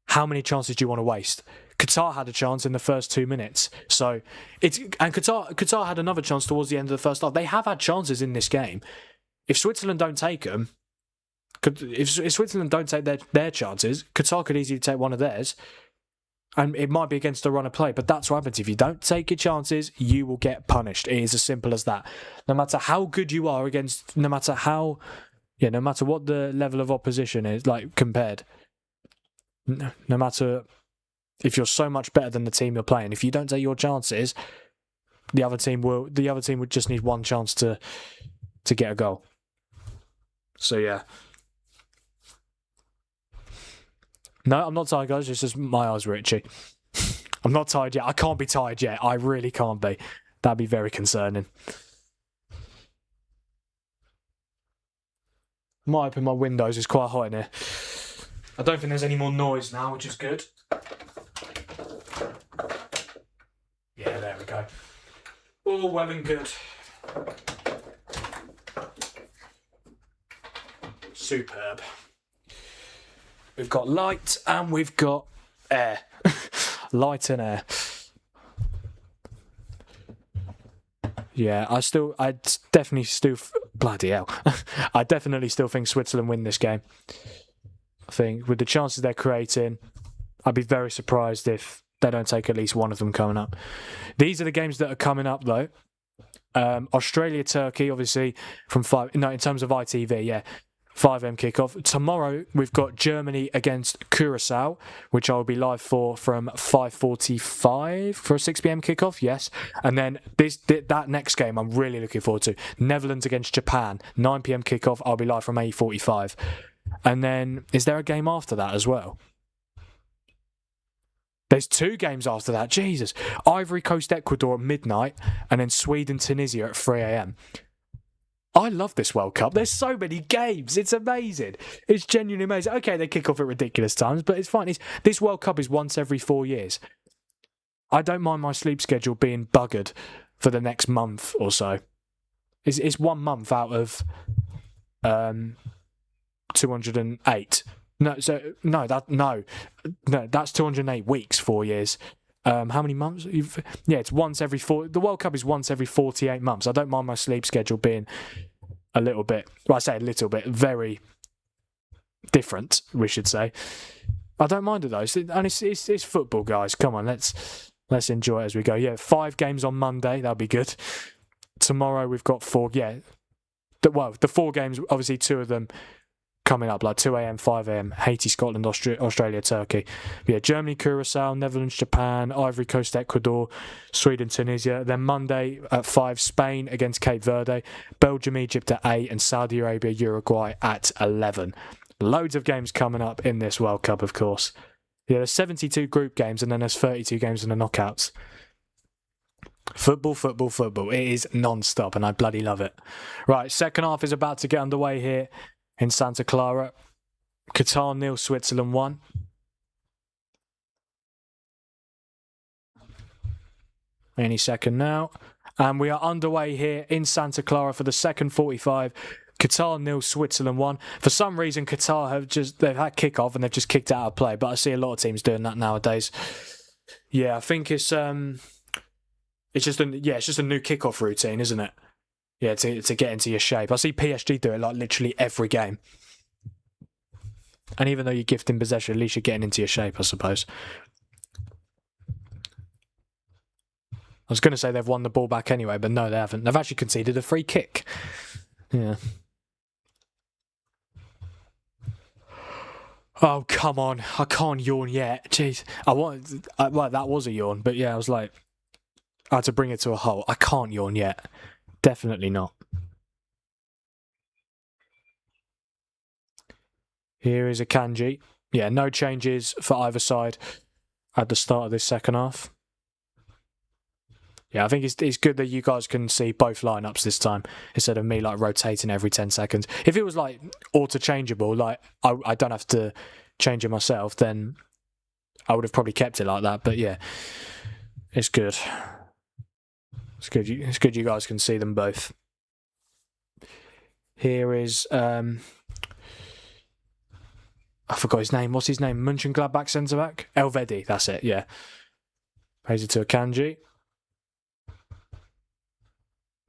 how many chances do you want to waste? Qatar had a chance in the first 2 minutes. And Qatar had another chance towards the end of the first half. They have had chances in this game. If Switzerland don't take them, if Switzerland don't take their chances, Qatar could easily take one of theirs, and it might be against the run of play. But that's what happens. If you don't take your chances, you will get punished. It is as simple as that. No matter how good you are against, no matter what the level of opposition is, like compared, no matter if you're so much better than the team you're playing, if you don't take your chances, the other team would just need one chance to get a goal. So yeah. No, I'm not tired, guys. It's just my eyes were itchy. I'm not tired yet. I can't be tired yet. I really can't be. That'd be very concerning. Might open my windows. It's quite hot in here. I don't think there's any more noise now, which is good. Yeah, there we go. All well and good. Superb. We've got light and we've got air. Light and air. Yeah, I definitely still... Bloody hell. I definitely still think Switzerland win this game. I think with the chances they're creating, I'd be very surprised if they don't take at least one of them coming up. These are the games that are coming up, though. Australia, Turkey, obviously from 5. No, in terms of ITV, yeah. 5am kickoff. Tomorrow we've got Germany against Curacao, which I'll be live for from 5:45 for a 6pm kickoff. Yes, and then that next game I'm really looking forward to. Netherlands against Japan, 9pm kickoff. I'll be live from 8:45, and then is there a game after that as well? There's 2 games after that. Jesus, Ivory Coast, Ecuador at midnight, and then Sweden, Tunisia at 3am. I love this World Cup. There's so many games. It's amazing. It's genuinely amazing. Okay, they kick off at ridiculous times, but it's fine. This World Cup is once every 4 years. I don't mind my sleep schedule being buggered for the next month or so. It's 1 month out of 208. That's 208 weeks, 4 years. How many months? It's once every 4. The World Cup is once every 48 months. I don't mind my sleep schedule being a little bit. Well, I say a little bit, very different. We should say. I don't mind it though, and it's football, guys. Come on, let's enjoy it as we go. Yeah, 5 games on Monday. That'll be good. Tomorrow we've got 4. Yeah, the 4 games. Obviously, 2 of them coming up, like 2am, 5am, Haiti, Scotland, Australia, Turkey. Yeah, Germany, Curacao, Netherlands, Japan, Ivory Coast, Ecuador, Sweden, Tunisia. Then Monday at 5, Spain against Cape Verde, Belgium, Egypt at 8, and Saudi Arabia, Uruguay at 11. Loads of games coming up in this World Cup, of course. Yeah, there's 72 group games, and then there's 32 games in the knockouts. Football, football, football. It is non-stop, and I bloody love it. Right, second half is about to get underway here in Santa Clara. Qatar 0, Switzerland 1. Any second now. And we are underway here in Santa Clara for the second 45. Qatar 0, Switzerland 1. For some reason, Qatar they've had kick-off and they've just kicked it out of play. But I see a lot of teams doing that nowadays. Yeah, I think it's just a new kick-off routine, isn't it? Yeah, to get into your shape. I see PSG do it like literally every game. And even though you're gifting possession, at least you're getting into your shape, I suppose. I was going to say they've won the ball back anyway, but no, they haven't. They've actually conceded a free kick. Yeah. Oh, come on. I can't yawn yet. Jeez. That was a yawn, but yeah, I was like, I had to bring it to a halt. I can't yawn yet. Definitely not. Here is a Kanji. Yeah, no changes for either side at the start of this second half. Yeah, I think it's good that you guys can see both lineups this time instead of me like rotating every 10 seconds. If it was like auto-changeable, like I don't have to change it myself, then I would have probably kept it like that. But yeah, it's good. It's good you guys can see them both. Here is I forgot his name. What's his name? Mönchengladbach centre-back? Elvedi, that's it, yeah. Pays it to Akanji.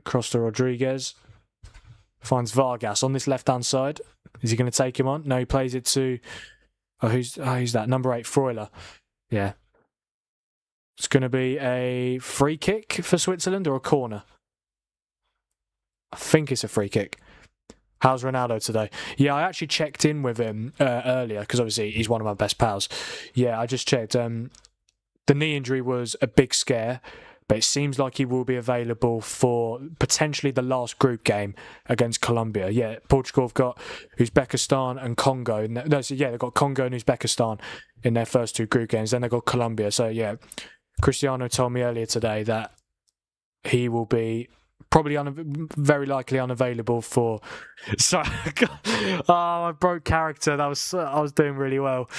Cross to Rodriguez. Finds Vargas on this left-hand side. Is he going to take him on? No, he plays it to... who's that? Number 8, Freuler. Yeah. It's going to be a free kick for Switzerland or a corner? I think it's a free kick. How's Ronaldo today? Yeah, I actually checked in with him earlier because obviously he's one of my best pals. Yeah, I just checked. The knee injury was a big scare, but it seems like he will be available for potentially the last group game against Colombia. Yeah, Portugal have got Uzbekistan and Congo. They've got Congo and Uzbekistan in their first 2 group games. Then they've got Colombia. So yeah, Cristiano told me earlier today that he will be probably very likely unavailable for. Sorry, I broke character. I was doing really well.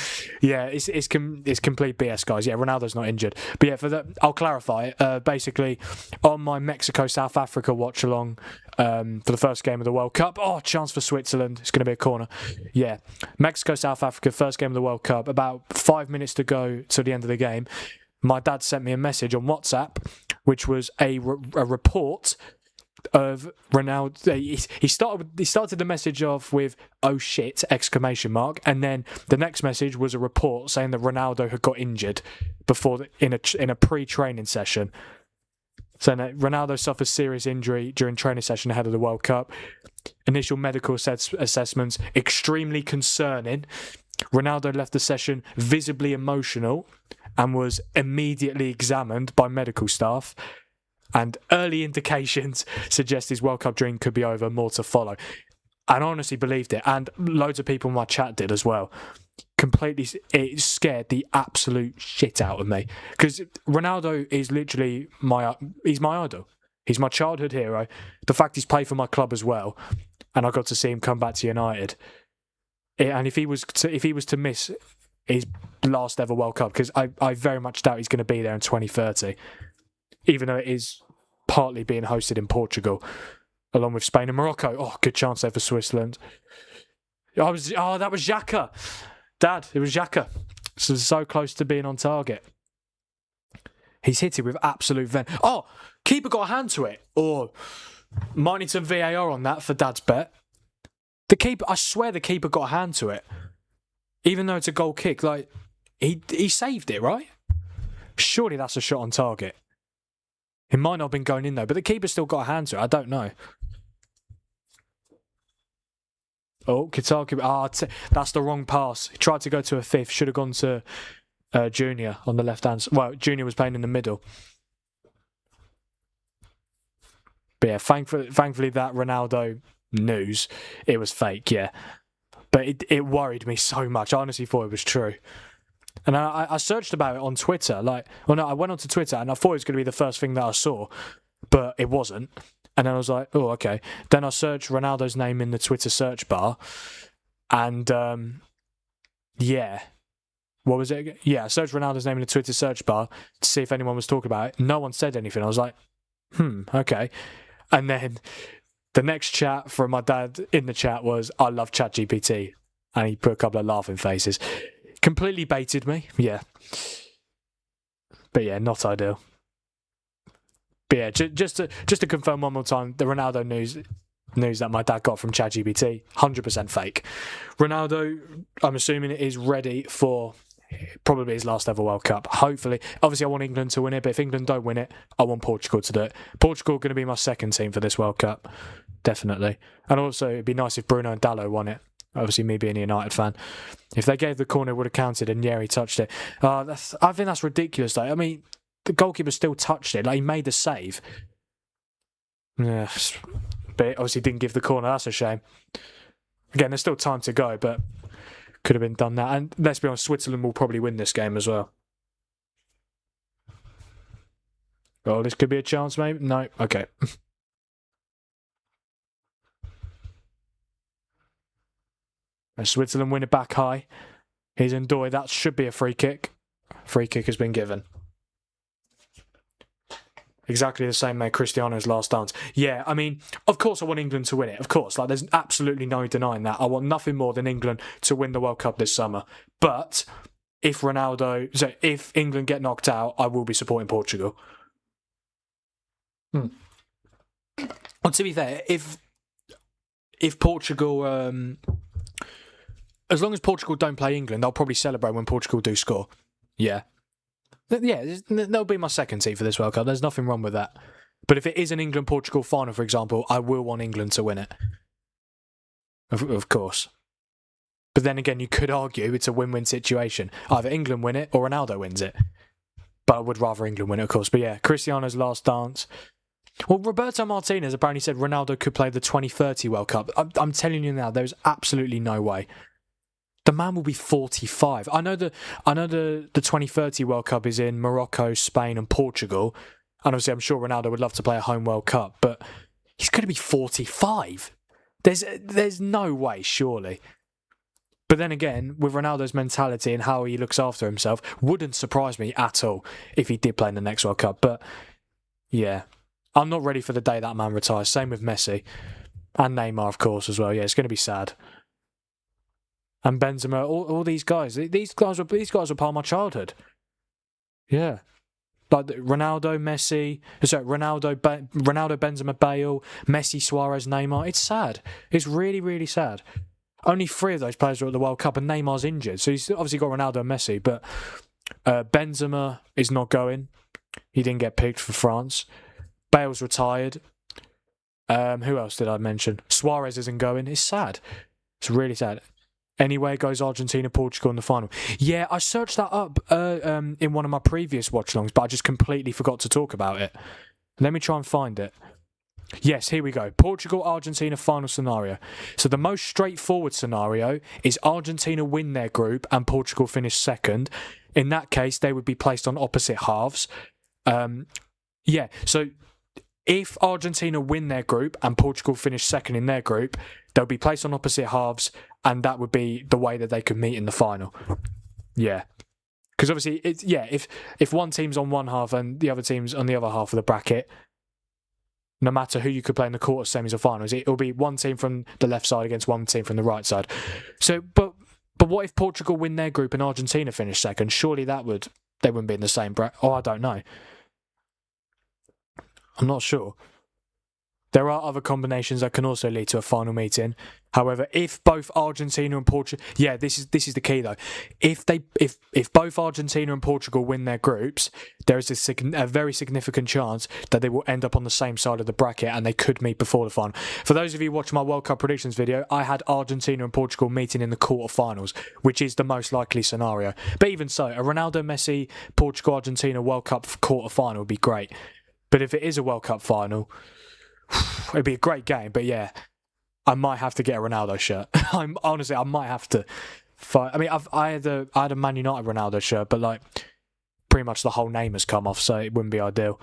Yeah, it's complete BS, guys. Yeah, Ronaldo's not injured, but yeah, I'll clarify. Basically, on my Mexico South Africa watch along for the first game of the World Cup. Oh, chance for Switzerland. It's going to be a corner. Yeah, Mexico South Africa first game of the World Cup. About 5 minutes to go to the end of the game. My dad sent me a message on WhatsApp, which was a report of Ronaldo. He started the message off with "oh shit!" ! And then the next message was a report saying that Ronaldo had got injured in a pre-training session. So Ronaldo suffers serious injury during training session ahead of the World Cup. Initial medical assessments extremely concerning. Ronaldo left the session visibly emotional and was immediately examined by medical staff. And early indications suggest his World Cup dream could be over, more to follow. And I honestly believed it. And loads of people in my chat did as well. Completely, it scared the absolute shit out of me. Because Ronaldo is literally he's my idol. He's my childhood hero. The fact he's played for my club as well. And I got to see him come back to United. And if he was to miss his last ever World Cup, because I very much doubt he's going to be there in 2030, even though it is partly being hosted in Portugal, along with Spain and Morocco. Oh, good chance there for Switzerland. That was Xhaka. Dad, it was Xhaka. So close to being on target. He's hit it with absolute venom. Oh, keeper got a hand to it. Or might need some VAR on that for Dad's bet. The keeper, I swear the keeper got a hand to it. Even though it's a goal kick, like he saved it, right? Surely that's a shot on target. It might not have been going in though, but the keeper still got a hand to it. I don't know. Oh, Qatar. That's the wrong pass. He tried to go to a fifth. Should have gone to Junior on the left hand. Well, Junior was playing in the middle. But yeah, thankfully that Ronaldo news, it was fake, yeah. But it worried me so much. I honestly thought it was true. And I searched about it on Twitter. I went onto Twitter and I thought it was going to be the first thing that I saw, but it wasn't. And then I was like, oh, okay. Then I searched Ronaldo's name in the Twitter search bar. And, yeah. What was it again? Yeah, I searched Ronaldo's name in the Twitter search bar to see if anyone was talking about it. No one said anything. I was like, okay. And then the next chat from my dad in the chat was, I love ChatGPT. And he put a couple of laughing faces. Completely baited me, yeah. But yeah, not ideal. But yeah, just to confirm one more time, the Ronaldo news that my dad got from ChatGPT, 100% fake. Ronaldo, I'm assuming it is ready for probably his last ever World Cup. Hopefully, obviously I want England to win it, but if England don't win it, I want Portugal to do it. Portugal going to be my second team for this World Cup, definitely. And also, it'd be nice if Bruno and Dalot won it. Obviously, me being a United fan. If they gave the corner, it would have counted, and yeah, he touched it. I think that's ridiculous, though. I mean, the goalkeeper still touched it. Like, he made the save. Yeah, but obviously didn't give the corner. That's a shame. Again, there's still time to go, but could have been done that. And let's be honest, Switzerland will probably win this game as well. Oh, this could be a chance, maybe? No? Okay. And Switzerland win it back high. Here's Ndoye. That should be a free kick. Free kick has been given. Exactly the same made Cristiano's last dance. Yeah, I mean, of course I want England to win it. Of course, like there's absolutely no denying that. I want nothing more than England to win the World Cup this summer. But if England get knocked out, I will be supporting Portugal. Well, to be fair, if Portugal, as long as Portugal don't play England, I'll probably celebrate when Portugal do score. Yeah. Yeah, that'll be my second team for this World Cup. There's nothing wrong with that. But if it is an England-Portugal final, for example, I will want England to win it. Of course. But then again, you could argue it's a win-win situation. Either England win it or Ronaldo wins it. But I would rather England win it, of course. But yeah, Cristiano's last dance. Well, Roberto Martinez apparently said Ronaldo could play the 2030 World Cup. I'm telling you now, there's absolutely no way. The man will be 45. I know the 2030 World Cup is in Morocco, Spain and Portugal. And obviously I'm sure Ronaldo would love to play a home World Cup, but he's going to be 45. There's no way, surely. But then again, with Ronaldo's mentality and how he looks after himself, wouldn't surprise me at all if he did play in the next World Cup. But yeah, I'm not ready for the day that man retires. Same with Messi and Neymar, of course, as well. Yeah, it's going to be sad. And Benzema, all these guys. These guys were part of my childhood. Yeah. Like Ronaldo, Messi, Ronaldo, Benzema, Bale, Messi, Suarez, Neymar. It's sad. It's really, really sad. Only 3 of those players are at the World Cup and Neymar's injured. So he's obviously got Ronaldo and Messi, but Benzema is not going. He didn't get picked for France. Bale's retired. Who else did I mention? Suarez isn't going. It's sad. It's really sad. Anyway, it goes Argentina, Portugal in the final. Yeah, I searched that up in one of my previous watch-alongs, but I just completely forgot to talk about it. Let me try and find it. Yes, here we go. Portugal, Argentina final scenario. So the most straightforward scenario is Argentina win their group and Portugal finish second. In that case, they would be placed on opposite halves. Yeah, so if Argentina win their group and Portugal finish second in their group, they'll be placed on opposite halves, and that would be the way that they could meet in the final. Yeah. Because obviously, if one team's on one half and the other team's on the other half of the bracket, no matter who you could play in the quarter, semis or finals, it'll be one team from the left side against one team from the right side. So, but what if Portugal win their group and Argentina finish second? Surely they wouldn't be in the same bracket. Oh, I don't know. I'm not sure. There are other combinations that can also lead to a final meeting. However, if both Argentina and Portugal, this is the key though. If both Argentina and Portugal win their groups, there is a very significant chance that they will end up on the same side of the bracket and they could meet before the final. For those of you watching my World Cup predictions video, I had Argentina and Portugal meeting in the quarterfinals, which is the most likely scenario. But even so, a Ronaldo, Messi, Portugal, Argentina World Cup quarterfinal would be great. But if it is a World Cup final, it'd be a great game. But yeah, I might have to get a Ronaldo shirt. I might have to fight. I mean, I had a Man United Ronaldo shirt, but like pretty much the whole name has come off, so it wouldn't be ideal.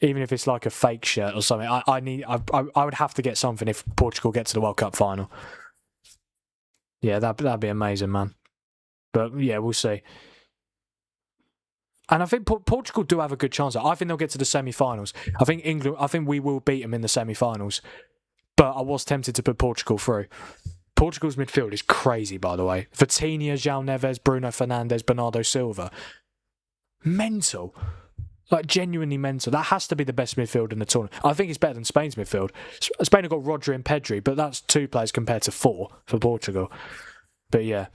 Even if it's like a fake shirt or something, I would have to get something if Portugal get to the World Cup final. Yeah, that'd be amazing, man. But yeah, we'll see. And I think Portugal do have a good chance. I think they'll get to the semi-finals. I think we will beat them in the semi-finals. But I was tempted to put Portugal through. Portugal's midfield is crazy, by the way. Vitinha, João Neves, Bruno Fernandes, Bernardo Silva. Mental. Like, genuinely mental. That has to be the best midfield in the tournament. I think it's better than Spain's midfield. Spain have got Rodri and Pedri, but that's 2 players compared to 4 for Portugal. But yeah.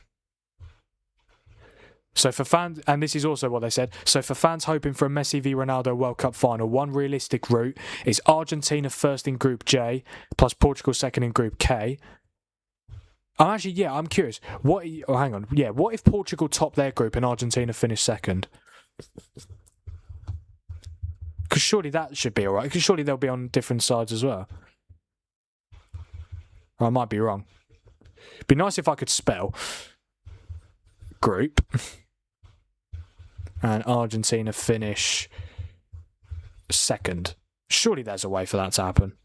So for fans, and this is also what they said, so for fans hoping for a Messi v Ronaldo World Cup final, one realistic route is Argentina first in Group J, plus Portugal second in Group K. I'm curious. What if Portugal top their group and Argentina finish second? Because surely that should be alright, because surely they'll be on different sides as well. Or I might be wrong. It'd be nice if I could spell group and Argentina finish second. Surely there's a way for that to happen.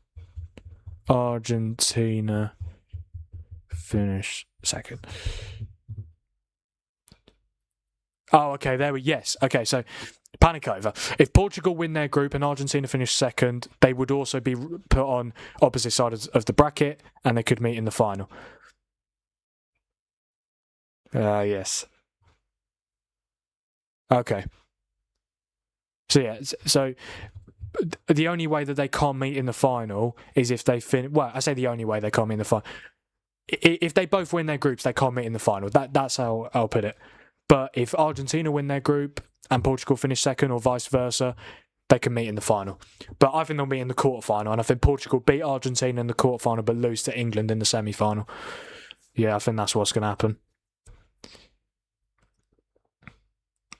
Argentina finish second. Oh, okay, yes. Okay, so panic over. If Portugal win their group and Argentina finish second, they would also be put on opposite sides of the bracket and they could meet in the final. Yes. Okay. So yeah, so the only way that they can't meet in the final is if they finish. Well, I say the only way they can't meet in the final. If they both win their groups, they can't meet in the final. That's how I'll put it. But if Argentina win their group and Portugal finish second, or vice versa, they can meet in the final. But I think they'll meet in the quarterfinal, and I think Portugal beat Argentina in the quarterfinal, but lose to England in the semi-final. Yeah, I think that's what's going to happen.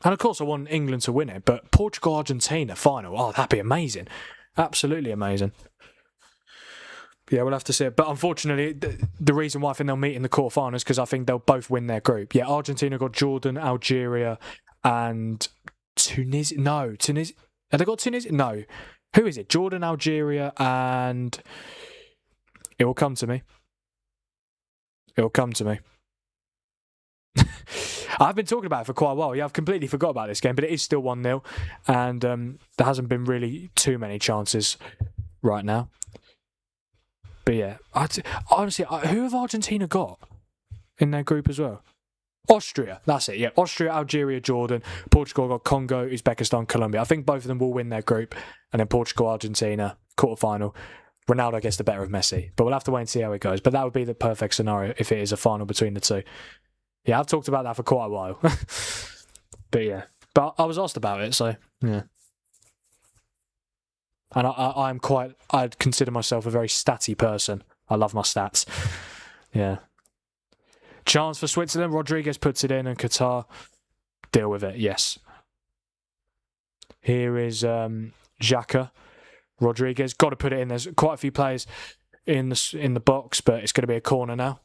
And of course, I want England to win it, but Portugal-Argentina final, that'd be amazing. Absolutely amazing. Yeah, we'll have to see it. But unfortunately, the reason why I think they'll meet in the quarterfinals is because I think they'll both win their group. Yeah, Argentina got Jordan, Algeria, and Tunisia. No, Tunisia. Have they got Tunisia? No. Who is it? Jordan, Algeria, and... It will come to me. It will come to me. I've been talking about it for quite a while. Yeah, I've completely forgot about this game, but it is still 1-0, and there hasn't been really too many chances right now. But yeah, honestly, who have Argentina got in their group as well? Austria, that's it, yeah. Austria, Algeria, Jordan. Portugal got Congo, Uzbekistan, Colombia. I think both of them will win their group, and then Portugal, Argentina, quarterfinal. Ronaldo gets the better of Messi. But we'll have to wait and see how it goes. But that would be the perfect scenario if it is a final between the two. Yeah, I've talked about that for quite a while. But yeah. But I was asked about it, so yeah. And I'd consider myself a very statty person. I love my stats. Yeah. Chance for Switzerland. Rodriguez puts it in and Qatar deal with it. Yes. Here is Xhaka. Rodriguez. Got to put it in. There's quite a few players in the box, but it's going to be a corner now.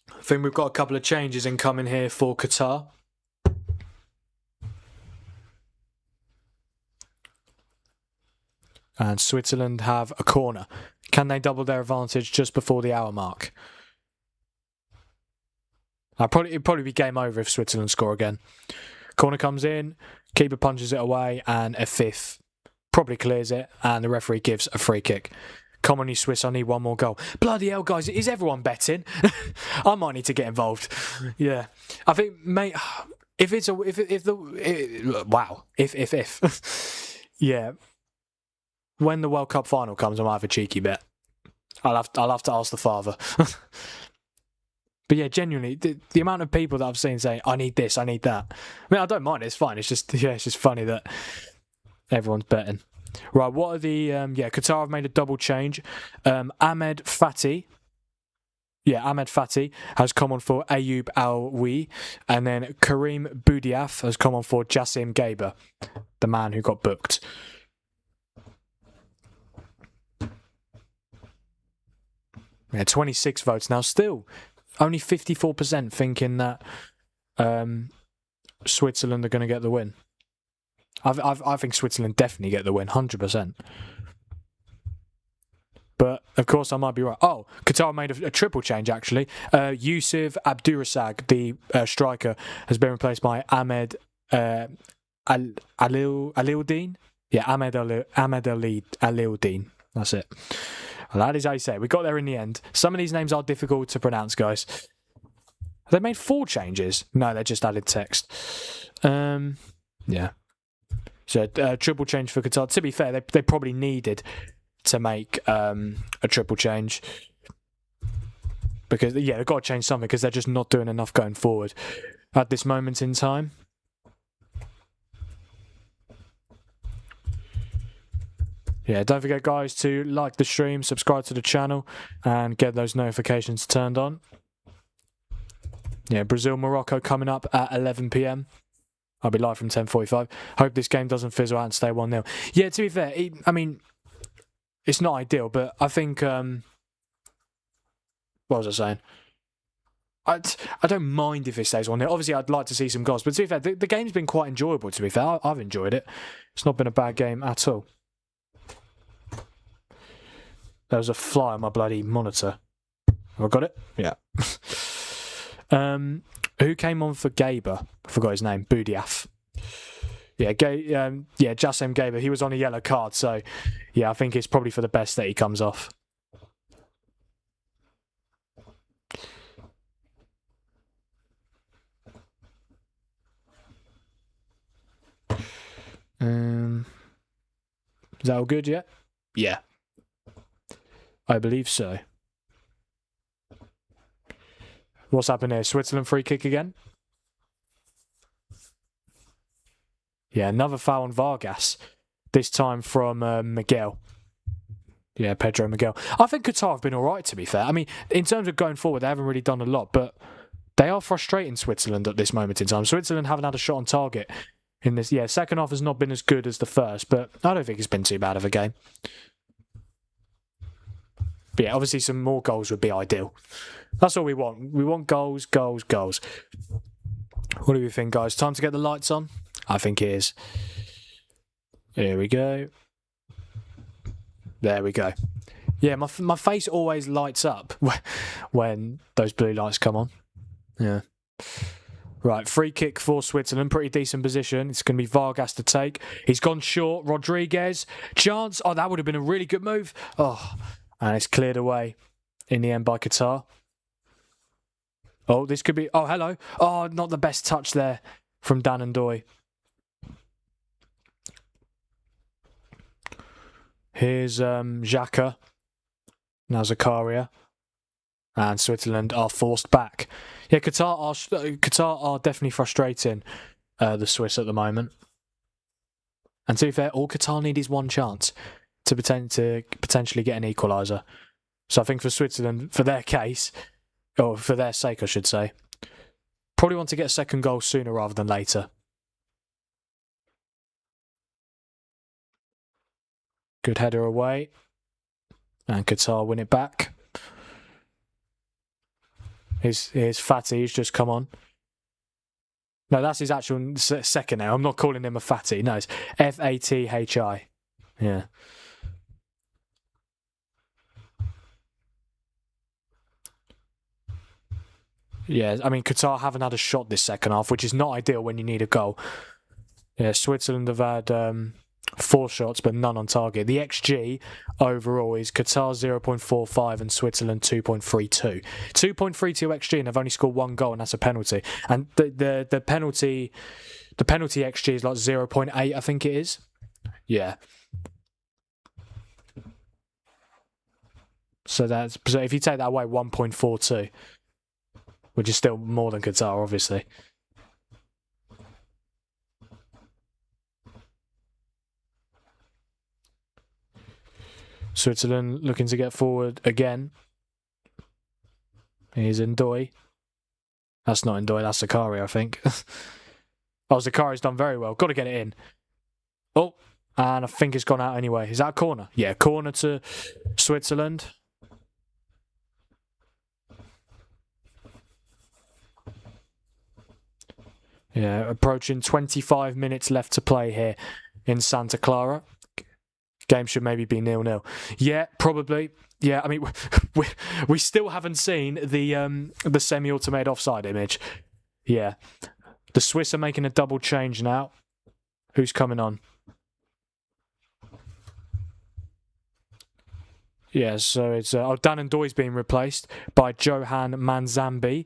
I think we've got a couple of changes incoming here for Qatar. And Switzerland have a corner. Can they double their advantage just before the hour mark? It'd probably be game over if Switzerland score again. Corner comes in, keeper punches it away, and a fifth probably clears it, and the referee gives a free kick. Come on, you Swiss, I need one more goal. Bloody hell, guys, is everyone betting? I might need to get involved. Yeah. I think, mate, yeah. When the World Cup final comes, I might have a cheeky bet. I'll have to ask the father. But yeah, genuinely, the amount of people that I've seen say, I need this, I need that. I mean, I don't mind, it's fine. It's just funny that everyone's betting. Right, what are the... Qatar have made a double change. Ahmed Fatih has come on for Ayoub Alwi, and then Karim Boudiaf has come on for Jassim Gaber, the man who got booked. Yeah, 26 votes now. Still, only 54% thinking that Switzerland are going to get the win. I think Switzerland definitely get the win, 100%. But, of course, I might be right. Oh, Qatar made a triple change, actually. Yusuf Abdurasaq, the striker, has been replaced by Ahmed Alildin. Yeah, Ahmed Alildin. That's it. Well, that is how you say it. We got there in the end. Some of these names are difficult to pronounce, guys. Have they made 4 changes? No, they just added text. Yeah. So, triple change for Qatar. To be fair, they probably needed to make a triple change. Because, yeah, they've got to change something because they're just not doing enough going forward at this moment in time. Yeah, don't forget, guys, to like the stream, subscribe to the channel, and get those notifications turned on. Yeah, Brazil-Morocco coming up at 11 PM. I'll be live from 10:45. Hope this game doesn't fizzle out and stay 1-0. Yeah, to be fair, I mean, it's not ideal, but I think... what was I saying? I don't mind if it stays 1-0. Obviously, I'd like to see some goals, but to be fair, the game's been quite enjoyable, to be fair. I've enjoyed it. It's not been a bad game at all. There was a fly on my bloody monitor. Have I got it? Yeah. Who came on for Gaber? I forgot his name. Boudiaf. Yeah, Jassim Gaber. He was on a yellow card, so yeah, I think it's probably for the best that he comes off. Is that all good yet? Yeah. I believe so. What's happened here? Switzerland free kick again? Yeah, another foul on Vargas. This time from Miguel. Yeah, Pedro Miguel. I think Qatar have been alright, to be fair. I mean, in terms of going forward, they haven't really done a lot, but they are frustrating Switzerland at this moment in time. Switzerland haven't had a shot on target in this. Yeah, second half has not been as good as the first, but I don't think it's been too bad of a game. But yeah, obviously some more goals would be ideal. That's all we want. We want goals, goals, goals. What do you think, guys? Time to get the lights on? I think it is. Here we go. There we go. Yeah, my face always lights up when those blue lights come on. Yeah. Right, free kick for Switzerland. Pretty decent position. It's going to be Vargas to take. He's gone short. Rodriguez. Chance. Oh, that would have been a really good move. Oh, and it's cleared away in the end by Qatar. Oh, this could be... Oh, hello. Oh, not the best touch there from Dan and Doy. Here's Xhaka. Now Zakaria. And Switzerland are forced back. Yeah, Qatar are definitely frustrating the Swiss at the moment. And to be fair, all Qatar need is one chance to potentially get an equaliser. So I think for Switzerland, for their case, or for their sake, I should say, probably want to get a second goal sooner rather than later. Good header away. And Qatar win it back. Here's Fatty, he's just come on. No, that's his actual second name. I'm not calling him a Fatty. No, it's Fathi. Yeah. Yeah, I mean, Qatar haven't had a shot this second half, which is not ideal when you need a goal. Yeah, Switzerland have had 4 shots, but none on target. The XG overall is Qatar 0.45 and Switzerland 2.32. 2.32 XG, and they've only scored 1 goal, and that's a penalty. And the penalty XG is like 0.8, I think it is. Yeah. So if you take that away, 1.42, which is still more than Qatar, obviously. Switzerland looking to get forward again. Here's Ndoye. That's not Ndoye, that's Zakari, I think. Oh, Zakari's done very well. Got to get it in. Oh, and I think it's gone out anyway. Is that a corner? Yeah, corner to Switzerland. Yeah, approaching 25 minutes left to play here in Santa Clara. Game should maybe be 0-0. Yeah, probably. Yeah, I mean, we still haven't seen the semi-automated offside image. Yeah. The Swiss are making a double change now. Who's coming on? Yeah, so it's Dan Ndoye's being replaced by Johan Manzambi,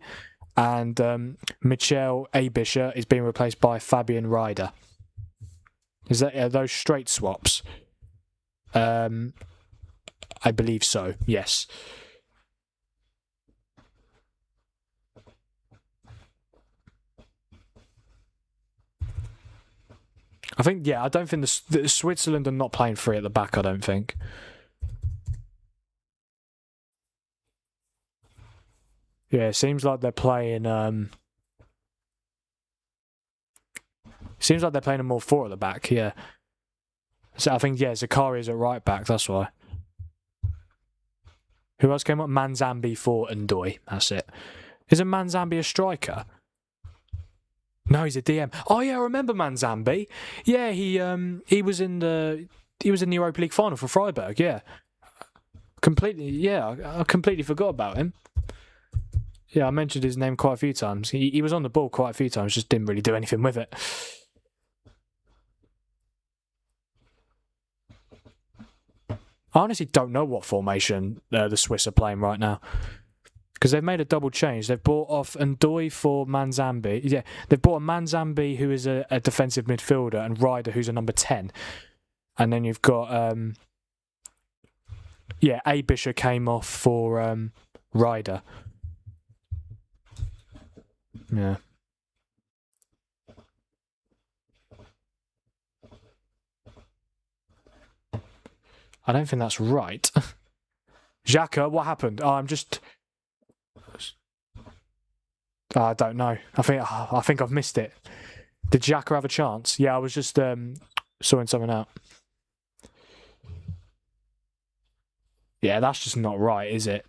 and Michel Abischer is being replaced by Fabian Ryder. Are those straight swaps? I believe so, yes. I think, yeah, I don't think the Switzerland are not playing free at the back, I don't think. Yeah, it seems like they're playing seems like they're playing a more 4 at the back, yeah. So I think, yeah, Zakari is at right back, that's why. Who else came up? Manzambi for Ndoye, that's it. Isn't Manzambi a striker? No, he's a DM. Oh yeah, I remember Manzambi. Yeah, he was in the Europa League final for Freiburg, yeah. I completely forgot about him. Yeah, I mentioned his name quite a few times. He was on the ball quite a few times, just didn't really do anything with it. I honestly don't know what formation the Swiss are playing right now, because they've made a double change. They've bought off Ndoye for Manzambi. Yeah, they've bought a Manzambi who is a defensive midfielder and Ryder who's a number 10. And then you've got Abischer came off for Ryder. Yeah. I don't think that's right. Xhaka, what happened? Oh, I don't know. I think I've missed it. Did Xhaka have a chance? Yeah, I was just sorting something out. Yeah, that's just not right, is it?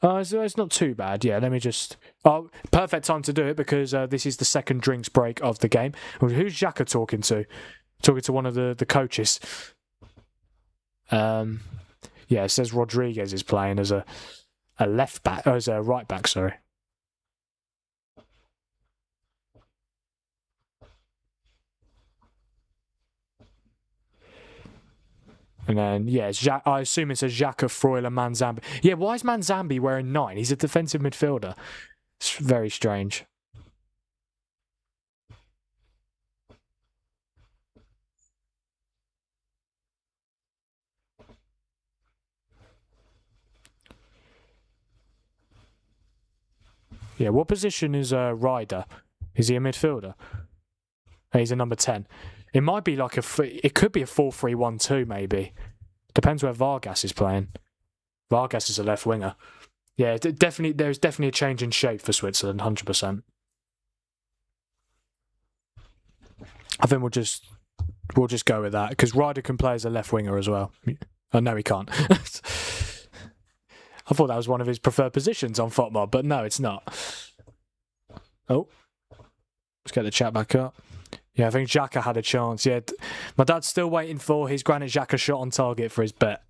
It's not too bad. Yeah, let me just... Oh, perfect time to do it, because this is the second drinks break of the game. Who's Xhaka talking to? Talking to one of the coaches. Yeah, it says Rodriguez is playing as a left back, or as a right back, sorry. And then, yeah, I assume it says Xhaka, Freuler, Manzambi. Yeah, why is Manzambi wearing 9? He's a defensive midfielder. It's very strange. Yeah, what position is Ryder? Is he a midfielder? He's a number 10. It might be like it could be a 4-3-1-2 maybe. Depends where Vargas is playing. Vargas is a left winger. Yeah, definitely. There's definitely a change in shape for Switzerland, 100%. I think we'll just go with that because Ryder can play as a left winger as well. Oh no, he can't. I thought that was one of his preferred positions on FOTMOB, but no, it's not. Oh, let's get the chat back up. Yeah, I think Xhaka had a chance. Yeah, my dad's still waiting for his Granit Xhaka shot on target for his bet.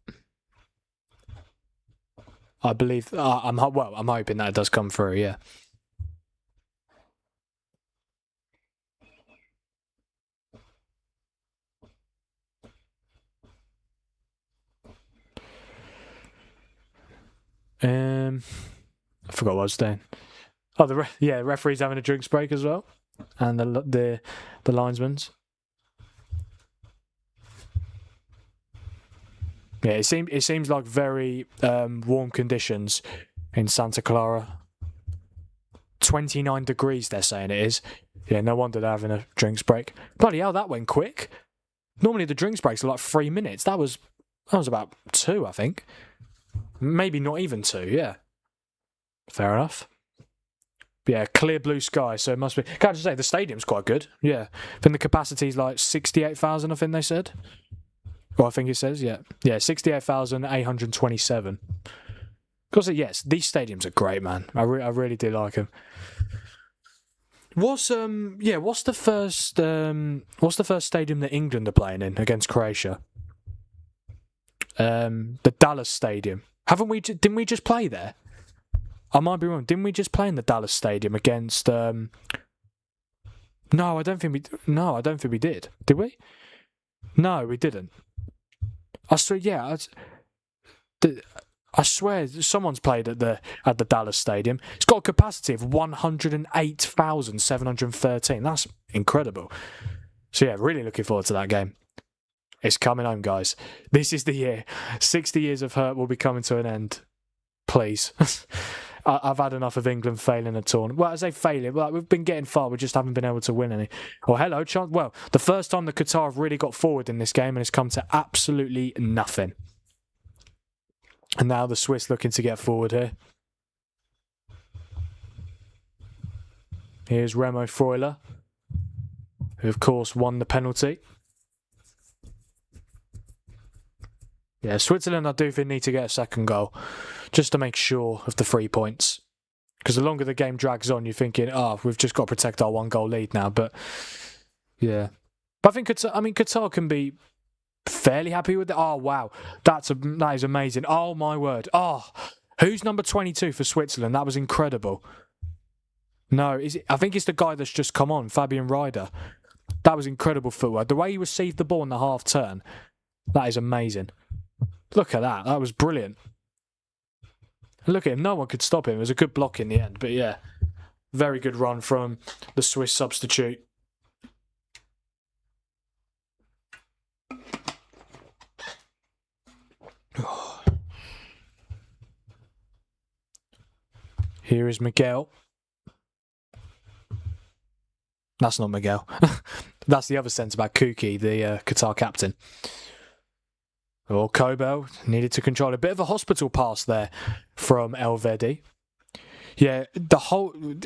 I believe. I'm hoping that it does come through. Yeah. I forgot what I was saying. Oh, the referee's having a drinks break as well, and the linesman's. Yeah, it seems like very warm conditions in Santa Clara. 29 degrees, they're saying it is. Yeah, no wonder they're having a drinks break. Bloody hell, that went quick. Normally the drinks breaks are like 3 minutes. That was about 2, I think. Maybe not even 2, yeah. Fair enough. Yeah, clear blue sky, so it must be... Can I just say, the stadium's quite good, yeah. I think the capacity's like 68,000, I think they said. Well, I think it says, yeah. Yeah, 68,827. Because, yes, these stadiums are great, man. I really do like them. What's the first stadium that England are playing in against Croatia? The Dallas Stadium. Didn't we just play there? I might be wrong. Didn't we just play in the Dallas Stadium against? No, I don't think we did. Did we? No, we didn't. I swear, someone's played at the Dallas Stadium. It's got a capacity of 108,713. That's incredible. So yeah, really looking forward to that game. It's coming home, guys. This is the year. 60 years of hurt will be coming to an end. Please. I've had enough of England failing a tournament. Well, I say failing. Well, we've been getting far. We just haven't been able to win any. Oh, hello, chance. Well, the first time the Qatar have really got forward in this game and it's come to absolutely nothing. And now the Swiss looking to get forward here. Here's Remo Freuler, who of course won the penalty. Yeah, Switzerland, I do think, need to get a second goal just to make sure of the 3 points. Because the longer the game drags on, you're thinking, we've just got to protect our 1 goal lead now. But yeah, but I think Qatar can be fairly happy with it. Oh wow, that is amazing. Oh my word. Oh, who's number 22 for Switzerland? That was incredible. No, I think it's the guy that's just come on, Fabian Ryder. That was incredible footwork. The way he received the ball in the half turn, that is amazing. Look at that. That was brilliant. Look at him. No one could stop him. It was a good block in the end. But yeah, very good run from the Swiss substitute. Here is Miguel. That's not Miguel. That's the other centre-back, Kuki, the Qatar captain. Or Kobel needed to control a bit of a hospital pass there from Elvedi. Yeah,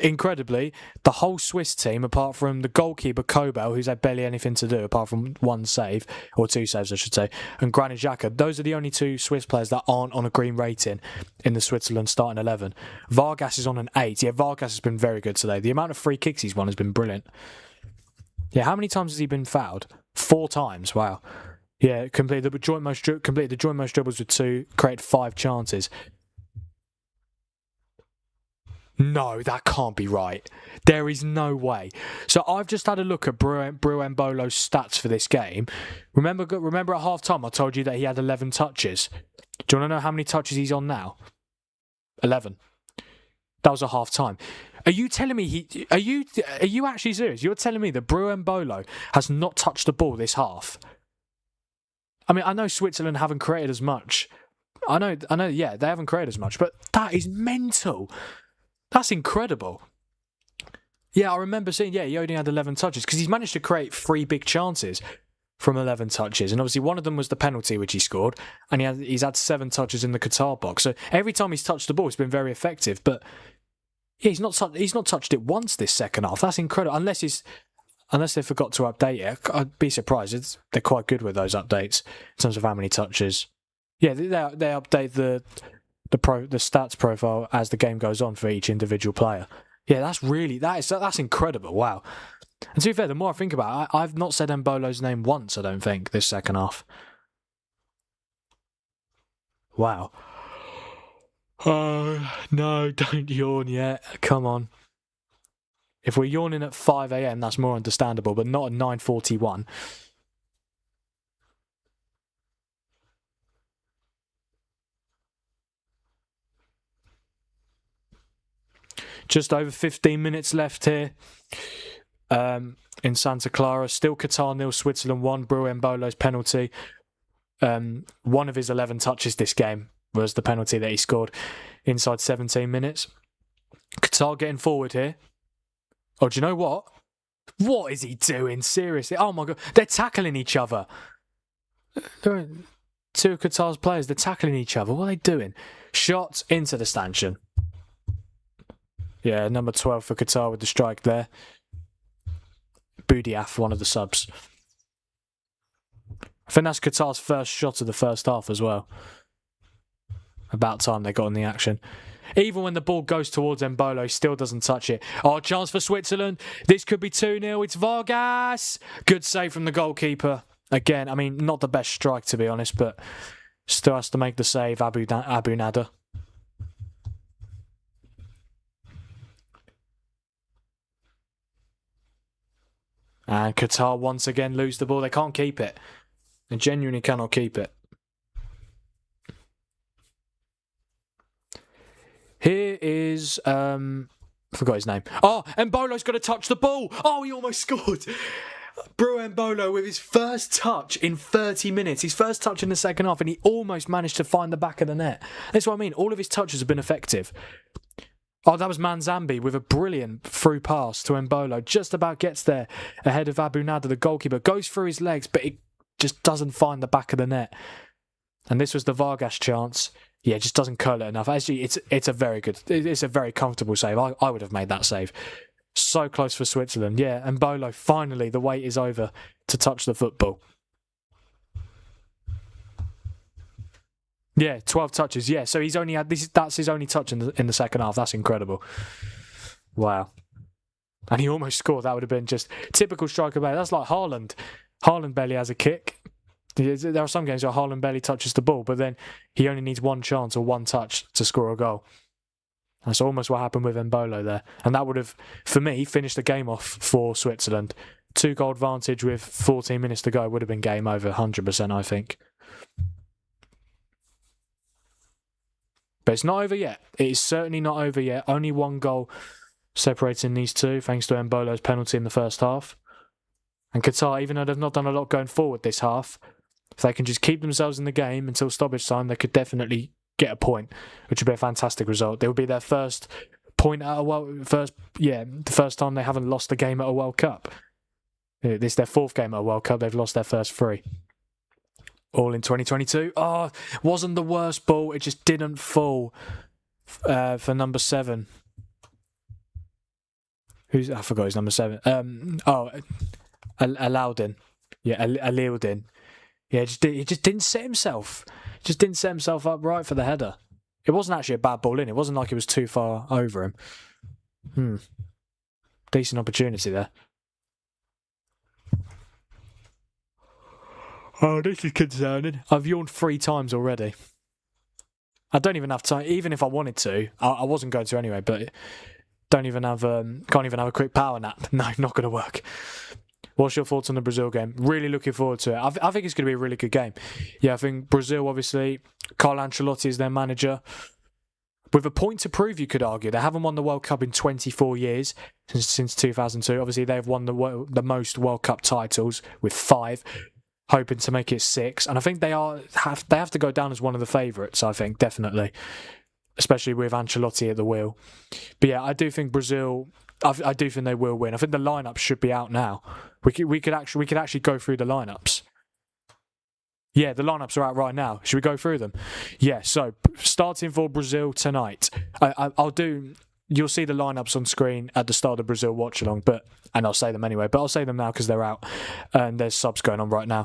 incredibly, the whole Swiss team, apart from the goalkeeper Kobel, who's had barely anything to do apart from 1 save, or 2 saves I should say, and Granit Xhaka, those are the only 2 Swiss players that aren't on a green rating in the Switzerland starting 11. Vargas is on an 8. Yeah, Vargas has been very good today. The amount of free kicks he's won has been brilliant. Yeah, how many times has he been fouled? 4 times, wow. Yeah, completed the joint most dribbles with 2, created 5 chances. No, that can't be right. There is no way. So I've just had a look at Bruembolo's stats for this game. Remember at half-time I told you that he had 11 touches. Do you want to know how many touches he's on now? 11. That was at half-time. Are you telling me are you actually serious? You're telling me that Bruembolo has not touched the ball this half? I mean, I know Switzerland haven't created as much. I know, yeah, they haven't created as much, but that is mental. That's incredible. Yeah, I remember seeing, he only had 11 touches because he's managed to create 3 big chances from 11 touches. And obviously one of them was the penalty, which he scored, and he's had 7 touches in the Qatar box. So every time he's touched the ball, it's been very effective. But yeah, he's not touched it once this second half. That's incredible. Unless they forgot to update it. I'd be surprised. They're quite good with those updates in terms of how many touches. Yeah, they update the stats profile as the game goes on for each individual player. Yeah, that's incredible. Wow. And to be fair, the more I think about it, I've not said Mbolo's name once, I don't think, this second half. Wow. Oh, no, don't yawn yet. Come on. If we're yawning at 5 a.m, that's more understandable, but not at 9:41. Just over 15 minutes left here in Santa Clara. Still Qatar 0, Switzerland 1. Breu Mbolo's penalty. One of his 11 touches this game was the penalty that he scored inside 17 minutes. Qatar getting forward here. Oh, do you know what? What is he doing? Seriously. Oh my God. They're tackling each other. Two of Qatar's players, they're tackling each other. What are they doing? Shot into the stanchion. Yeah, number 12 for Qatar with the strike there. Boudiaf, one of the subs. I think that's Qatar's first shot of the first half as well. About time they got in the action. Even when the ball goes towards Mbolo, he still doesn't touch it. Oh, chance for Switzerland. This could be 2-0. It's Vargas. Good save from the goalkeeper. Again, I mean, not the best strike to be honest, but still has to make the save, Abu Nada. And Qatar once again lose the ball. They can't keep it. They genuinely cannot keep it. Here is... I forgot his name. Oh, Mbolo's got to touch the ball. Oh, he almost scored. Breu Mbolo with his first touch in 30 minutes. His first touch in the second half, and he almost managed to find the back of the net. That's what I mean. All of his touches have been effective. Oh, that was Manzambi with a brilliant through pass to Mbolo. Just about gets there ahead of Abu Nada, the goalkeeper. Goes through his legs, but it just doesn't find the back of the net. And this was the Vargas chance. Yeah, it just doesn't curl it enough. Actually, it's a very good, it's a very comfortable save. I would have made that save. So close for Switzerland. Yeah, and Mbolo, finally, the wait is over to touch the football. Yeah, 12 touches. Yeah, so he's only had that's his only touch in the second half. That's incredible. Wow. And he almost scored. That would have been just typical striker play. That's like Haaland. Haaland barely has a kick. There are some games where Haaland barely touches the ball, but then he only needs one chance or one touch to score a goal. That's almost what happened with Mbolo there. And that would have, for me, finished the game off for Switzerland. 2-goal advantage with 14 minutes to go would have been game over 100%, I think. But it's not over yet. It is certainly not over yet. Only 1 goal separating these two, thanks to Mbolo's penalty in the first half. And Qatar, even though they've not done a lot going forward this half, if they can just keep themselves in the game until stoppage time, they could definitely get a point, which would be a fantastic result. It would be their first point at the first time they haven't lost a game at a World Cup. This is their 4th game at a World Cup. They've lost their first 3. All in 2022. Oh, wasn't the worst ball. It just didn't fall for number 7. I forgot his number 7. Alaudin. Yeah, Alaudin. Yeah, he just didn't set himself. Just didn't set himself up right for the header. It wasn't actually a bad ball in. It wasn't like it was too far over him. Decent opportunity there. Oh, this is concerning. I've yawned 3 times already. I don't even have time. Even if I wanted to, I wasn't going to anyway. But can't even have a quick power nap. No, not going to work. What's your thoughts on the Brazil game? Really looking forward to it. I think it's going to be a really good game. Yeah, I think Brazil, obviously, Carlo Ancelotti is their manager. With a point to prove, you could argue. They haven't won the World Cup in 24 years, since 2002. Obviously, they've won the most World Cup titles with 5. Hoping to make it 6, and I think they have to go down as one of the favourites. I think definitely. especially with Ancelotti at the wheel. But yeah, I do think Brazil. I do think they will win. I think the lineups should be out now. We could actually go through the lineups. Yeah, the lineups are out right now. Should we go through them? Yeah. So starting for Brazil tonight, I'll do. You'll see the lineups on screen at the start of Brazil Watchalong, and I'll say them anyway, but I'll say them now because they're out and there's subs going on right now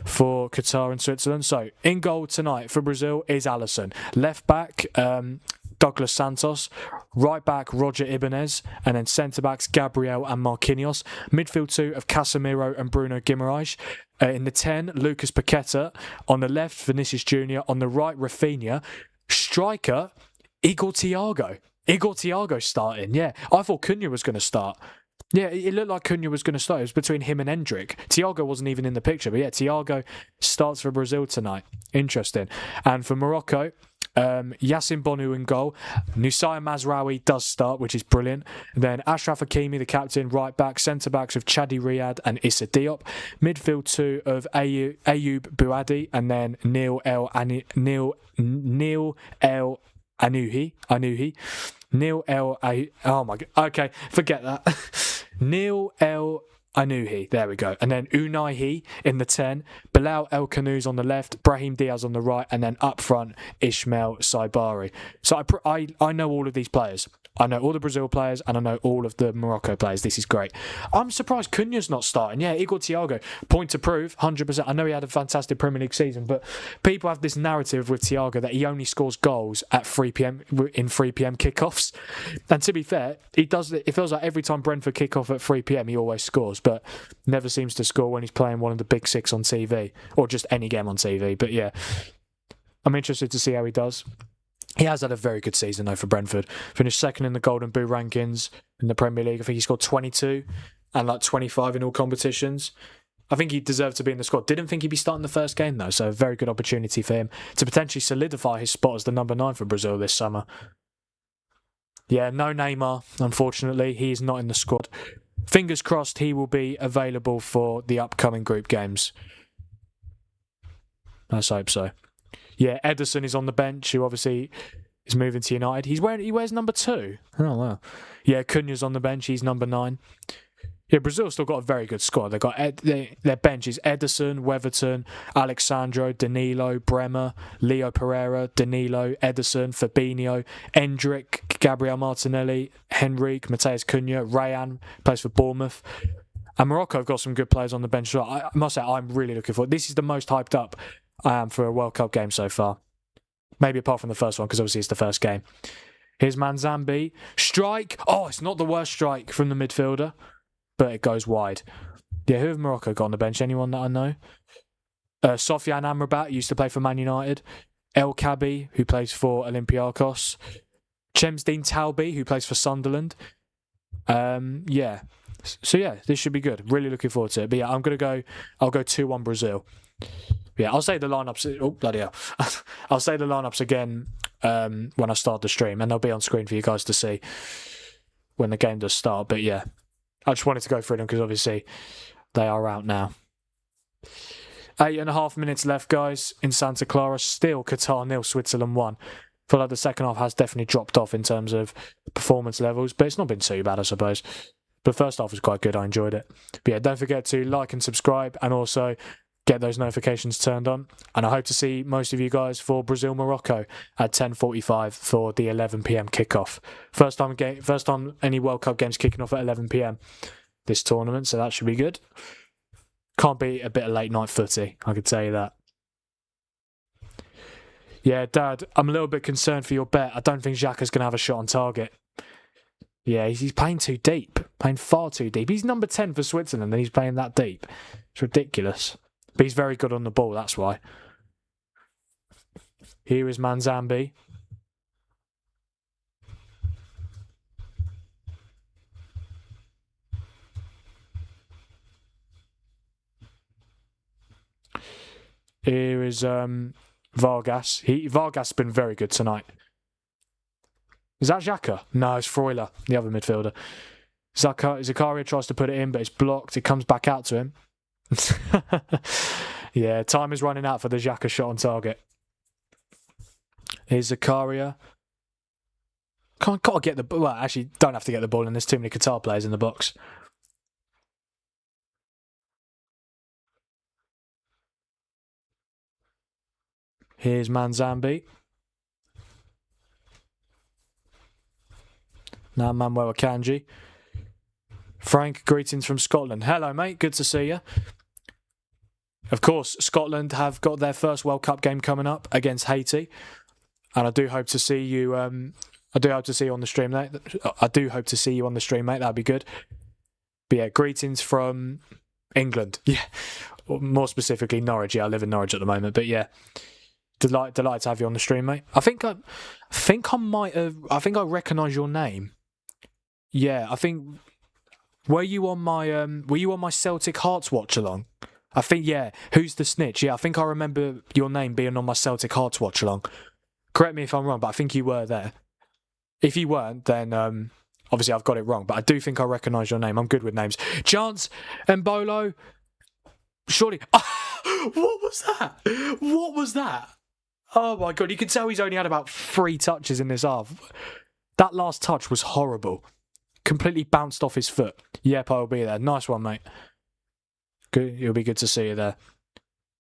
for Qatar and Switzerland. So in goal tonight for Brazil is Alisson. Left back, Douglas Santos. Right back, Roger Ibanez. And then centre backs, Gabriel and Marquinhos. Midfield two of Casemiro and Bruno Guimaraes. In the 10, Lucas Paqueta. On the left, Vinicius Jr. On the right, Rafinha. Striker, Igor Thiago. Igor Thiago starting, yeah. I thought Cunha was going to start. Yeah, it looked like Cunha was going to start. It was between him and Endrick. Thiago wasn't even in the picture, but yeah, Thiago starts for Brazil tonight. Interesting. And for Morocco, Yassin Bonu in goal. Nusayr Mazraoui does start, which is brilliant. And then Ashraf Hakimi, the captain, right back. Centre backs of Chadi Riyad and Issa Diop. Midfield two of Ayoub Bouadi, and then Neil El Anuhi. Neil El... Oh my God. Okay, forget that. Neil El Anuhi. There we go. And then Unai in the 10. Bilal El Kanouz on the left. Brahim Diaz on the right. And then up front, Ismail Saibari. So I know all of these players. I know all the Brazil players and I know all of the Morocco players. This is great. I'm surprised Cunha's not starting. Yeah, Igor Thiago, point to prove, 100%. I know he had a fantastic Premier League season, but people have this narrative with Thiago that he only scores goals at 3 p.m. in 3 p.m. kickoffs. And to be fair, he does. It feels like every time Brentford kick off at 3 p.m, he always scores, but never seems to score when he's playing one of the big six on TV or just any game on TV. But yeah, I'm interested to see how he does. He has had a very good season, though, for Brentford. Finished second in the Golden Boot rankings in the Premier League. I think he scored 22 and like 25 in all competitions. I think he deserved to be in the squad. Didn't think he'd be starting the first game, though, so a very good opportunity for him to potentially solidify his spot as the number 9 for Brazil this summer. Yeah, no Neymar, unfortunately. He is not in the squad. Fingers crossed he will be available for the upcoming group games. Let's hope so. Yeah, Ederson is on the bench, who obviously is moving to United. He wears number 2. Oh, wow. Yeah, Cunha's on the bench. He's number 9. Yeah, Brazil's still got a very good squad. They've got their bench is Ederson, Weatherton, Alexandro, Danilo, Bremer, Leo Pereira, Danilo, Ederson, Fabinho, Endrick, Gabriel Martinelli, Henrique, Mateus Cunha, Rayan, plays for Bournemouth. And Morocco have got some good players on the bench as well. I must say, I'm really looking forward. This is the most hyped up I am for a World Cup game so far. Maybe apart from the first one, because obviously it's the first game. Here's Manzambi. Strike! Oh, it's not the worst strike from the midfielder, but it goes wide. Yeah, who have Morocco got on the bench? Anyone that I know? Sofiane Amrabat used to play for Man United. El Kabi, who plays for Olympiacos. Chemsdeen Talbi, who plays for Sunderland. Yeah. So yeah, this should be good. Really looking forward to it. But yeah, I'll go 2-1 Brazil. Yeah, I'll say the lineups. Oh, bloody hell. I'll say the lineups again when I start the stream, and they'll be on screen for you guys to see when the game does start. But yeah, I just wanted to go through them because obviously they are out now. 8.5 minutes left, guys, in Santa Clara. Still Qatar 0, Switzerland 1. I feel like the second half has definitely dropped off in terms of performance levels, but it's not been too bad, I suppose. But first half was quite good. I enjoyed it. But yeah, don't forget to like and subscribe, and also get those notifications turned on. And I hope to see most of you guys for Brazil-Morocco at 10:45 for the 11 p.m. kickoff. First time any World Cup games kicking off at 11 p.m. this tournament, so that should be good. Can't be a bit of late night footy, I could tell you that. Yeah, Dad, I'm a little bit concerned for your bet. I don't think Xhaka's going to have a shot on target. Yeah, he's playing too deep. Playing far too deep. He's number 10 for Switzerland and he's playing that deep. It's ridiculous. But he's very good on the ball, that's why. Here is Manzambi. Here is Vargas. Vargas has been very good tonight. Is that Xhaka? No, it's Freuler, the other midfielder. Zakaria tries to put it in, but it's blocked. It comes back out to him. Yeah, time is running out for the Xhaka shot on target. Here's Zakaria. Gotta get the... Well, actually, don't have to get the ball, and there's too many Qatar players in the box. Here's Manzambi. Now Manuel Akanji. Frank, greetings from Scotland. Hello, mate. Good to see you. Of course, Scotland have got their first World Cup game coming up against Haiti, and I do hope to see you. I do hope to see you on the stream, mate. I do hope to see you on the stream, mate. That'd be good. But yeah, greetings from England. Yeah, more specifically Norwich. Yeah, I live in Norwich at the moment. But yeah, delighted to have you on the stream, mate. I think I recognise your name. Yeah, I think. Were you on my Celtic Hearts watch along? I think, yeah. Who's the snitch? Yeah, I think I remember your name being on my Celtic Hearts watch along. Correct me if I'm wrong, but I think you were there. If you weren't, then obviously I've got it wrong. But I do think I recognise your name. I'm good with names. Chance Mbolo. Surely. What was that? What was that? Oh my God! You can tell he's only had about 3 touches in this half. That last touch was horrible. Completely bounced off his foot. Yep, I'll be there. Nice one, mate. Good. It'll be good to see you there.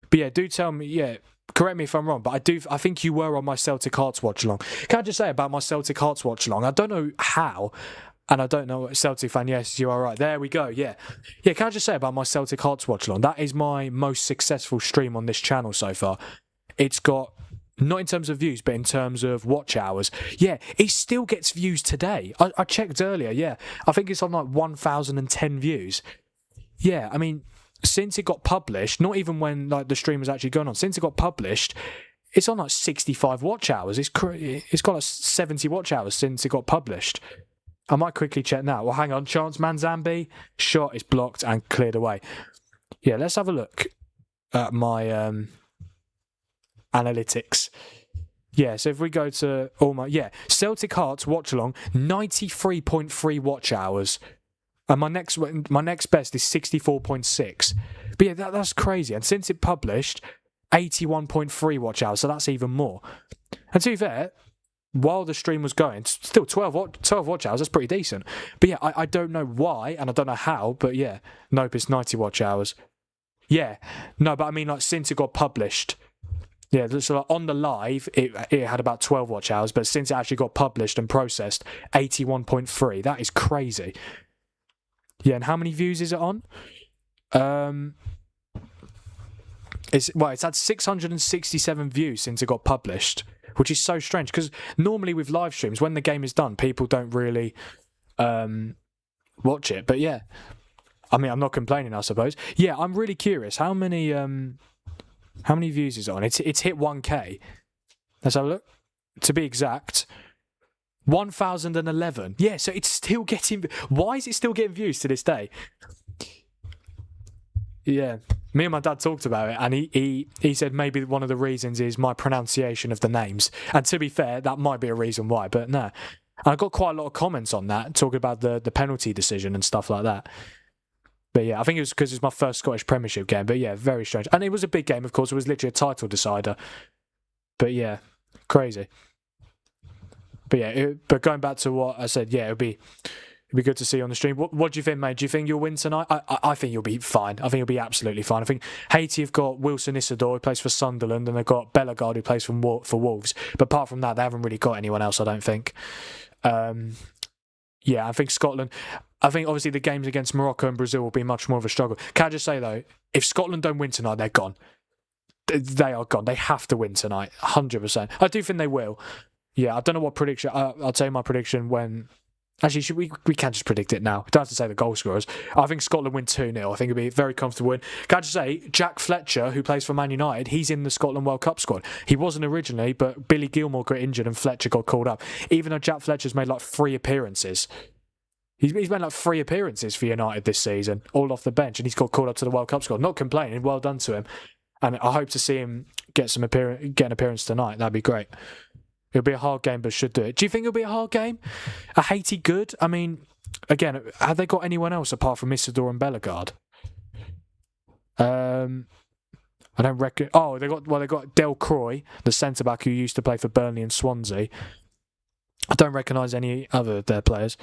But yeah, do tell me. Yeah, correct me if I'm wrong, but I think you were on my Celtic Hearts watch along. Can I just say about my Celtic Hearts watch along? I don't know how, and I don't know what Celtic fan. Yes, you are right. There we go. Yeah. Can I just say about my Celtic Hearts watch along? That is my most successful stream on this channel so far. It's got. Not in terms of views, but in terms of watch hours. Yeah, it still gets views today. I checked earlier, yeah. I think it's on like 1,010 views. Yeah, I mean, since it got published, not even when like the stream was actually going on, since it got published, it's on like 65 watch hours. It's got like 70 watch hours since it got published. I might quickly check now. Well, hang on. Chance Manzambi, shot is blocked and cleared away. Yeah, let's have a look at my... analytics. Yeah, so if we go to all my Celtic Hearts watch along 93.3 watch hours, and my next best is 64.6. But yeah, that's crazy. And since it published, 81.3 watch hours, so that's even more. And to be fair, while the stream was going, still 12 watch hours. That's pretty decent. But yeah, I don't know why and I don't know how. But yeah, nope, it's 90 watch hours. Yeah, no, but I mean like since it got published. Yeah, so like on the live, it had about 12 watch hours, but since it actually got published and processed, 81.3. That is crazy. Yeah, and how many views is it on? It's had 667 views since it got published, which is so strange because normally with live streams, when the game is done, people don't really watch it. But yeah, I mean, I'm not complaining, I suppose. Yeah, I'm really curious. How many views is it on? It's hit 1K. Let's have a look. To be exact, 1,011. Yeah, so it's still getting... Why is it still getting views to this day? Yeah, me and my dad talked about it, and he said maybe one of the reasons is my pronunciation of the names. And to be fair, that might be a reason why, but no. And I got quite a lot of comments on that, talking about the penalty decision and stuff like that. But yeah, I think it was because it's my first Scottish Premiership game. But yeah, very strange. And it was a big game, of course. It was literally a title decider. But yeah, crazy. But yeah, but going back to what I said, yeah, it'd be good to see you on the stream. What do you think, mate? Do you think you'll win tonight? I think you'll be fine. I think you'll be absolutely fine. I think Haiti have got Wilson Isidore, who plays for Sunderland, and they've got Bellegarde, who plays for Wolves. But apart from that, they haven't really got anyone else, I don't think. Yeah, I think Scotland... I think obviously the games against Morocco and Brazil will be much more of a struggle. Can I just say though, if Scotland don't win tonight, they're gone. They are gone. They have to win tonight, 100%. I do think they will. Yeah, I don't know what prediction. I'll tell you my prediction when. Actually, we can just predict it now. Don't have to say the goal scorers. I think Scotland win 2-0. I think it'll be a very comfortable win. Can I just say, Jack Fletcher, who plays for Man United, he's in the Scotland World Cup squad. He wasn't originally, but Billy Gilmore got injured and Fletcher got called up. Even though Jack Fletcher's made like 3 appearances. He's made like 3 appearances for United this season, all off the bench, and he's got called up to the World Cup squad. Not complaining, well done to him. And I hope to see him get an appearance tonight. That'd be great. It'll be a hard game, but should do it. Do you think it'll be a hard game? Are Haiti good? I mean, again, have they got anyone else apart from Isidore and Bellegarde? I don't reckon. Oh, they got Del Croy, the centre back who used to play for Burnley and Swansea. I don't recognise any other of their players.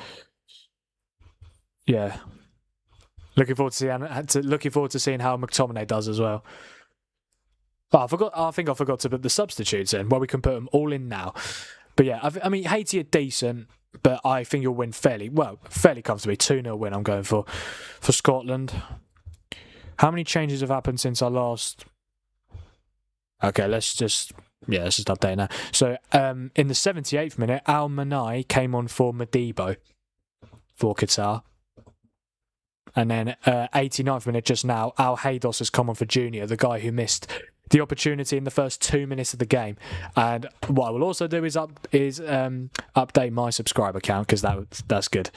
Yeah. Looking forward to seeing how McTominay does as well. Oh, I think I forgot to put the substitutes in. Well, we can put them all in now. But yeah, I mean, Haiti are decent, but I think you'll win fairly comfortably. 2-0 win I'm going for Scotland. How many changes have happened since I last... Okay, let's just update now. So, in the 78th minute, Al Manai came on for Madibo for Qatar. And then 89th minute just now, Al Haydos has come on for Junior, the guy who missed the opportunity in the first 2 minutes of the game. And what I will also do is update my subscriber count, because that's good.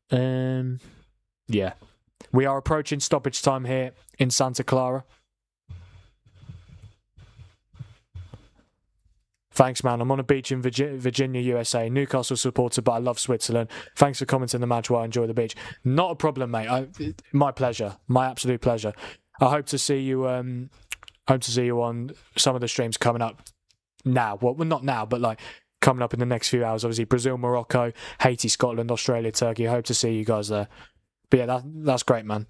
Yeah. We are approaching stoppage time here in Santa Clara. Thanks, man. I'm on a beach in Virginia, USA. Newcastle supporter, but I love Switzerland. Thanks for commenting the match while I enjoy the beach. Not a problem, mate. My pleasure. My absolute pleasure. I hope to see you. Hope to see you on some of the streams coming up now. Well, not now, but like coming up in the next few hours. Obviously, Brazil, Morocco, Haiti, Scotland, Australia, Turkey. I hope to see you guys there. But yeah, that's great, man.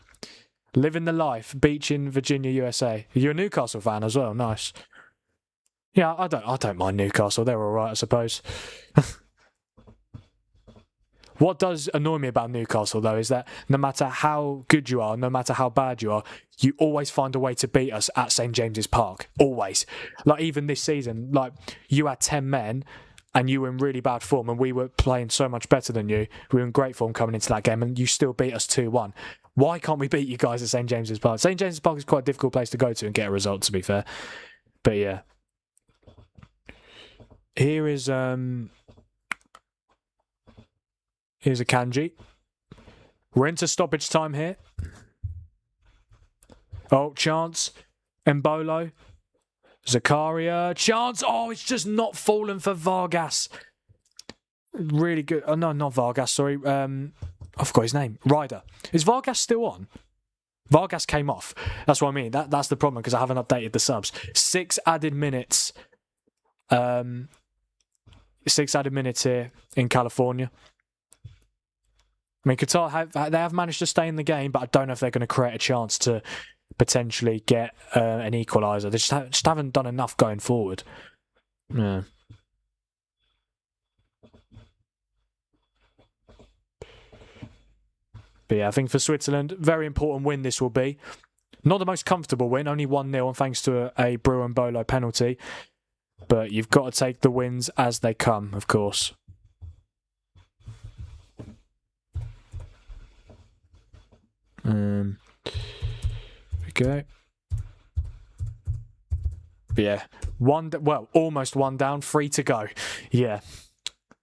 Living the life. Beach in Virginia, USA. You're a Newcastle fan as well. Nice. Yeah, I don't mind Newcastle. They're all right, I suppose. What does annoy me about Newcastle, though, is that no matter how good you are, no matter how bad you are, you always find a way to beat us at St James's Park. Always. Like, even this season, like, you had 10 men and you were in really bad form and we were playing so much better than you. We were in great form coming into that game and you still beat us 2-1. Why can't we beat you guys at St James's Park? St James's Park is quite a difficult place to go to and get a result, to be fair. But yeah. Here's a Kanji. We're into stoppage time here. Oh, chance. Embolo. Zakaria. Chance. Oh, it's just not fallen for Vargas. Really good. Oh, no, not Vargas. Sorry. I forgot his name. Ryder. Is Vargas still on? Vargas came off. That's what I mean. That's the problem, because I haven't updated the subs. 6 added minutes. 6 added minutes here in California. I mean, Qatar have managed to stay in the game, but I don't know if they're going to create a chance to potentially get an equaliser. They just haven't done enough going forward. Yeah. But yeah, I think for Switzerland, very important win this will be. Not the most comfortable win, only 1-0, and thanks to a Brew and Bolo penalty. But you've got to take the wins as they come, of course. Okay. But yeah, almost 1 down, 3 to go. Yeah,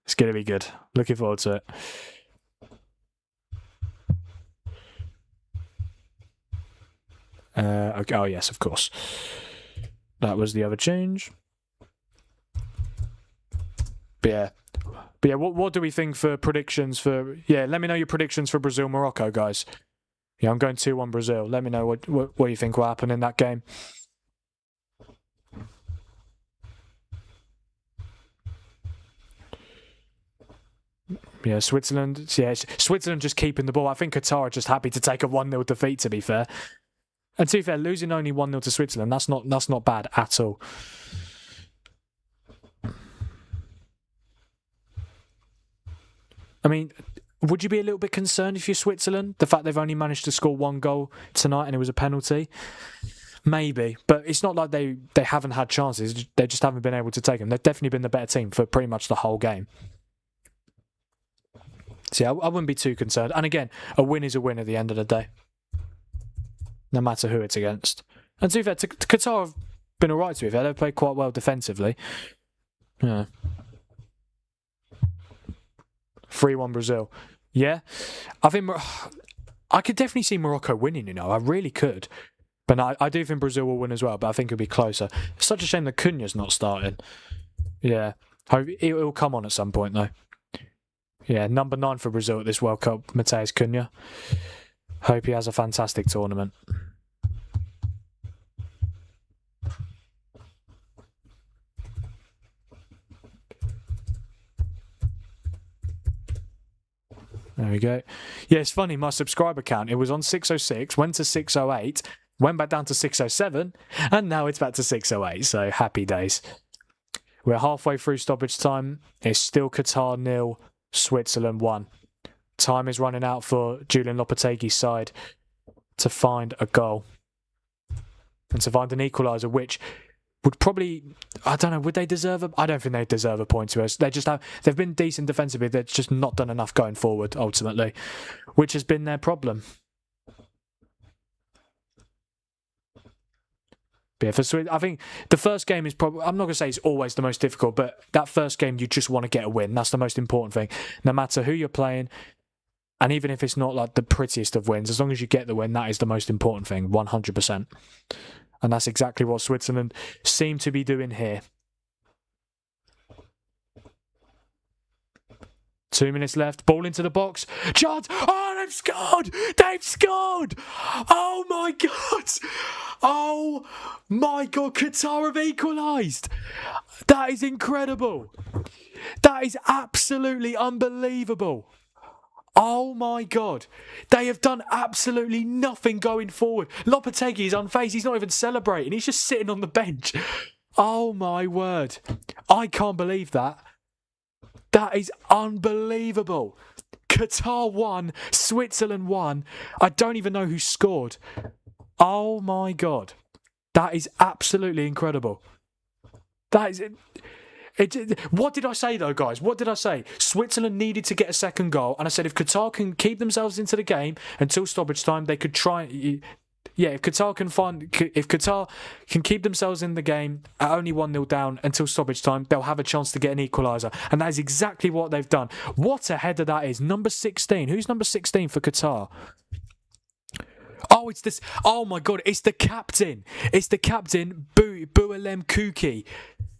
it's going to be good. Looking forward to it. Okay. Oh yes, of course. That was the other change. But yeah, what do we think for predictions for... Yeah, let me know your predictions for Brazil-Morocco, guys. Yeah, I'm going 2-1 Brazil. Let me know what you think will happen in that game. Yeah, Switzerland. Yeah, Switzerland just keeping the ball. I think Qatar are just happy to take a 1-0 defeat, to be fair. And to be fair, losing only 1-0 to Switzerland, that's not bad at all. I mean, would you be a little bit concerned if you're Switzerland? The fact they've only managed to score 1 goal tonight and it was a penalty? Maybe. But it's not like they haven't had chances. They just haven't been able to take them. They've definitely been the better team for pretty much the whole game. So yeah, I wouldn't be too concerned. And again, a win is a win at the end of the day. No matter who it's against. And to be fair, Qatar have been alright, to be fair. They've played quite well defensively. Yeah. 3-1 Brazil. Yeah. I think I could definitely see Morocco winning, you know. I really could. But no, I do think Brazil will win as well, but I think it'll be closer. It's such a shame that Cunha's not starting. Yeah. Hope it'll come on at some point, though. Yeah, number 9 for Brazil at this World Cup, Matheus Cunha. Hope he has a fantastic tournament. There we go. Yeah, it's funny, my subscriber count, it was on 606, went to 608, went back down to 607, and now it's back to 608, so happy days. We're halfway through stoppage time. It's still Qatar 0, Switzerland 1. Time is running out for Julian Lopetegui's side to find a goal and to find an equaliser, which would probably, I don't know, would they deserve I don't think they deserve a point to us. They've been decent defensively, they've just not done enough going forward, ultimately, which has been their problem. But yeah, for I think the first game is probably, I'm not going to say it's always the most difficult, but that first game you just want to get a win. That's the most important thing. No matter who you're playing, and even if it's not like the prettiest of wins, as long as you get the win, that is the most important thing, 100%. And that's exactly what Switzerland seem to be doing here. 2 minutes left. Ball into the box. Chance. Oh, they've scored! They've scored! Oh, my God! Oh, my God. Qatar have equalised. That is incredible. That is absolutely unbelievable. Oh my God. They have done absolutely nothing going forward. Lopetegui is unfazed. He's not even celebrating. He's just sitting on the bench. Oh my word. I can't believe that. That is unbelievable. Qatar 1, Switzerland 1. I don't even know who scored. Oh my God. That is absolutely incredible. That is... What did I say though, guys? What did I say? Switzerland needed to get a second goal, and I said if Qatar can keep themselves into the game until stoppage time, they could try. Yeah, if Qatar can keep themselves in the game at only 1-0 down until stoppage time, they'll have a chance to get an equaliser, and that is exactly what they've done. What a header that is! Number 16. Who's number 16 for Qatar? Oh, it's this. Oh my God! It's the captain. It's the captain, Boualem Kouki.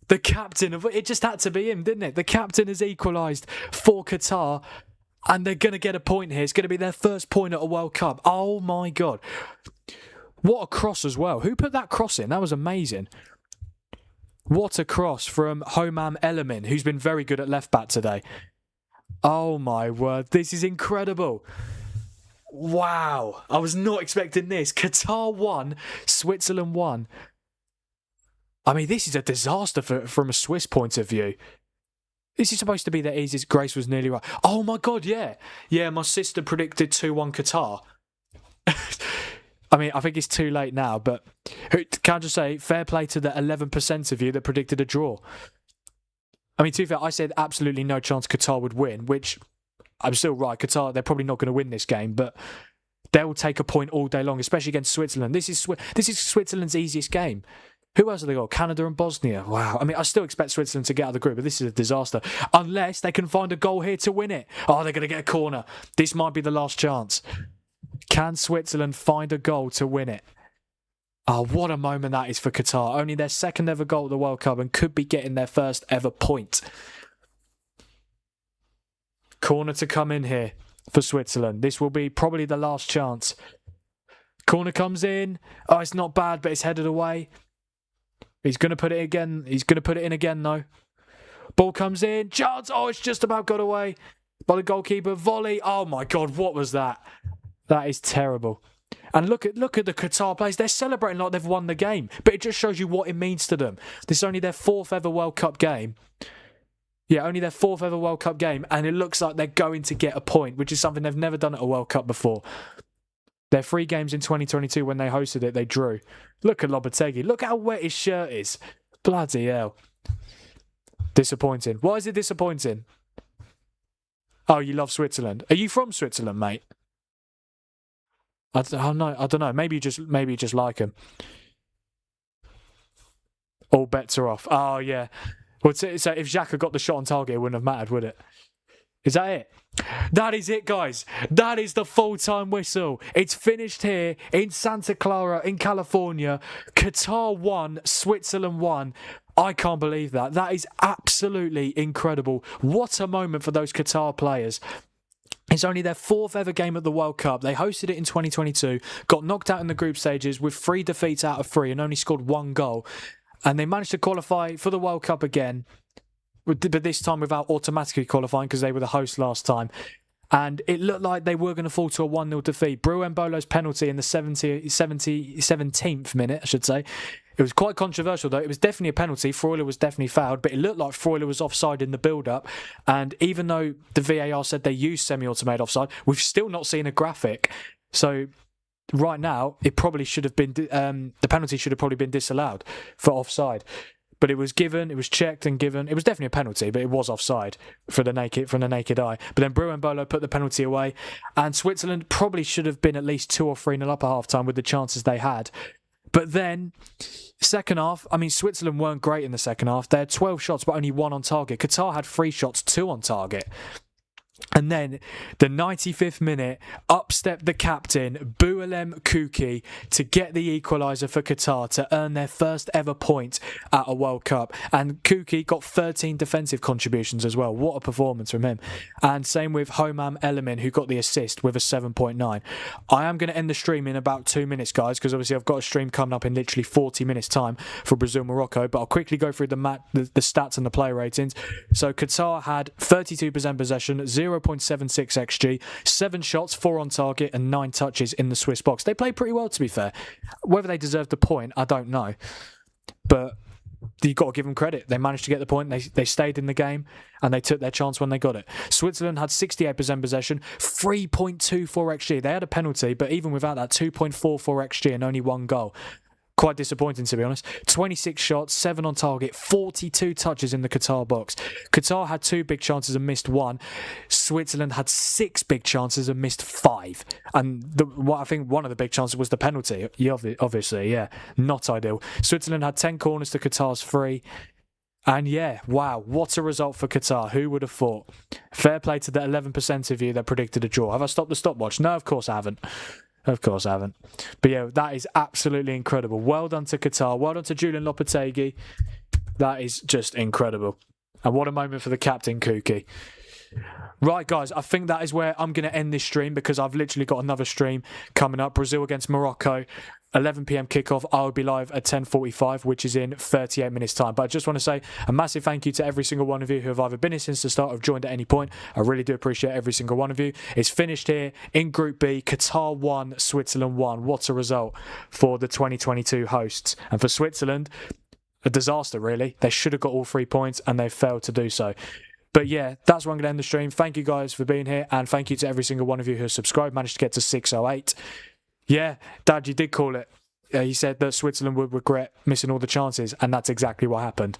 The captain of it, just had to be him, didn't it? The captain has equalised for Qatar, and they're going to get a point here. It's going to be their first point at a World Cup. Oh my God. What a cross as well. Who put that cross in? That was amazing. What a cross from Homam Elamin, who's been very good at left back today. Oh my word. This is incredible. Wow. I was not expecting this. Qatar 1, Switzerland 1. I mean, this is a disaster from a Swiss point of view. This is supposed to be the easiest. Grace was nearly right. Oh my God, yeah. Yeah, my sister predicted 2-1 Qatar. I mean, I think it's too late now, but can I just say, fair play to the 11% of you that predicted a draw. I mean, to be fair, I said absolutely no chance Qatar would win, which I'm still right. Qatar, they're probably not going to win this game, but they'll take a point all day long, especially against Switzerland. This is Switzerland's easiest game. Who else have they got? Canada and Bosnia. Wow. I mean, I still expect Switzerland to get out of the group, but this is a disaster. Unless they can find a goal here to win it. Oh, they're going to get a corner. This might be the last chance. Can Switzerland find a goal to win it? Oh, what a moment that is for Qatar. Only their second ever goal at the World Cup and could be getting their first ever point. Corner to come in here for Switzerland. This will be probably the last chance. Corner comes in. Oh, it's not bad, but it's headed away. He's going to put it again. He's going to put it in again, though. Ball comes in. Chance. Oh, it's just about got away by the goalkeeper. Volley. Oh, my God. What was that? That is terrible. And look at the Qatar players. They're celebrating like they've won the game. But it just shows you what it means to them. This is only their 4th ever World Cup game. Yeah, only their 4th ever World Cup game. And it looks like they're going to get a point, which is something they've never done at a World Cup before. Their 3 games in 2022 when they hosted it, they drew. Look at Lopetegui. Look how wet his shirt is. Bloody hell. Disappointing. Why is it disappointing? Oh, you love Switzerland. Are you from Switzerland, mate? I don't know. Maybe you just like them. All bets are off. Oh, yeah. Well, so if Xhaka got the shot on target, it wouldn't have mattered, would it? Is that it? That is it, guys. That is the full-time whistle. It's finished here in Santa Clara in California. Qatar 1, Switzerland 1. I can't believe that. That is absolutely incredible. What a moment for those Qatar players. It's only their 4th ever game at the World Cup. They hosted it in 2022, got knocked out in the group stages with 3 defeats out of 3 and only scored 1 goal. And they managed to qualify for the World Cup again, but this time without automatically qualifying because they were the host last time. and it looked like they were going to fall to a 1-0 defeat. Bruembolo's penalty in the 17th minute, I should say. It was quite controversial, though. It was definitely a penalty. Freuler was definitely fouled, but it looked like Freuler was offside in the build-up. And even though the VAR said they used semi-automated offside, we've still not seen a graphic. So right now, it probably should have been the penalty should have probably been disallowed for offside. But it was given, it was checked and given. It was definitely a penalty, but it was offside from the naked eye. But then Bruembolo put the penalty away, and Switzerland probably should have been at least 2 or 3-0 up at half-time with the chances they had. But then, second half, I mean, Switzerland weren't great in the second half. They had 12 shots, but only 1 on target. Qatar had 3 shots, 2 on target. And then, the 95th minute, up stepped the captain, Boualem Kouki, to get the equaliser for Qatar to earn their first ever point at a World Cup. And Kouki got 13 defensive contributions as well. What a performance from him. And same with Homam Elimin, who got the assist with a 7.9. I am going to end the stream in about 2 minutes, guys, because obviously I've got a stream coming up in literally 40 minutes' time for Brazil-Morocco. But I'll quickly go through the stats and the player ratings. So Qatar had 32% possession, 0.76 XG, 7 shots, 4 on target, and 9 touches in the Swiss box. They played pretty well, to be fair. Whether they deserved the point, I don't know. But you've got to give them credit. They managed to get the point. They stayed in the game, and they took their chance when they got it. Switzerland had 68% possession, 3.24 XG. They had a penalty, but even without that, 2.44 XG and only 1 goal. Quite disappointing, to be honest. 26 shots, 7 on target, 42 touches in the Qatar box. Qatar had 2 big chances and missed 1. Switzerland had 6 big chances and missed 5. And I think one of the big chances was the penalty. Obviously, yeah, not ideal. Switzerland had 10 corners to Qatar's 3. And yeah, wow, what a result for Qatar. Who would have thought? Fair play to the 11% of you that predicted a draw. Have I stopped the stopwatch? No, of course I haven't. Of course I haven't. But yeah, that is absolutely incredible. Well done to Qatar. Well done to Julian Lopetegui. That is just incredible. And what a moment for the captain, Kouki. Right, guys, I think that is where I'm going to end this stream because I've literally got another stream coming up. Brazil against Morocco. 11 p.m. kickoff. I will be live at 10:45, which is in 38 minutes' time. But I just want to say a massive thank you to every single one of you who have either been here since the start or have joined at any point. I really do appreciate every single one of you. It's finished here in Group B. Qatar 1, Switzerland 1. What a result for the 2022 hosts. And for Switzerland, a disaster, really. They should have got all 3 points, and they failed to do so. But yeah, that's where I'm going to end the stream. Thank you guys for being here, and thank you to every single one of you who has subscribed, managed to get to 608. Yeah, Dad, you did call it. He said that Switzerland would regret missing all the chances, and that's exactly what happened.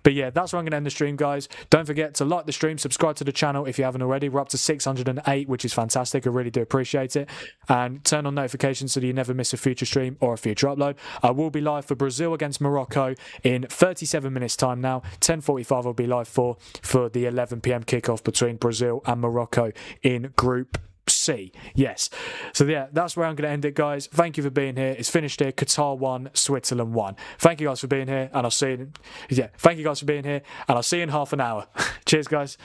But yeah, that's where I'm going to end the stream, guys. Don't forget to like the stream, subscribe to the channel if you haven't already. We're up to 608, which is fantastic. I really do appreciate it. And turn on notifications so that you never miss a future stream or a future upload. I will be live for Brazil against Morocco in 37 minutes' time now. 10:45 I'll be live for the 11 p.m. kickoff between Brazil and Morocco in Group C. Yes. So yeah, that's where I'm going to end it, guys. Thank you for being here. It's finished here. Qatar 1, Switzerland 1. Thank you guys for being here, and I'll see you. Yeah, thank you guys for being here, and I'll see you in half an hour. Cheers, guys.